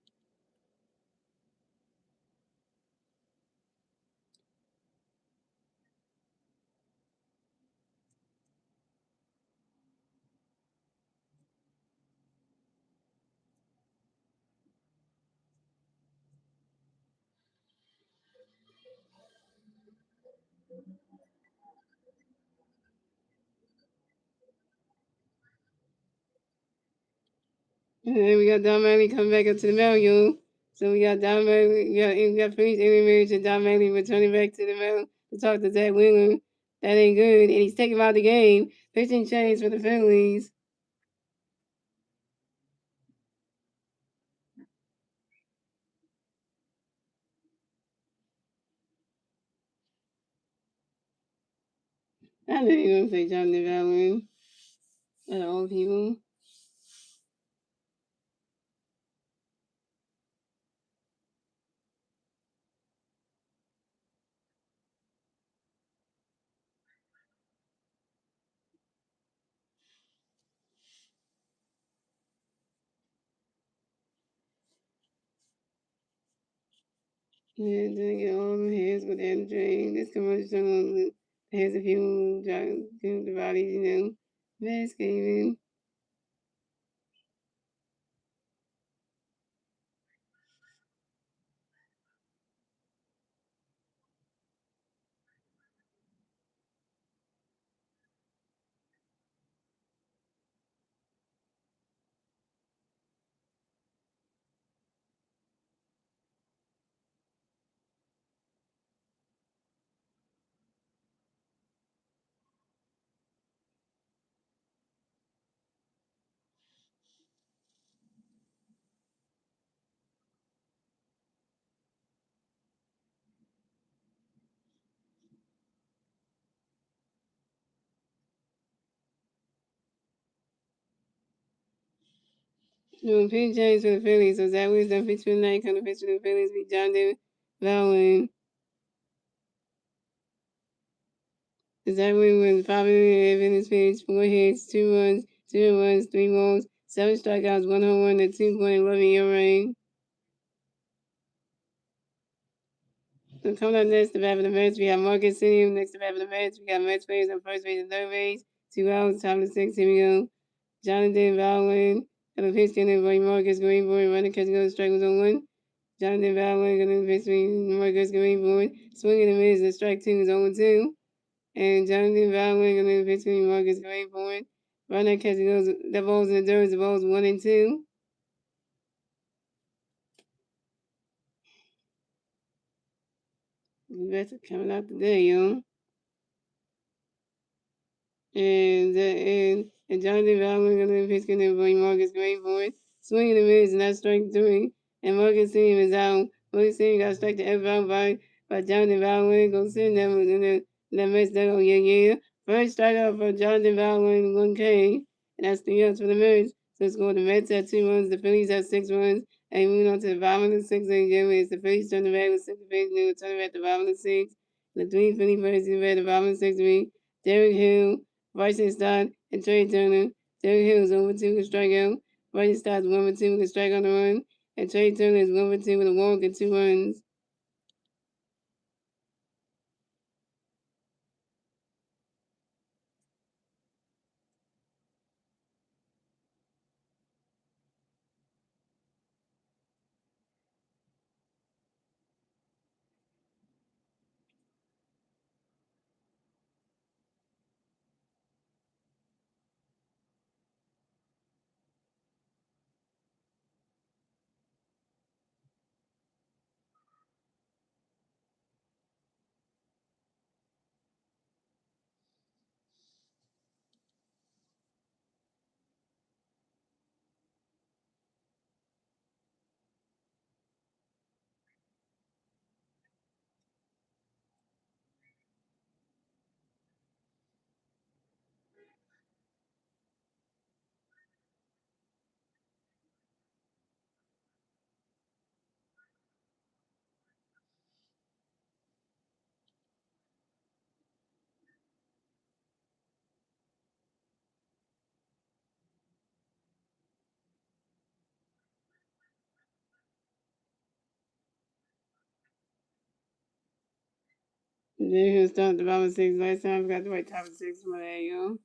And then we got Don Manley coming back up to the mound, yo. So we got Don Manley, we got Phillies intermarriage and Don Manley returning back to the mound to talk to Zach Wheeler. That ain't good. And he's taking him out of the game. Pitching change for the Phillies. I know you're going to say Jonathan Valentine. Out of all people. Yeah, then get all the heads go down the drain. This commercial has a few the bodies, Manscaping. Doing pitch change for the Phillies. So Zach Wheeler's done pitch for the night. Come to pitch for the Phillies. Beat Jonathan Valentine. Zach Wheeler was 5 in his pitch, 4 hits, 2 runs, 0 runs, 3 walks, 7 strikeouts, 1 home run, and 2.11 ERA. So coming up next, the bat for the Mets, we have Marcus Simeon. Next, the bat for the Mets, we got Mets players on first base and third base. 2 outs, top of the sixth. Here we go. Jonathan Valentine. Got a pitch getting by Marcus Greenboy. Running catch goes strike was on 1. Jonathan Valentine got a pitch by Marcus Greenboy. Swinging and miss. The strike 2 is 0-2. And Jonathan Valentine got a pitch by Marcus Greenboy. Running catch goes. The ball's in the dirt. The ball's 1-2. The bets are coming out today, yo. And Jonathan Valentine got a pitch getting by Marcus Greenboy. Swinging and miss, and that's strike 3. And Marcus team is out. Marcus team got struck to F out by Jonathan Valentine. Go send them in the Mets that yeah. First strikeout for Jonathan Valentine, 1K. And that's 3 outs for the Mets. So it's going the Mets at 2 runs, the Phillies at 6 runs. And moving on to the bottom of the 6th inning, it's the Phillies turn the back with 6th base, and they turn at the bottom of the 6th. The 3 Philly players at the bottom of the 6th. Derek Hill, Bryson Stott, and Trey Turner. Derek Hill is 0-2 with a strikeout. Bryson Stott is 1-2 with a strike on the run. And Trey Turner is 1-2 with a walk and 2 runs. Derek Hill started the bottom 6 last time. I forgot to write top 6 for that, y'all.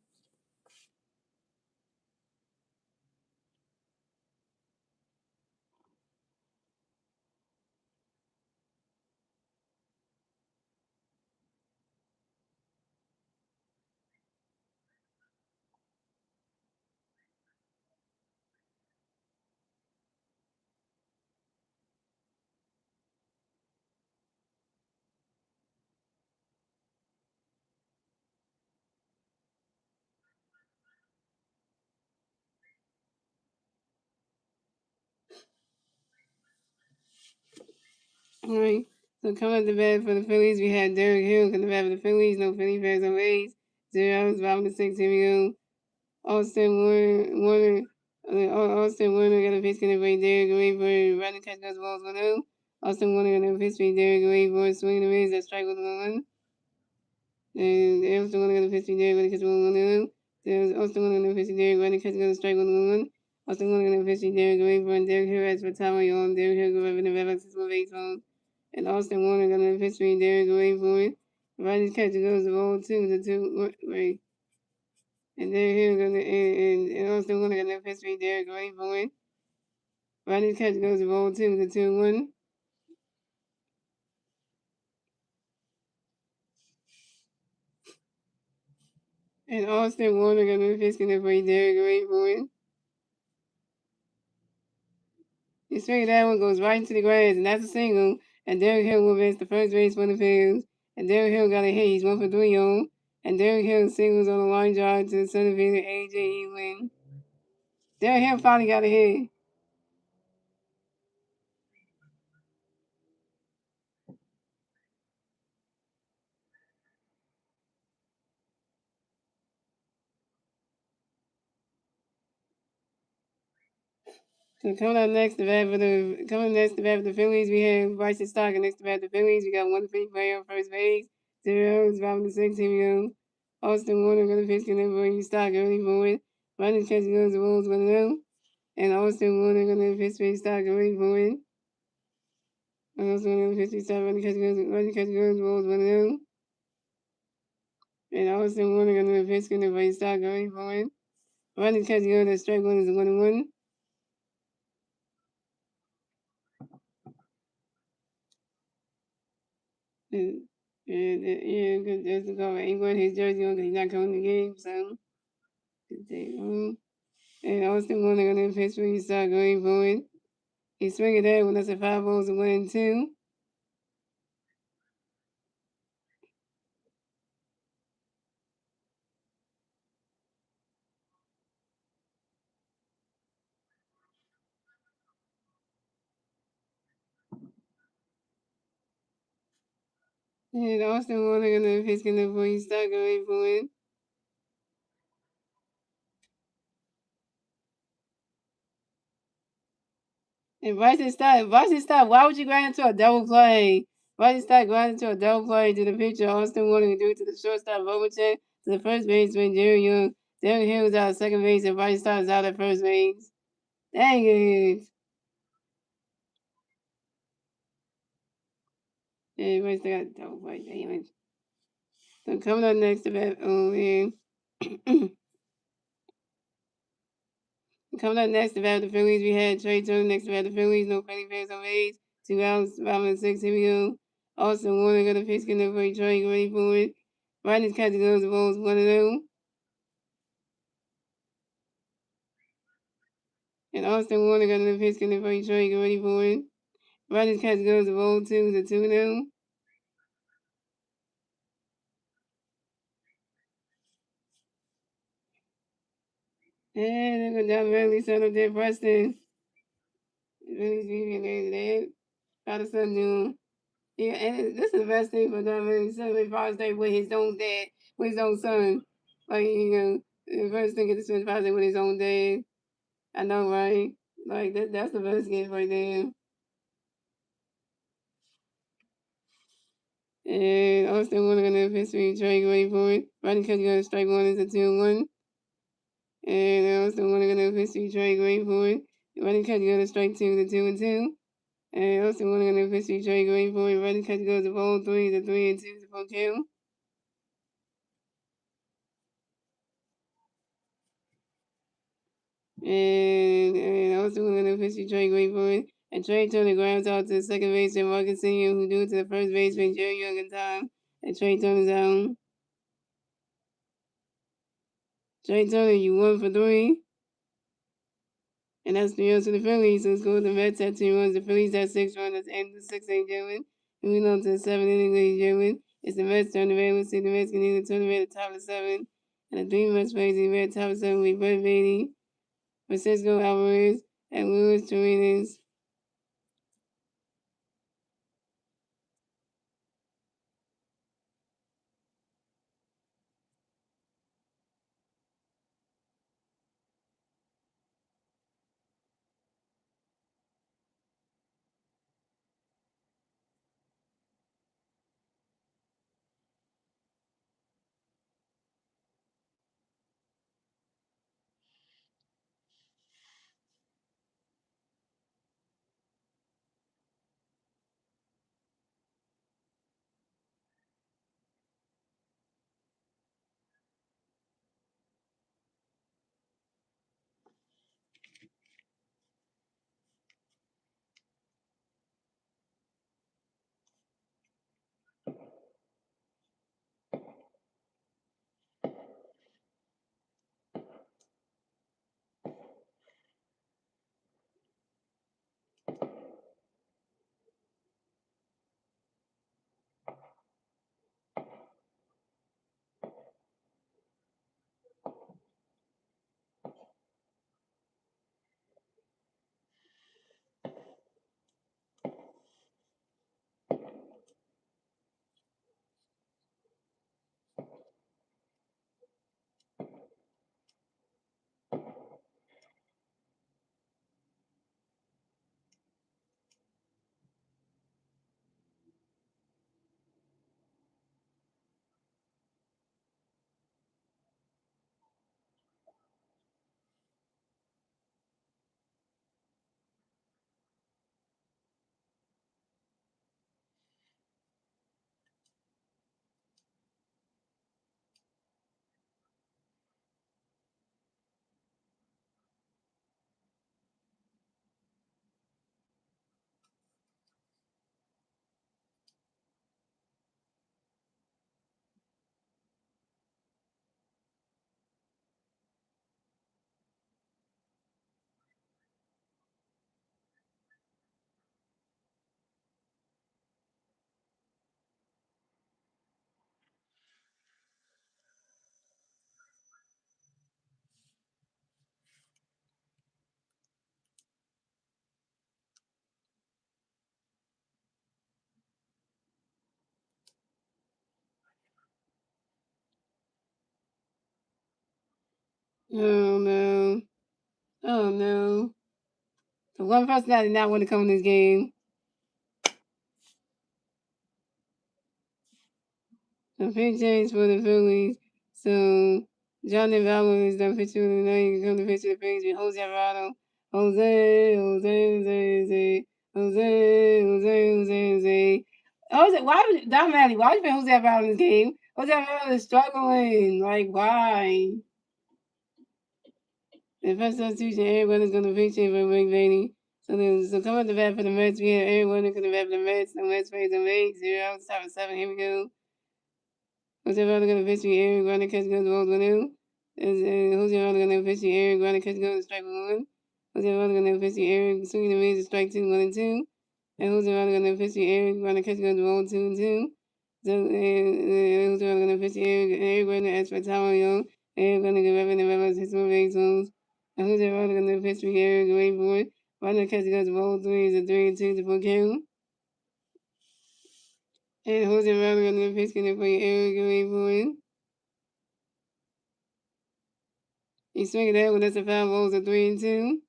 All right. So coming at the bat for the Phillies, we had Derek Hill coming the bat for the Phillies. No Philly fans on base. 0 outs, bottom of the 6. Here we go. Austin Warner got a pitch in the way. Derek away for running catch goes balls 1-0. Austin Warner got a pitch for Derek away for swinging the miss. That strike was 1-1. And Austin Warner got a pitch for Derek running catch ball 1-0. There's Austin Warner got a pitch for Derek running catch goes strike 1-1. Austin Warner got a pitch for Derek away for Derek Hill as for Tommy on. Derek Hill go over the back of 6 baseball. And Austin Warner got a pitch for Derek away for it. Running catch goes the ball 2-2. Wait. And then here gonna and Austin Warner got no pitch for Derek away for it. Running catch goes the ball 2-1. And Austin Warner got no pitch for Derek away for it. He swing that one goes right into the grass, and that's a single. And Derek Hill will miss the first base for the Phillies. And Derek Hill got a hit. He's 1 for 3 on. And Derek Hill singles on a line drive to the center fielder A.J. Ewing. Derek Hill finally got a hit. So coming next to bat for the Phillies, we have Bryson Stott. Next to bat for the Phillies, we got one free player on first base. 0 outs, bottom of the 6. Here we go. Austin Warner got a pitch in there for Stott early for it. Running catch goes the Wolves 1-0. And Austin Warner got a pitch for Stott early for it. And Austin Warner got a pitch for Stott running catch goes the Wolves 1-0. And Austin Warner got a pitch in there for Stott early for it. Running catch goes the strike one is 1-1. And because there's the call. He won his jersey on because he's not coming to the game, so. And Austin Warner got a pitch for you start going forward. He's swinging there when that's a 5 balls to 1-2. And Austin Warner got a pitch in there for you start going forward. And Bryson Stott, why would you grind into a double play? Bryson Stott grinded into a double play to the pitcher. Austin Warner do it to the shortstop, Overcheck to the first baseman, Jerry Young. Derek Hill is out at second base and Bryce Stott is out at first base. Dang it. Yeah, Bryce Stott got double play. Damn it. So coming up next to bat, coming up next to bat the Phillies, we had Trey Turner next to bat the Phillies. No Philly fans on base. 2 outs, 5 and 6. Here we go. Austin Warner got a pitch getting up for Detroit. Get ready for it. Right as catch goes, the ball's 1-0. And Austin Warner got another pitch getting up for Detroit. Get ready for it. Right as catch goes, the ball 2 to 2-0. And they're going down Bailey, set up there, Preston. Really speaking there. Got a son doing. Yeah, and this is the best thing for Don Bailey. Celebrate Father's Day with his own dad, with his own son. Like, the first thing is to spend Father's Day with his own dad. I know, right? Like, that's the best gift right there. And Austin Warner gonna have history, Trey ready for it. Rodney Cutty gonna strike one into 2-1. And Austin Warner gonna have history, Trey ready for it. Rodney Cutty gonna strike 2 to 2-2. And Austin Warner gonna have history, Trey ready for it. Rodney Cutty goes to ball 3 to 3-2 to full count. And Austin Warner gonna have history, Trey ready for it. And Trey Turner grounds out to the second baseman, Marcus Senior, who do it to the first baseman, Jerry Young in time. And Trey Turner's out. Trey Turner, you 1 for 3. And that's the answer to the Phillies. So let's go with the Mets at 2 runs. The Phillies at 6 runs. That's end of the 6th inning, gentlemen. Moving on to the 7th inning, ladies and gentlemen. It's the Mets turn the red. Let's see the Mets can either turn the red at the top of the 7th. And the 3 Mets players in the red top of the 7th will be Brett Beatty, Francisco Alvarez, and Luis Torres. Oh, no. Oh, no. The one person that did not want to come in this game. The big change for the Phillies. So John Valor is done pitching with the night. Come to pitch the Phillies with Jose Alvarado. Jose, Jose, Jose, Jose, Jose, Jose, Jose, Jose. Jose, why would Don Mattingly? Why you put Jose Alvarado in this game? Jose Alvarado is struggling. Like why? The first substitution, everyone's going to feature for Rick Vaney. So come up the bat for the Mets. We have everyone going to bat for the Mets. The Mets plays them 8-0 out, top of 7. Here we go. Jose Alvarado going to pitch me. Eric Runner catch goes to Walls 1-0. Jose Alvarado going to pitch me. Eric Runner catch goes to strike 1. Jose Alvarado going to pitch me. Eric swinging the mids to strike 2, 1 and 2. And Jose Alvarado going to pitch me. Eric Runner catch goes to Walls 2 and 2. So Jose Alvarado going to pitch me. Eric Runner as for Tyler Young. Eric Runner going to rep in the Rebels his more base zones. And Jose Alvarado going to pitch me. Eric wait for it. Runner catch goes to Walls 3 is a 3 and 2 to full count. And Jose Alvarado going to pitch going to play Eric wait for it. He's swinging that one. That's a foul. Balls a 3 and 2.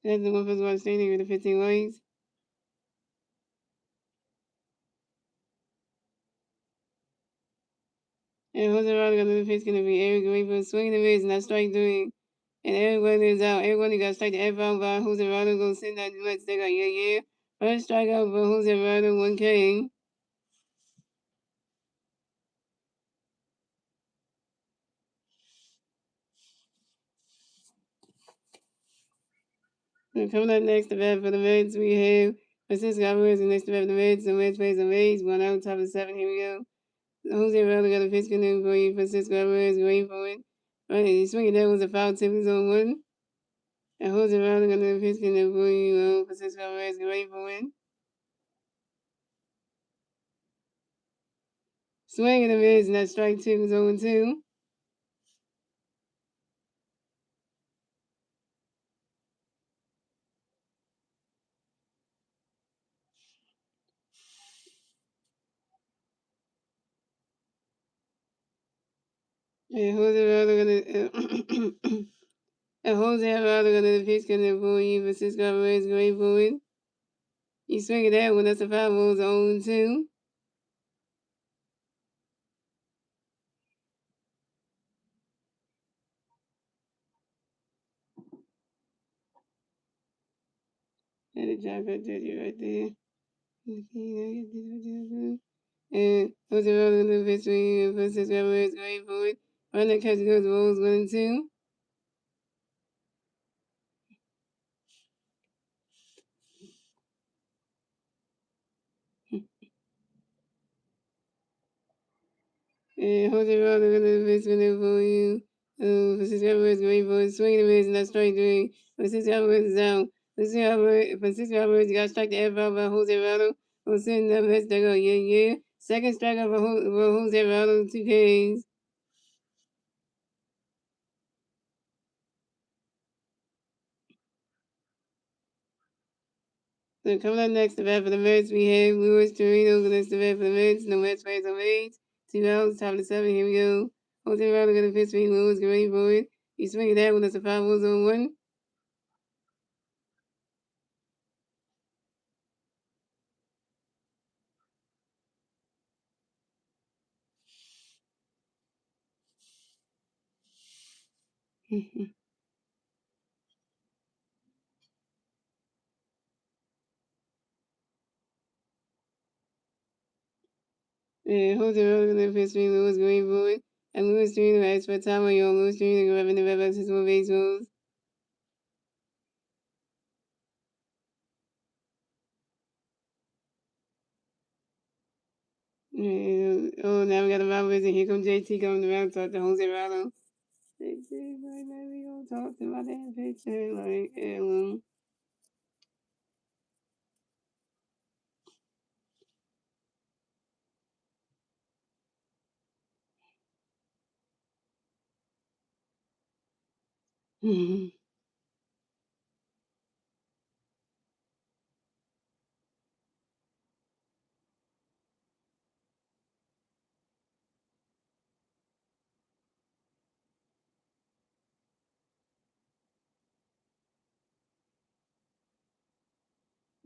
That's the one for the Stadium with the 15 lights. And Jose Rodriguez on the pitch going to be Eric Greenberg swinging the mids, and that's strike 3. And Eric Weather is out. Eric Weather got strike to F out by Jose Rodriguez. Send that let's take out yeah. First strikeout for Jose Rodriguez, 1K. And coming up next, the bat for the Mets, we have Francisco Alvarez, and next to bat for the Mets. The Mets plays the Mets, 1 out, top of 7. Here we go. Jose Rodriguez got a pitch going for you. Francisco Alvarez, waiting for it. Right, he's swinging that was a foul tip. He's on 1. And Jose Rodriguez got a pitch going for you. Francisco Alvarez, waiting for it. Swing and a miss, and that strike 2 is 0 2. And Jose Alvarado gonna pitch gonna for you. Francisco Alvarez going for it. You swing it that one, that's a foul ball, 0 2. And the job right there. And Jose Alvarado gonna pitch for you. Francisco Alvarez going for it. Run that catch goes balls 1 2. And Jose Alvarado gonna pitch gonna for you. Francisco Alvarez going for it. Swing and miss, and that's strike 3. Francisco Alvarez is out. Francisco Alvarez got struck the F out by Jose Alvarado. Was sitting up, let's go, yeah. Second strikeout for Jose Alvarado, 2 Ks. So coming up next, the bat for the Mets, we have Luis Torino against the bat for the Mets. The Mets plays on 8. 2 outs, top of the 7. Here we go. Jose Alvarado gonna pitch for Luis, get ready for it. He's swinging that one. That's a 5 balls on 1. And Jose Alvarado gonna pitch for Luis, get ready for it. And Luis Torino has for time on your Luis Torino grabbing the red box, his more baseballs. Oh, now we got the Roberts, and here comes JT coming around to talk to Jose Alvarado. JT, like, now we gonna talk to my damn pitcher, like,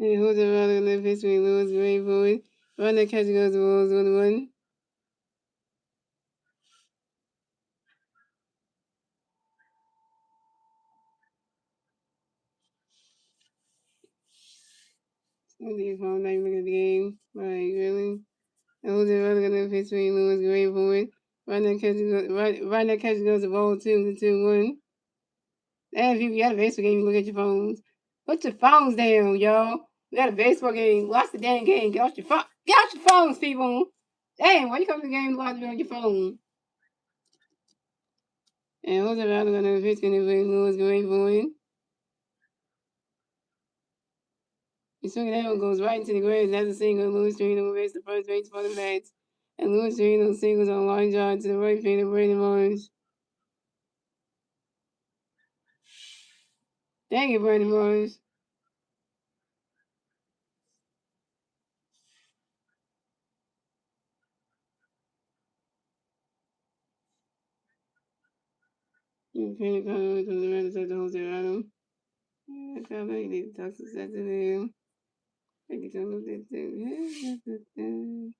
And who's the runner in the history? Lewis Gray Boyd. Run that catch goes to Wolves 1-1. What do you call not even look at the game? Like, really? And who's the runner in the history? Lewis Gray Boyd. Run that catch goes to Wolves 2-1. And if you got a baseball game, you look at your phones. Put your phones down, y'all. We got a baseball game. Watch the damn game. Get off your phone. Get out your phones, people. Damn, why you come to the game and watch it on your phone? And who's around the runner pitch going to be Lewis Gray Boyd? He swung it out, goes right into the grave. That's a single. Lewis Torino makes the first base for the Mets. And Lewis Torino singles on line drive to the right field of Brandon Morris. Dang it, Brandon Morris. You can't come away from the Mets at the Jose Rado. I felt like they talk to Saturday. I can come up with it.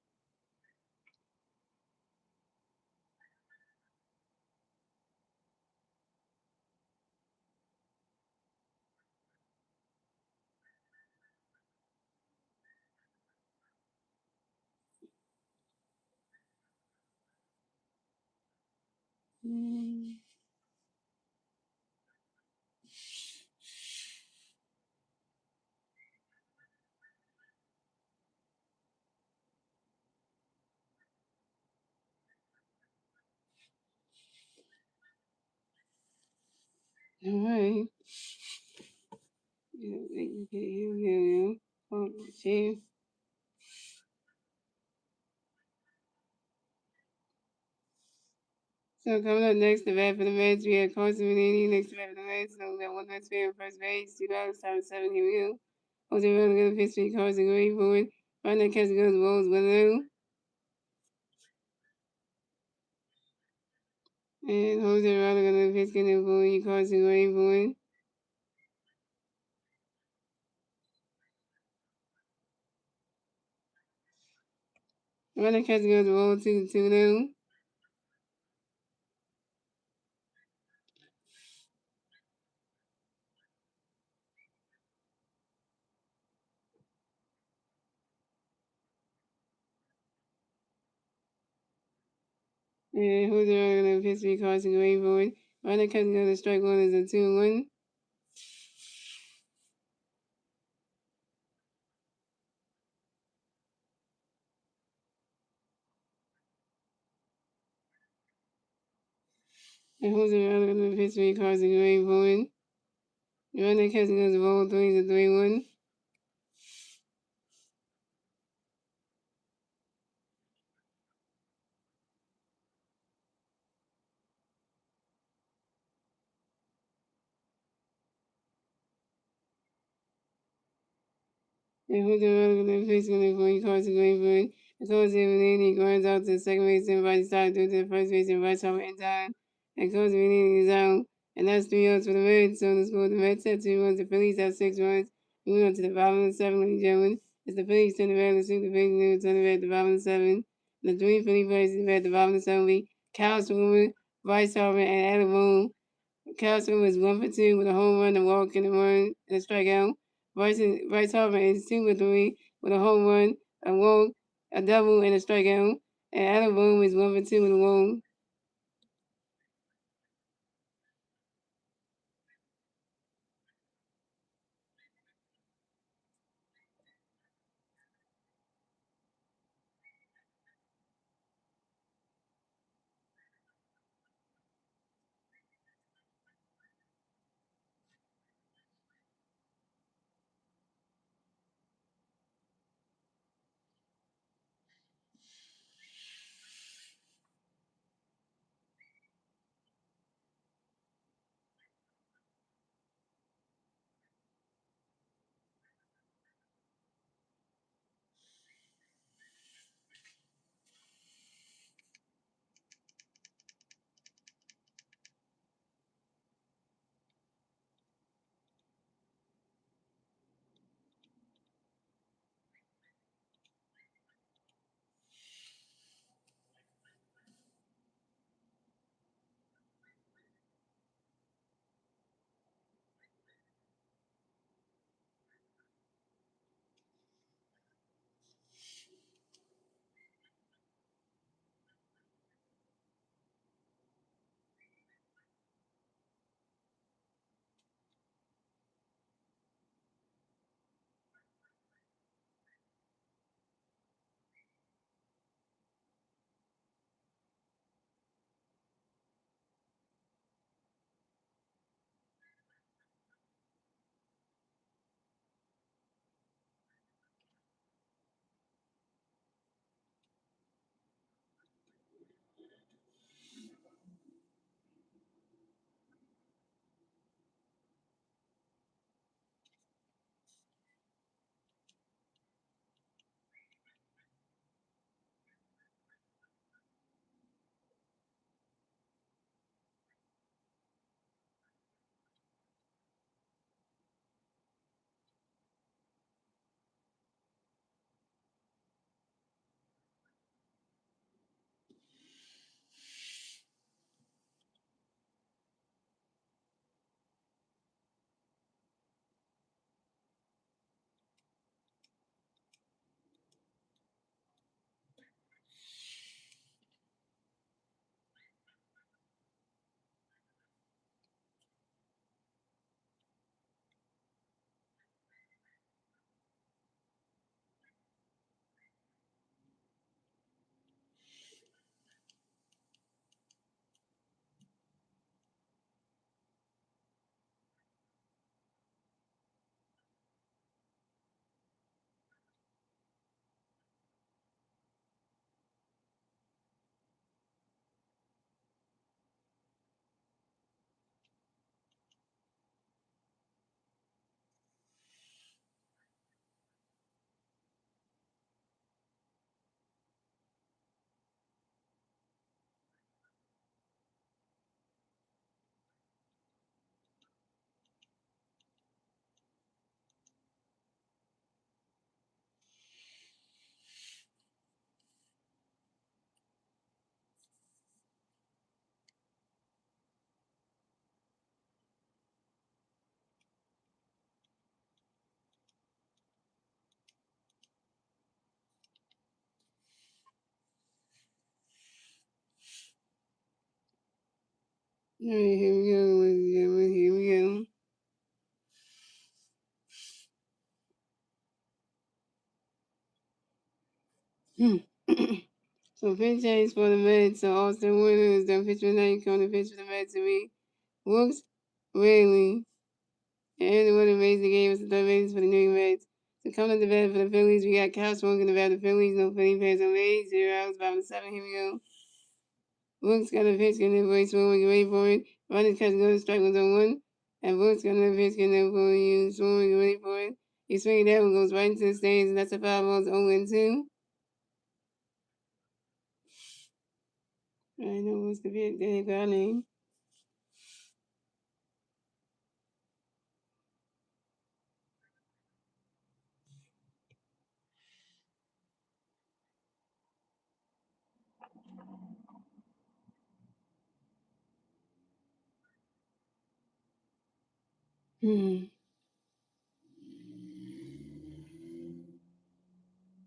All right. Yeah. Oh, shit. So coming up next, the bat for the Mets, we have Carson Manini next to bat for the Mets. So we got one Mets player on first base, 2 dollars, time 7, here we go. Jose Rado gonna pitch to Carson going forward. Right now, catch goes Wolves 1-0. And Jose Rado gonna pitch getting forward, Carson going forward. Right now, catch goes Wolves 2-0. And Jose Rado gonna pitch to Carson going forward. Right now, catch goes strike one is a 2-1. And Jose Rado gonna pitch to Carson going forward. Right now, catch goes Wolves 3 is a 3-1. And who's the runner gonna face gonna go Carson going for it. The coach he grinds out to the second base and right side through to the first base and right side in time. And coach is out. And that's 3 outs for the Reds. So the score the Reds have 2 runs, the Phillies have 6 runs. Moving on to the bottom of the seventh, ladies and gentlemen. It's the Phillies turn the red, the Phillies turn the red at the bottom of the seventh. The three Philly players in the red at the bottom of the seventh. Kyle Swimmer, Bryce Harper, and Adam Boone. Castro was 1 for 2 with a home run, a walk, and a run and a strikeout. Bryce Harper is 2 for 3 with a home run, a walk, a double, and a strikeout. And Adam Boone is 1 for 2 with a walk. All right, here we go, ladies and gentlemen. Here we go. So pitch A's for the Mets. So Austin Warner is done pitch for the night. Coming to pitch for the Mets to me. Whoops, Rayleigh. And the winner raised the game as the third base for the New York Mets. So coming to the bat for the Phillies, we got Kyle Smoke in the bat for the Phillies. No Philly fans on eight. 0 outs, 5-7. Here we go. Brooks got a pitch, getting the voice when we get ready for it. Running catch goes, strike was on one. And Brooks got a pitch, getting the for you, swing, we get ready for it. He swinging that one goes right into the stands, and that's a 5 balls 0-2. I know what's the big Danny Garland. Hmm.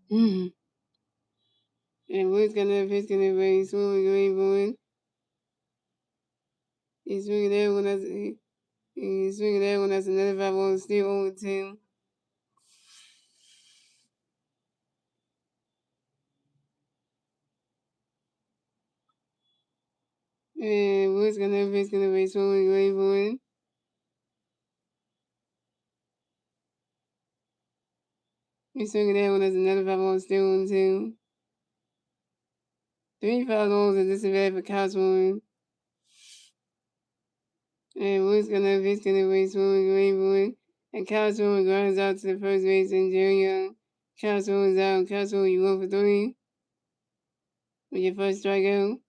Hmm. And Woods got another pitch, getting the way, swing, we get ready for it. He's swinging that one, he's swinging that one, that's another 5 balls, still 0-2. And Woods got another pitch, getting the way, swing, we get ready for it. He's swinging that one, that's another 5 balls, still 0-2. 3 foul balls at disadvantage for Cosmo. And Woods got another pitch, getting the way, swing, we get ready for it. And Cosmo grinds out to the first base, and Jerry Young. Cosmo is out. Cosmo, you 1 for 3 with your first strikeout.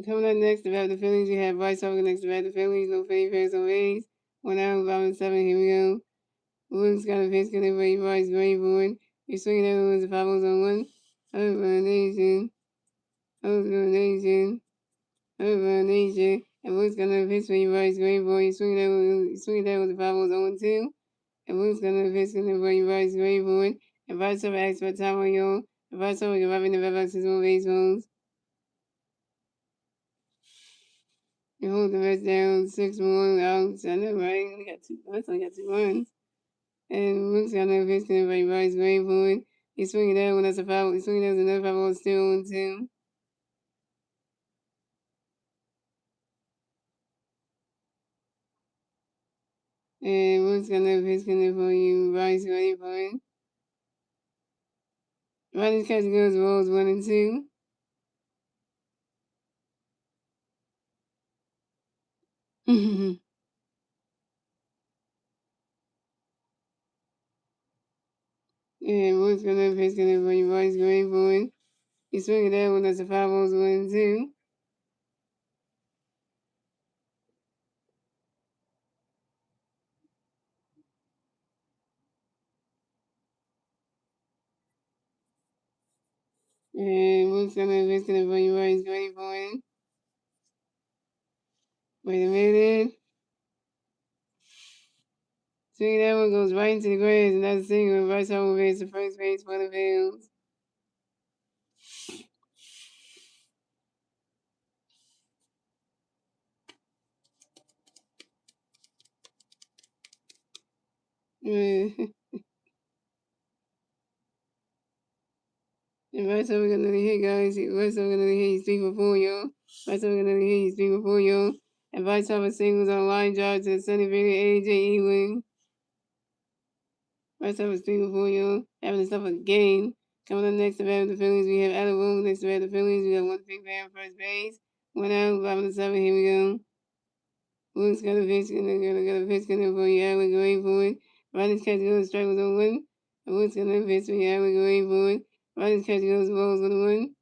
Coming up next about the Phillies, we have Bryce Harper next about the Phillies. No Philly fans, no A's. 1 out, 5-7. Here we go. Woods got a pitch, getting ready. Bryce ready for it. He's swinging at Woods. The 5 on 1. Over Nation. Over Nation. Over Nation. And Woods got another pitch for you, Bryce ready for it. He's swinging at Woods. He's swinging at Woods. The 5 on 2. And Woods got another pitch, getting ready. Bryce ready for it. And Bryce Harper asks for time on you. And Bryce Harper can rub in the red box his own baseballs. You hold the rest down 6 more outs. I know, right? Only got two. That's only got 2 runs. And Luke's got no pitch, and everybody's waiting for it. He's swinging that one. That's a foul. He's swinging that as another foul. Still 1-2. And Luke's got no pitch, and for you. Bryce waiting for it. Riders catch goes rolls 1-2. And Luke's got no pitch, and for you. Bryce waiting for it. He's swinging that one. That's a foul. 1-2. And Luke's got no pitch, and for you. Bryce waiting for it. Wait a minute. Swinging that one goes right into the grass, and that's a single. Bryce Harper makes the first base for the Phillies. And Bryce Harper got another hit, guys. Bryce Harper got another hit. He's 3 for 4, yo. Bryce Harper got another hit. He's 3 for 4, yo. And Bryce Harper singles on line drive to the center fielder, A.J. Ewing. Bryce Harper's 3 for 4, yo. Having himself a game. Coming up next to bat with the Phillies, we have Adam Wilson next to bat with the Phillies. We got one big man first base. 1 out, 5-7. Here we go. Wilkes got a pitch, and they're got a pitch coming for you. Allen going for it. Riders catch goes, strike was on 1. And Wilkes got a pitch for you. Allen going for it. Riders catch goes, balls on 1.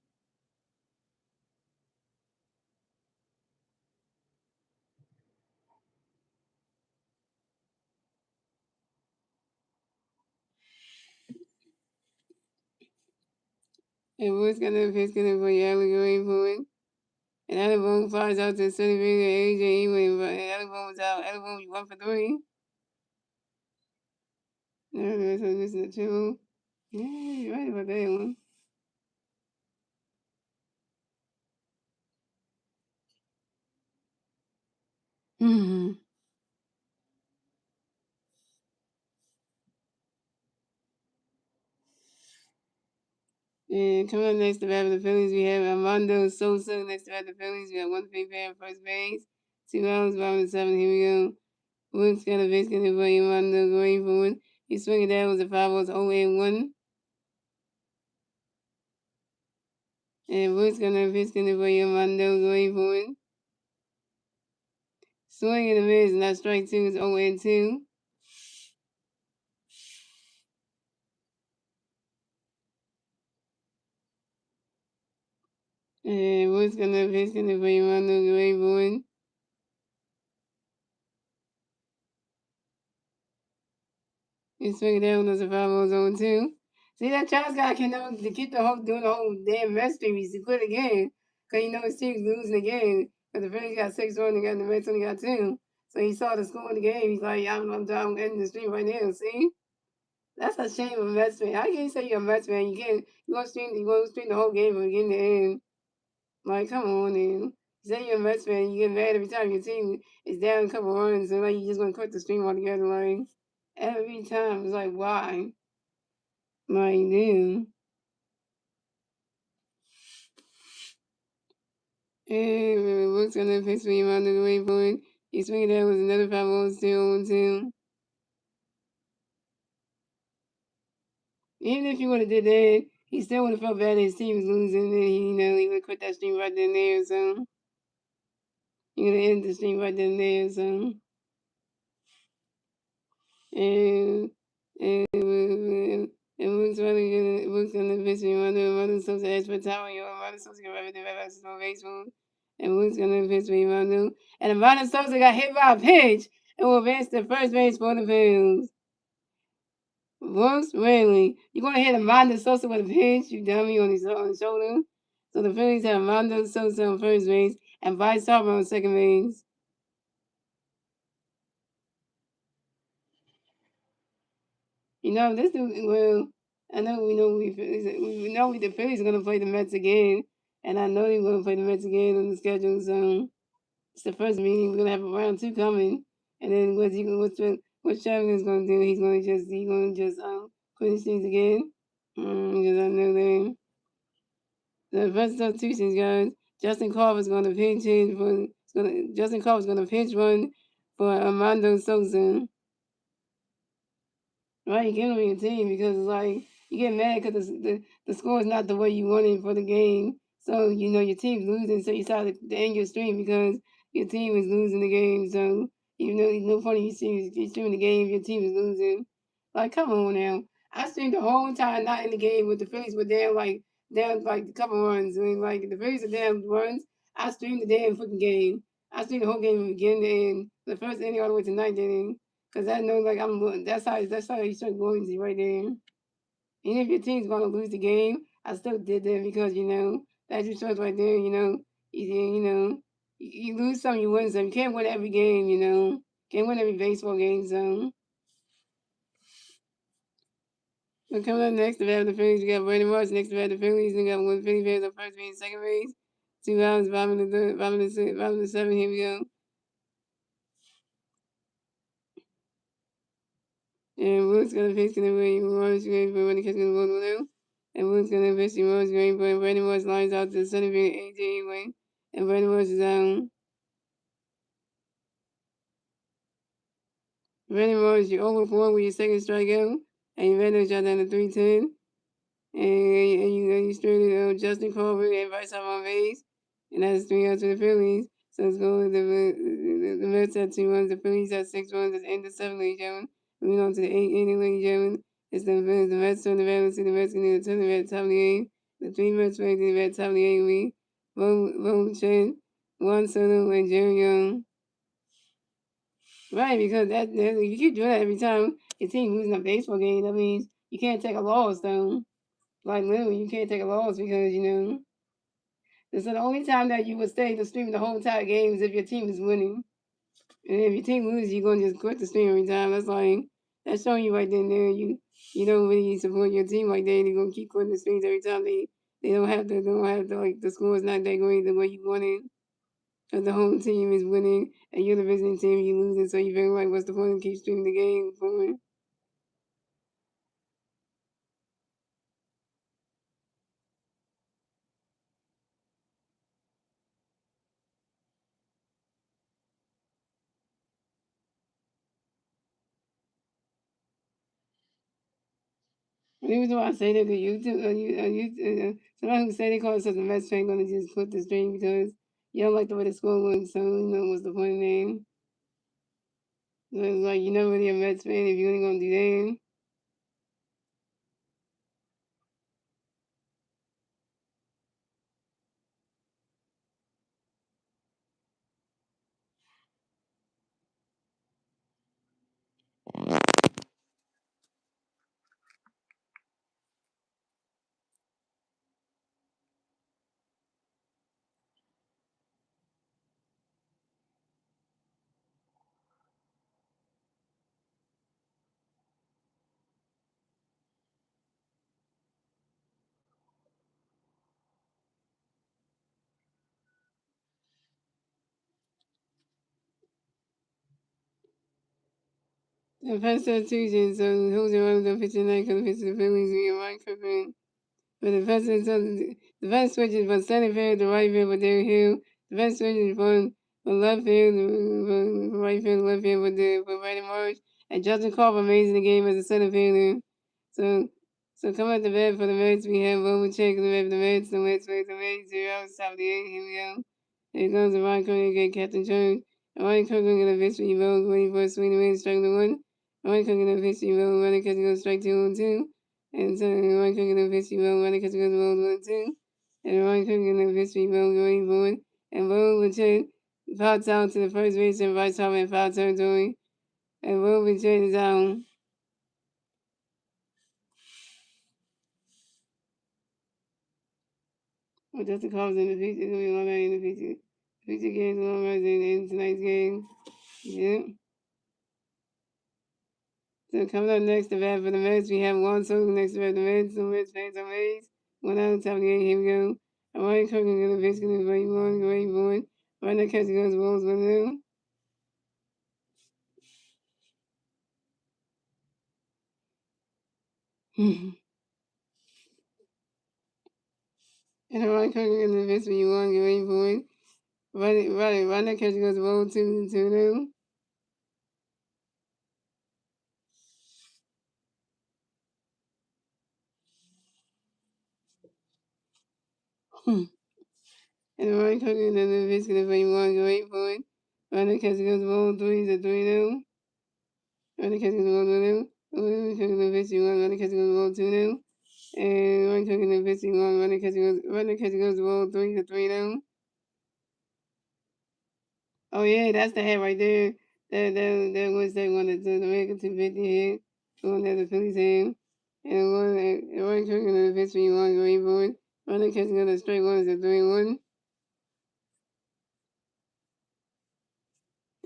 And Woods got another pitch gonna for Yellow going for it. And Alabama flies out to center field and AJ Ewing, but Alabama was out. Alabama was 1 for 3. No, so this is a 2. Yeah, you're right about that one. Mm-hmm. And coming up next to bat for the Phillies, we have Armando Sosa. Next to bat the Phillies, we have 1 free at first base. 2 outs, bottom of the 7th. Here we go. Woods got a base getting for Armando going forward. He swung it down, was a 5 was 0 and 1. And Woods got a base getting for Armando going forward. Swing and a miss, and that strike 2 is 0 and 2. And Woods got a base getting for Armando going forward. He swung it down, was a 5 was 0 and 2. See, that Charles guy can never keep doing the whole damn mystery. He's quit again. Because you know his team's losing again. Because the Phillies got 6 runs and the Mets only got 2. So he saw the score in the game. He's like, I'm ending the stream right now. See? That's a shame of a Mets fan. How can you say you're a Mets fan? You gonna stream the whole game from beginning to end. Like, come on, man. You say you're a Mets fan, you get mad every time your team is down a couple runs, and like you just gonna quit the stream altogether. Like, every time. It's like, why? Like, dude. And looks on the pitch me around the way point. He swinging down with another 5 0 still on 2. Even if he would have did that, he still would have felt bad that his team was losing, and he would have quit that stream right then and there. So he would have ended the stream right then and there. So and it looks really good. It looks on the pitch me around the supposed to ask for time. Your mother supposed to get ready to have no baseball. And looks on the pitch me around and Amanda Sosa got hit by a pitch and will advance to first base for the Phillies. Most rarely. You're going to hit Amanda Sosa with a pinch, you dummy, on his shoulder. So the Phillies have Amanda Sosa on first base and Bryce Harper on second base. This is, well, I know we know the Phillies are going to play the Mets again, and I know they're going to play the Mets again on the schedule. So it's the first meeting. We're going to have a round 2 coming, and then what Sherman is going to do? He's going to just finish things again, because I know that. The first substitutions, guys. Justin Carver's going to pinch hit for. Justin Carver's going to pinch run for Armando Sosa. Right, you get on your team because it's like you get mad because the score is not the way you wanted for the game. So your team's losing, so you start to end your stream because your team is losing the game. So even though it's no funny you streaming the game, your team is losing. Like, come on now. I streamed the whole entire night in the game with the Phillies were down like a couple runs. I mean, like the Phillies are down runs. I streamed the damn fucking game. I streamed the whole game from beginning to end. The first inning all the way to ninth inning. Cause I know, like that's how you start loyalty right there. Even if your team's gonna lose the game, I still did that because that just shows right there. You lose some, you win some. You can't win every game. Can't win every baseball game. So, coming up next, we have the Phillies. We got Brandon Marsh next to the Phillies. We got one Philly fans on first base, second base. 2 outs, bottom of the third, bottom of the 7th. Here we go. And Woods gonna face gonna win. Morris going for when the catch gonna roll below. And Woods gonna face Morris going for Brandon Morris lines out to the center field AJ Wayne. And Brandon Morris is down. Brandon Morris, you're over 4 with your second strikeout. And you ran those shot down to 310. And you straight Justin Colbert and Bryce on base. And that's 3 outs to the Phillies. So let's go with the Mets at 2 runs, the Phillies at 6 runs. It's end of 7, ladies and gentlemen. Moving on to the 8th inning, ladies and gentlemen. It's the Mets turn the balance to the Mets going to turn the red top of the 8th. The 3 Mets play the red top of the 8th lead. Bo Chen, Juan Soto, and Jerry Young. Right, because that if you keep doing that every time your team losing a baseball game, that means you can't take a loss, though. Like literally, you can't take a loss because so the only time that you would stay to stream the whole entire game is if your team is winning. And if your team loses, you're gonna just quit the stream every time. That's showing you right then and there you don't really support your team like that. You're gonna keep quitting the streams every time they don't have to like the score is not that great the way you want it. Cause the home team is winning and you're the visiting team, you losing, so you feel like what's the point of keep streaming the game for? The reason why I say that to YouTube, somebody who say they call themselves a Mets fan gonna just quit the stream because you don't like the way the score went, so what's the point of name? So it's like you're not really a Mets fan if you ain't gonna do that. The first substitution, so who's the one of the pitching night because pitch the Phillies and Mike Cookman. But the first switch is from center field to right field with Derek Hill. The first switch is from left field from right field to left field with Brandon Marsh. And Justin Crawford amazing the game as a center fielder. So so come at the bat for the Mets. We have Overcheck in the bat for the Mets. The Mets face the Mets 0 top of the 8. Here we go. Here comes the Ryan Cook again, Captain Jones. And Ryan Cook going to victory vote, waiting for a swing and miss, striking the one. Ryan Cook going to victory vote, running because he goes strike 2 on 2. And so Ryan Cook in the victory vote, running because he goes roll 1 2. And Ryan Cook in the victory vote, going forward. And Bo Legit pops out to the first base and Bryce Harper in foul territory. And Bo Legit is out. Well, Justin Cobb's in the feature. It's going to be one in the feature. Feature games, one in tonight's game. Yep. So coming up next, the bat for the Mets, we have Juan Soto next to the Mets. The Mets fans are amazed. 1 out, top of the 8. Here we go. And Ryan Cook is going to basically great one. Right now, catching goes balls 1 0. And Ryan Cook is going to basically 1 great point. Right now, catching goes balls 2 0. And Ryan Cook is going to basically 1 great point. Right now, catching goes balls 3 0. Right now, catching goes balls 1 0. Ryan Cook is going to basically 1. Right now, catching goes balls 2 0. And Ryan Cook in the pitching one, running catching goes the ball 3 down. Oh yeah, that's the hit right there. That was that one that the American 250 hit. The one that the Phillies had. And Ryan Cook in the pitching one going forward. Running catching on the straight one is a 3-1.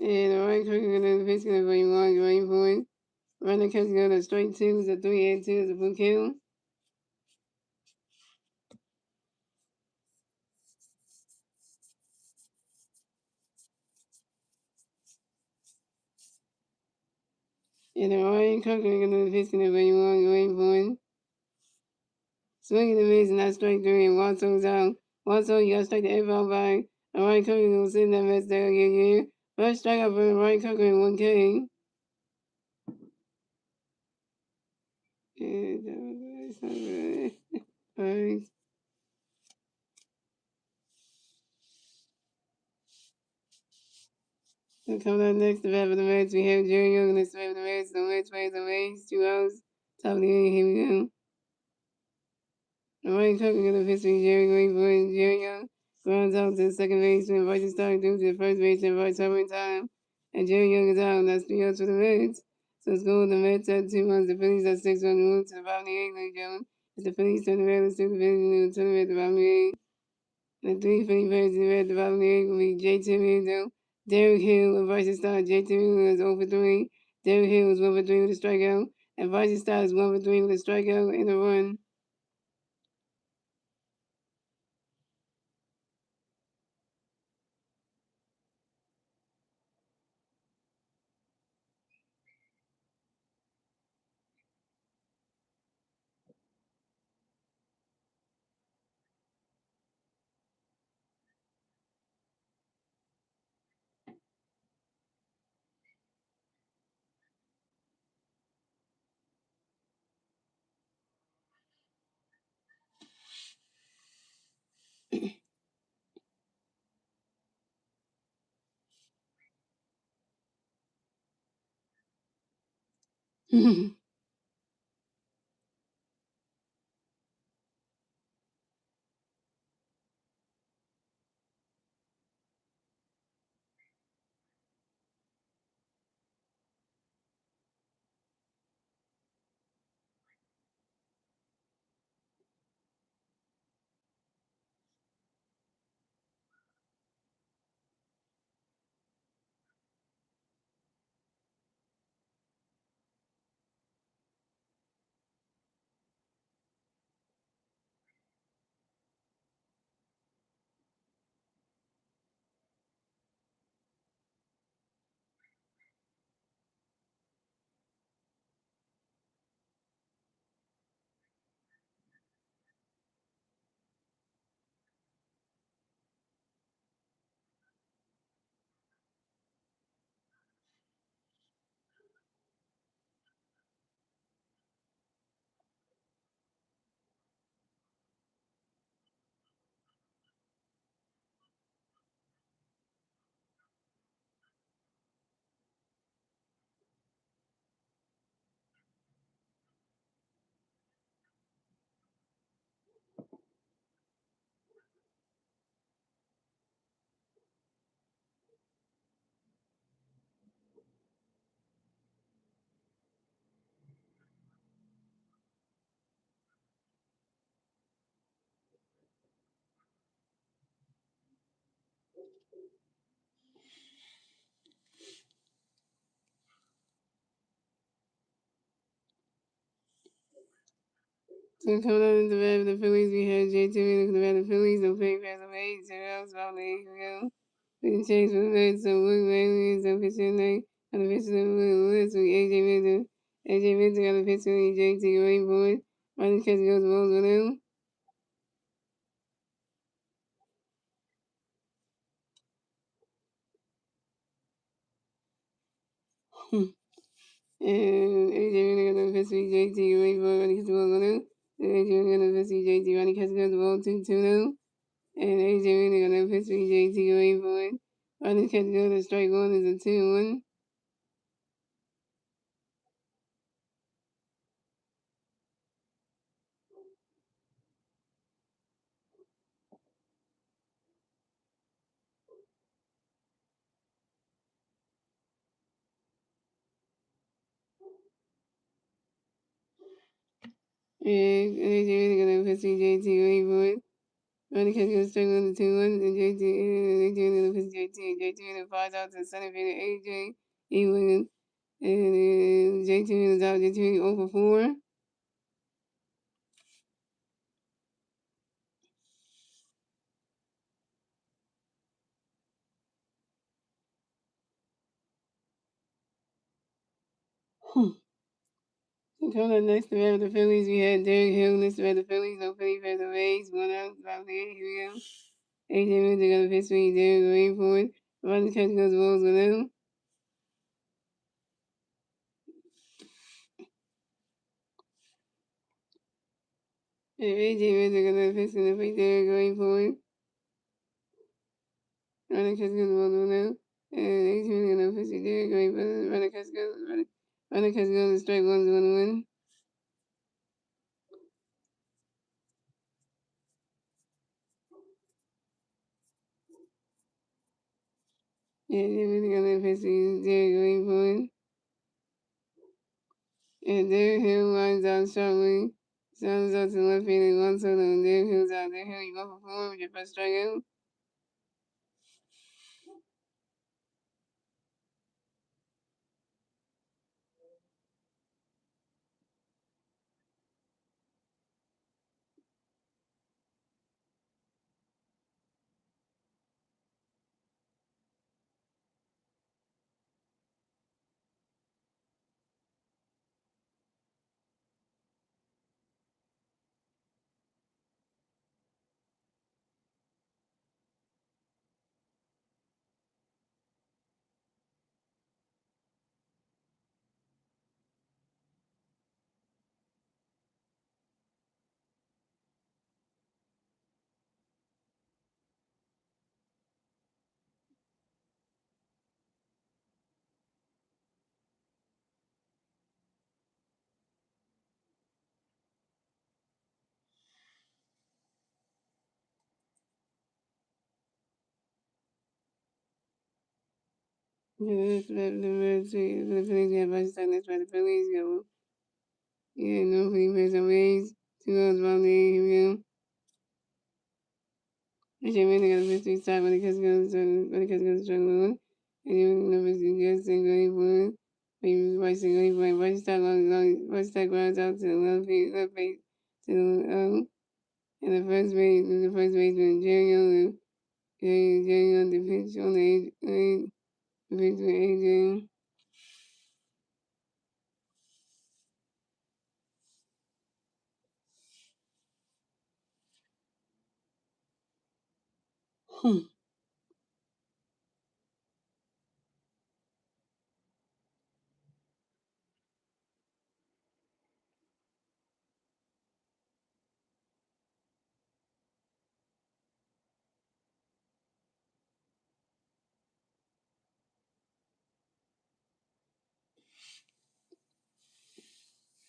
And Ryan Cook in the pitching of one going forward. Running catching on the straight 2 is a 3-2 is a blue kill. And Ryan Cook in the pitching of one going forward. Swinging the miss and not strike three, and Watso's out. Watso, you got strike the inbound by and Ryan Cook will send that mess there again. First strikeout for Ryan Cook in 1K. And it's not good. Alright. So coming up next, the bat for the Mets, we have Jerry Young in the bat for the Mets. The Mets plays the Mets, 2 outs. Top of the 8, here we go. Ryan Cook is going to pitch with Jerry going for it. Jerry Young grounds out to the second baseman, invites the start due to the first baseman, invites Harper in time. And Jerry Young is out, and that's 3 outs for the Mets. So let's go with the Mets at 2 runs, the Phillies at 6 runs, move to the bottom of the 8th, ladies and gentlemen. As the Phillies turn around and still the turn around the bottom of the eighth. The three Philly players at the bottom of the eighth will be J.T. Rizzo, Derek Hill, and Varsity Star. J.T. Rizzo is 0 for 3. Derek Hill is 1 for 3 with a strikeout. And Varsity Star is 1 for 3 with a strikeout and a run. So coming out in the bed of the Phillies, we had J.T. in the bed of the Phillies, no pay pass of 8, 0 outs, about 8 ago. We can change from the bed, so Luke Bailey is up pitching tonight. On the pitch of the list, we A.J. Minter. A.J. Minter got a pitch with J.T. waiting for it. Running catch goes balls with him. And A.J. Minter got a pitch with J.T. waiting for it. Running catch goes with him. And A.J. Minter got a pitch with J.T. running catch goes ball 2-2 now. And A.J. Minter got a pitch with J.T. waiting for it. Running catch goes to strike one is a 2-1. And AJ really gonna piss me JT way boy. Running catch goes straight on the 2-1 and JT and AJ gonna piss JT and JT gonna falls out to the center fielder AJ. He wins. And JT is out JT 0 for 4. So coming up next to the the Phillies, we had Derek Hill next to the Phillies, no Philly for the Rays, 1 out, about there, here we go. AJ Minter gonna piss me, Derek waiting for it. Running catch goes balls with him. And AJ Minter gonna piss in the face, Derek waiting for it. Running catch goes balls with him. And 18 gonna push it there, great, but running catch goes straight one's gonna win. And they're really gonna push it there, going for it. And there, Hill lines out sharply. Sounds up to the left field and one solo and then Hill's out there. Hill, you go for four with your first strikeout. Yeah, the Phillies got bunch of stuff next by the Phillies. Yeah, no Philly plays some ways. 2 goals one day, here we go. I should really got a 50 start when the kids go to struggle one. And you know, it's just single for it. Maybe watch single for it. Watch that grounds out to the left face, to the, and the first baseman, Jerry on the pitch on the pitch with AJ.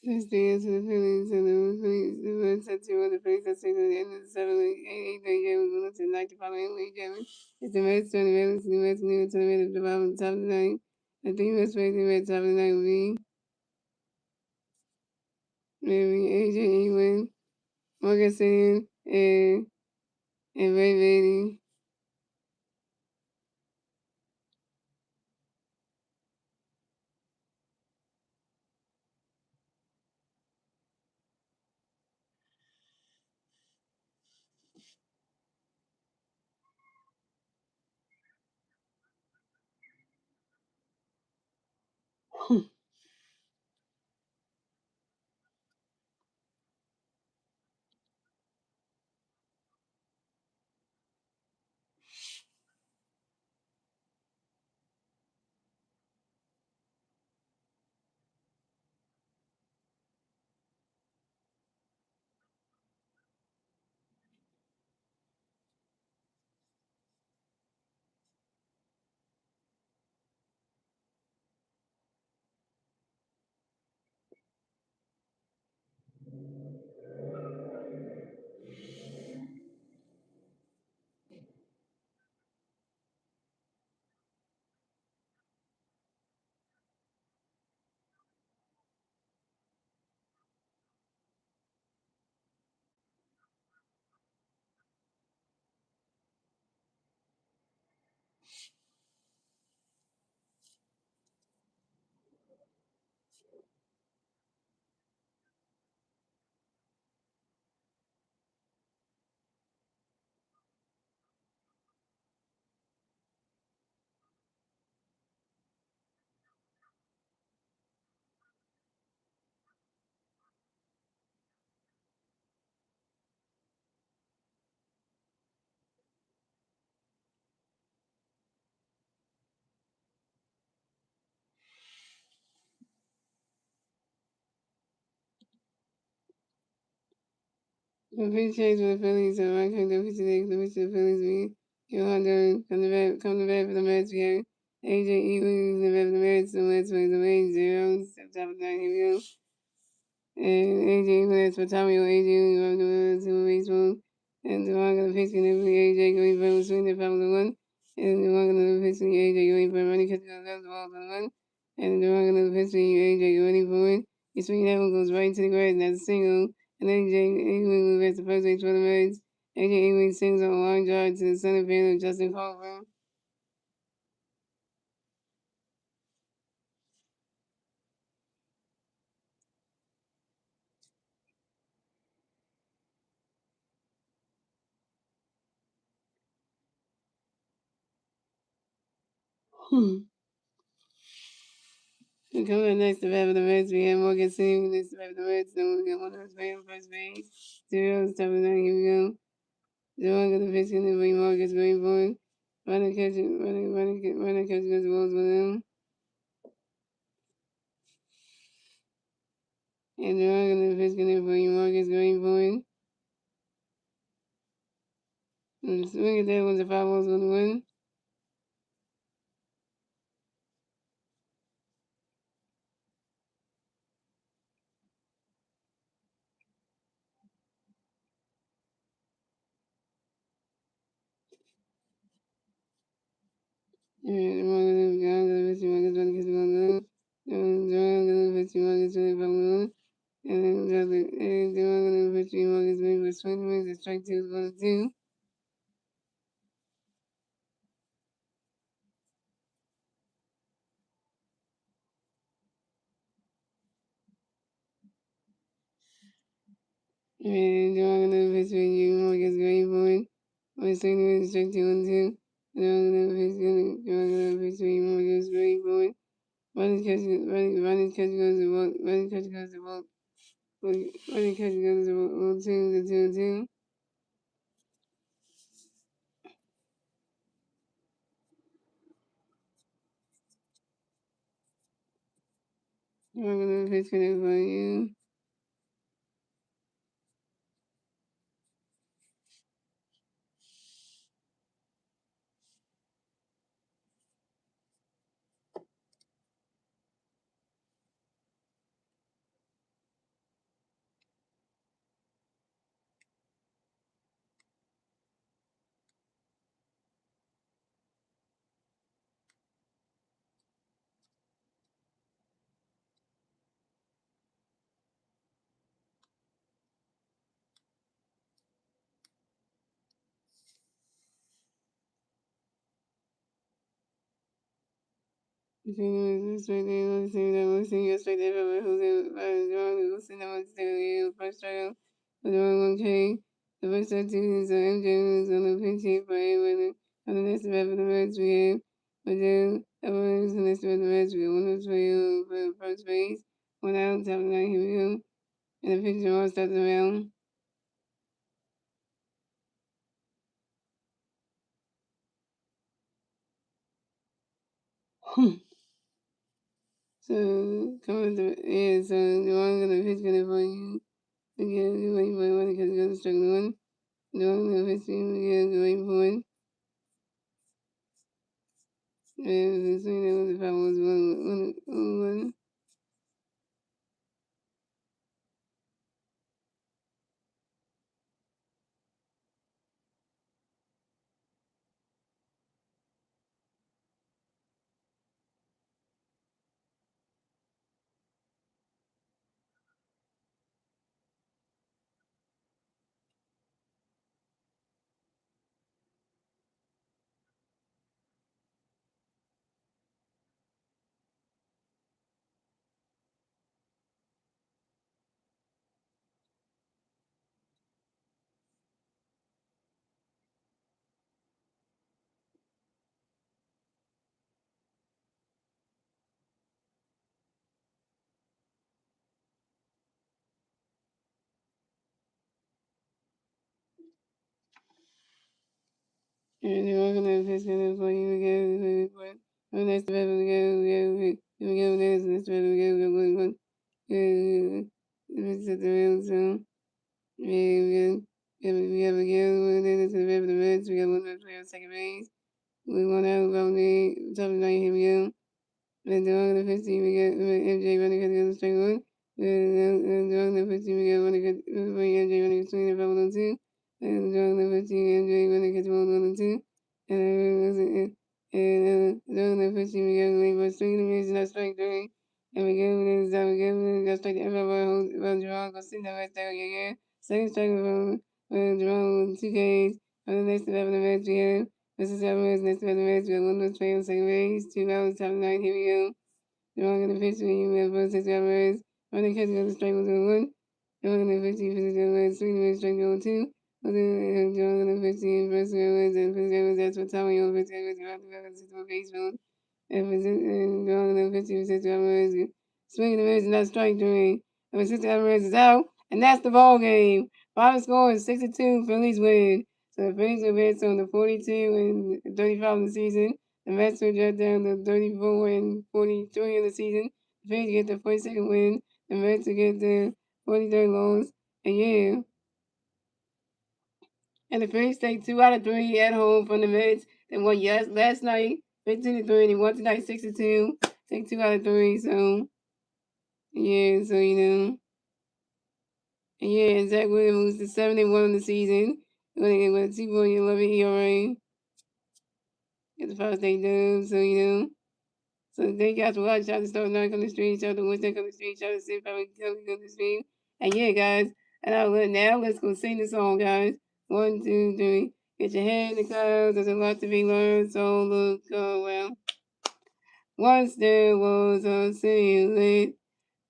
This dance to the Phillies and the Phillies set to the Phillies at 6 at the end of the 7 8 game was going to 90 following league German. It's the Mets turn the Mets, the Mets new to the Mets at the bottom top of the ninth. The three Mets face the Mets top of the ninth will be maybe AJ England, Morgan Stanley, and Ray Beatty. The pitch change for the Phillies, so I can't do it today. The pitch to the Phillies be Johan come to bat for the Mets here. AJ England the bat for the Mets, the Mets plays the Mets 0, top of the ninth, here we go. And AJ plays for Tommy or AJ going to the baseball. And the one gonna pitch and AJ going for a swing the foul the one. And the one gonna pitch and AJ going for a running catch the ball for the one. And the one gonna pitch and AJ going for it. He swing that one goes right into the grass and that's a single. and AJ England moves the first base for the Reds. AJ England sings on a long drive to the center field of Justin Culver. And coming up next to bat for the Reds, we have Morgan Singh. Next to bat for the Reds, then we got one of us playing first base. 2 top of 9, here we go. Joan got the pitch in the bring Marcus going for it. Running catch, running catch goes the balls with him. And Joan got the pitch in the bring Marcus going for it. And the swing at that was the 5 balls with the win. And Marcus got the pitch, Marcus running catch the ball with him. And Joan got the pitch, Marcus running for the and then Joan got the pitch, Marcus going for swing, makes a strike 2 is 1-2. And Joan got the pitch, Marcus going for it. My swing was strike 2-1-2. And I'm gonna pitch, Marcus going for it. Running catch goes to vote. Running catch goes to vote. Running catch goes to vote. 2-2-2. I'm gonna pitch it for you. This right there, listening yesterday from Jose John Wilson, I want to say the first trial for the 1K. The first 13 is MJ was on the pinch hit for A winner. On the next bat for the Reds, we have Odell Evans. On the next bat for the Reds, we have one of for first base. 1 out, top of the 9, here we go. And the pitcher all starts around. So coming to so the one gonna pitch gonna for you. Again, you're waiting for one because you're gonna struggle one. The one gonna pitch you again, you're waiting for one. And so that was if I was one. And the one gonna pitch gonna for you again, waiting for it. And that's the better here we go, there's this better one. It's at the real zone. We have again, one in the better the Reds, we got one left player on second base. We won out about the top of the 9, here we go. And during the 15, we get MJ running against the straight one. And during the 15, we get running against MJ running against the double on 2. And during the 15, MJ running against one on 2. And during the 15, we get running for swinging the and not strike 3. And we give this, that we give this, go straight to everybody who's Jerome, go sit there right there, yeah. Second strike with Jerome with 2 Ks. On the next 11 match, we have Mrs. Evans, next 11 match, we have one more play on second base, 2 hours, top 9, here we go. Jerome gonna pitch me, we have 1 6 hours. On the catch, we have the strike 1 Jerome gonna pitch you, 56 hours, 3 minutes, strike 2. Jerome gonna pitch you, first hours, and 50 hours, that's what time you 50 hours, you have to have a system of baseball. And drawing the 50% Alvarez. Swinging the Reds and not strike three. And 50 Alvarez is out. And that's the ball game. Final score is 6-2. Phillies win. So the Phillies advance on the 42 and 35 of the season. The Mets will drop down to 34 and 43 of the season. The Phillies get the 42nd win. The Mets will get the 43rd loss. And yeah. And the Phillies take 2 out of 3 at home from the Mets. They won last night 15-3, and they won tonight 6-2. Take 2 out of 3. So yeah, so and yeah, and Zach Williams was the 71 on the season. With a 2.11 ERA. Get the first day done. So So thank you guys for watching. Shout out to Star Knock on the street. Shout out to Winston on the street. Shout out to Sid Family on the street. And yeah, guys. And now let's go sing the song, guys. 1, 2, 3. Get your head in the clouds. There's a lot to be learned. So look around. Once there was a ceiling.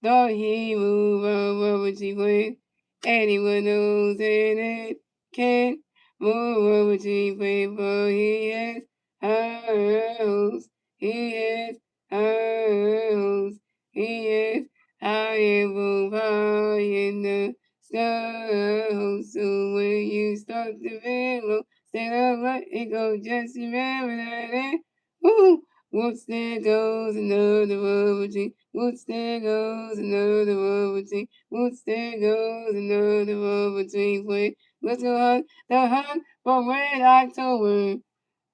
Thought he moved over what she went. Anyone knows in it can't move over she went, but he has house. He has house. He is high and high in the sky. So when you start to feel low, stay up, let it go. Just remember that. Woo! Once there goes another rubber tree. Once there goes another rubber tree. Once there goes another rubber tree. Wait, let's go hunt the hunt for Red October.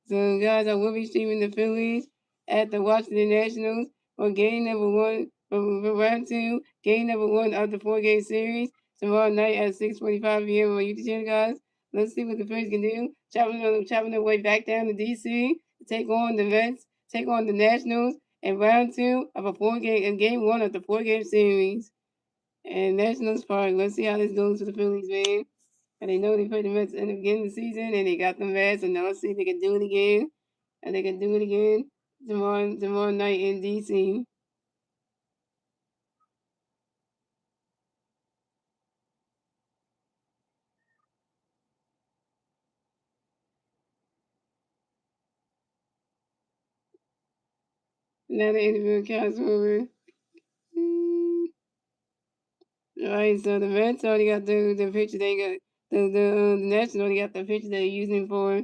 So, guys, I will be streaming the Phillies at the Washington Nationals for game number 1, for round 2, game number 1 of the 4-game series tomorrow night at 6:45 p.m. on YouTube channel, guys. Let's see what the Phillies can do. Traveling their way back down to D.C. to take on the Mets, take on the Nationals in round 2 of a 4-game, in game 1 of the 4-game series. And Nationals Park. Let's see how this goes for the Phillies, man. And they know they played the Mets in the beginning of the season, and they got them bad. So now let's see if they can do it again, and they can do it again tomorrow night in DC. Now the interview counts over. All right, so the Mets already got the picture. They got the Nationals already got the picture they're using for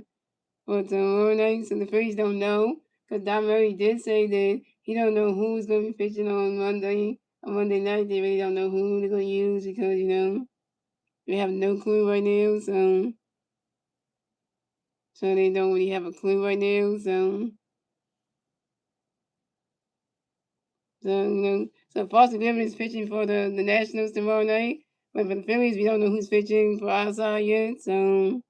tomorrow night. So the Phillies don't know, because Don Murray did say that he don't know who's going to be pitching on Monday night. They really don't know who they're going to use, because they have no clue right now. So they don't really have a clue right now. So Foster Gibbon is pitching for the Nationals tomorrow night. But for the Phillies, we don't know who's pitching for outside yet. That's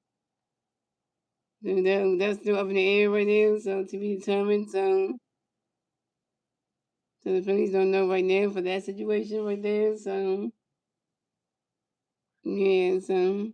still up in the air right now. So to be determined. So the Phillies don't know right now for that situation right there. So yeah. So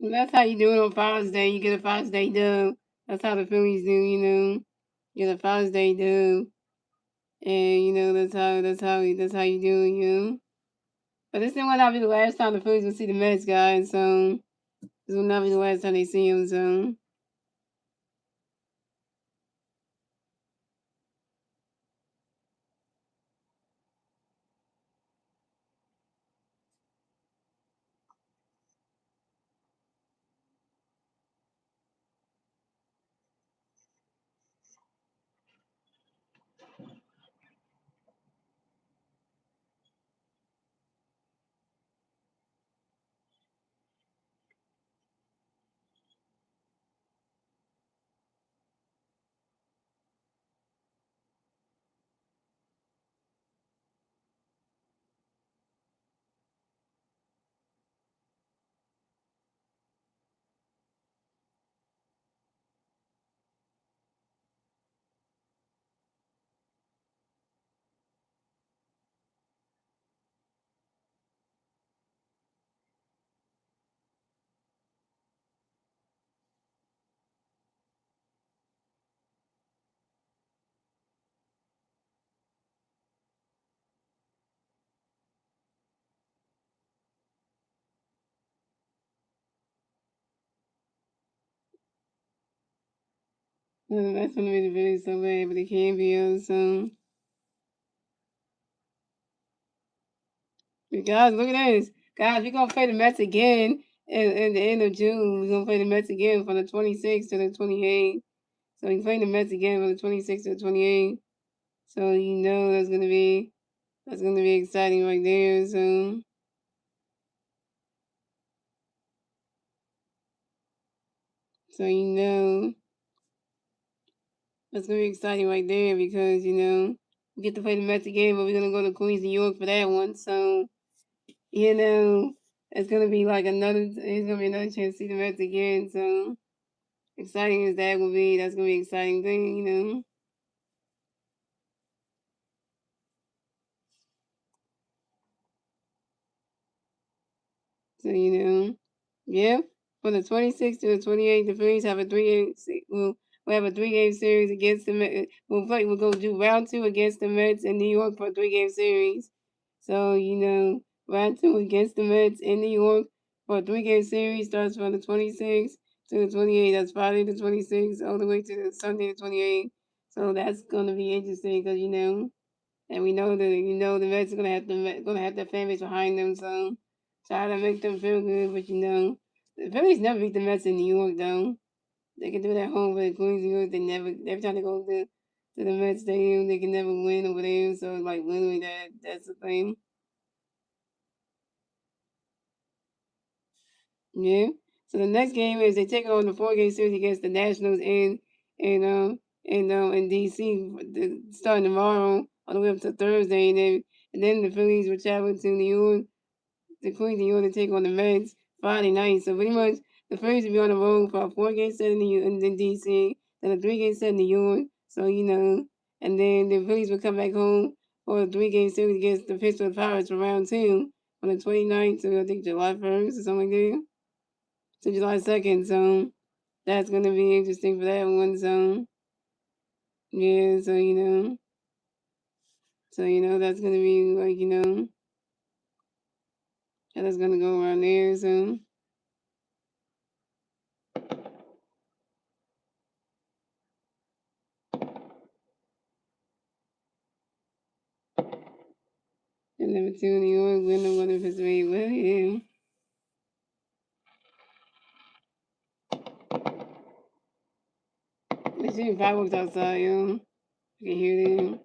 that's how you do it on Father's Day. You get a Father's Day dub. That's how the Phillies do. Get a Father's Day dub. and that's how you do it, you know. But this will not be the last time the Phillies will see the Mets, guys. So this will not be the last time they see them. So that's gonna be the Phillies so bad, but they can't be on. So guys, look at this, guys. We're gonna play the Mets again in the end of June. We're gonna play the Mets again from the 26th to the 28th. So we're playing the Mets again from the 26th to the 28th. So that's gonna be exciting right there. So that's gonna be exciting right there because we get to play the Mets again, but we're gonna go to Queens, New York for that one. So you know it's gonna be like it's gonna be another chance to see the Mets again. So exciting as that will be, that's gonna be an exciting thing. So yeah. From the 26th to the 28th, the Phillies have a we'll have a 3-game series against the Mets. We'll go do round two against the Mets in New York for a 3-game series. So round two against the Mets in New York for a 3-game series starts from the 26th to the 28th. That's Friday the 26th all the way to the Sunday the 28th. So that's gonna be interesting because and we know that the Mets are gonna have the fan base behind them, so try to make them feel good. But the Phillies never beat the Mets in New York though. They can do it at home, but in Queens, New York, they never. Every time they go to the Mets Stadium, they can never win over there. So like literally that's the thing. Yeah. So the next game is they take on the 4-game series against the Nationals in DC starting tomorrow all the way up to Thursday, and then the Phillies will travel to New York the Queens and you want to take on the Mets Friday night. So pretty much the Phillies will be on the road for a 4-game set in DC, then a 3-game set in New York. So and then the Phillies will come back home for a 3-game series against the Pittsburgh Pirates for round two on the 29th to I think July 1st or something like that. To July 2nd. So that's gonna be interesting for that one. So yeah, that's gonna be like how that's gonna go around there. So. And number two, New York, win the one of his way. Well, yeah. They shooting fireworks outside, yo. You can hear them.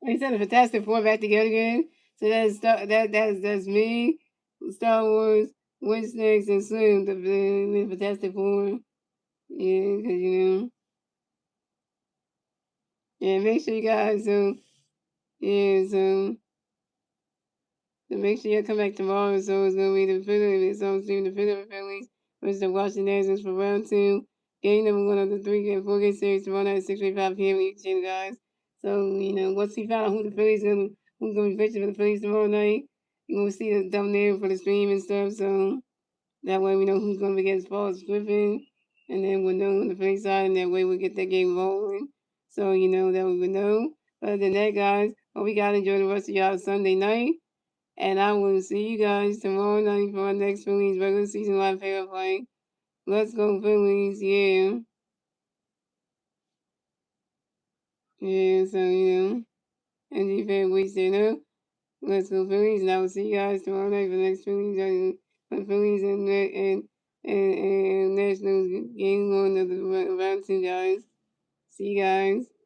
They said the Fantastic Four back together again. So that's me, Star Wars, Snakes, and Slim, the Fantastic Four. Yeah, because yeah, make sure you guys yeah, to make sure you come back tomorrow. So it's gonna be the Phillies. So I'm seeing the Phillies versus the Washington Nationals for round two. Game number one of the 3-4 game series tomorrow night at 6:45 p.m. Eastern, guys. So once we find out who's gonna be pitching for the Phillies tomorrow night, you're gonna see the thumbnail for the stream and stuff. So that way we know who's gonna be against Paul Griffin, and then we'll know on the Phillies side, and that way we get that game rolling. So that we would know. Other than that, guys, hope we gotta enjoy the rest of y'all Sunday night. And I will see you guys tomorrow night for our next Phillies regular season live favorite play. Let's go Phillies, yeah. Yeah, so NG fan we stand up. Let's go Phillies, and I will see you guys tomorrow night for the next Phillies for Phillies and Nationals game one of the round two, guys. See you guys.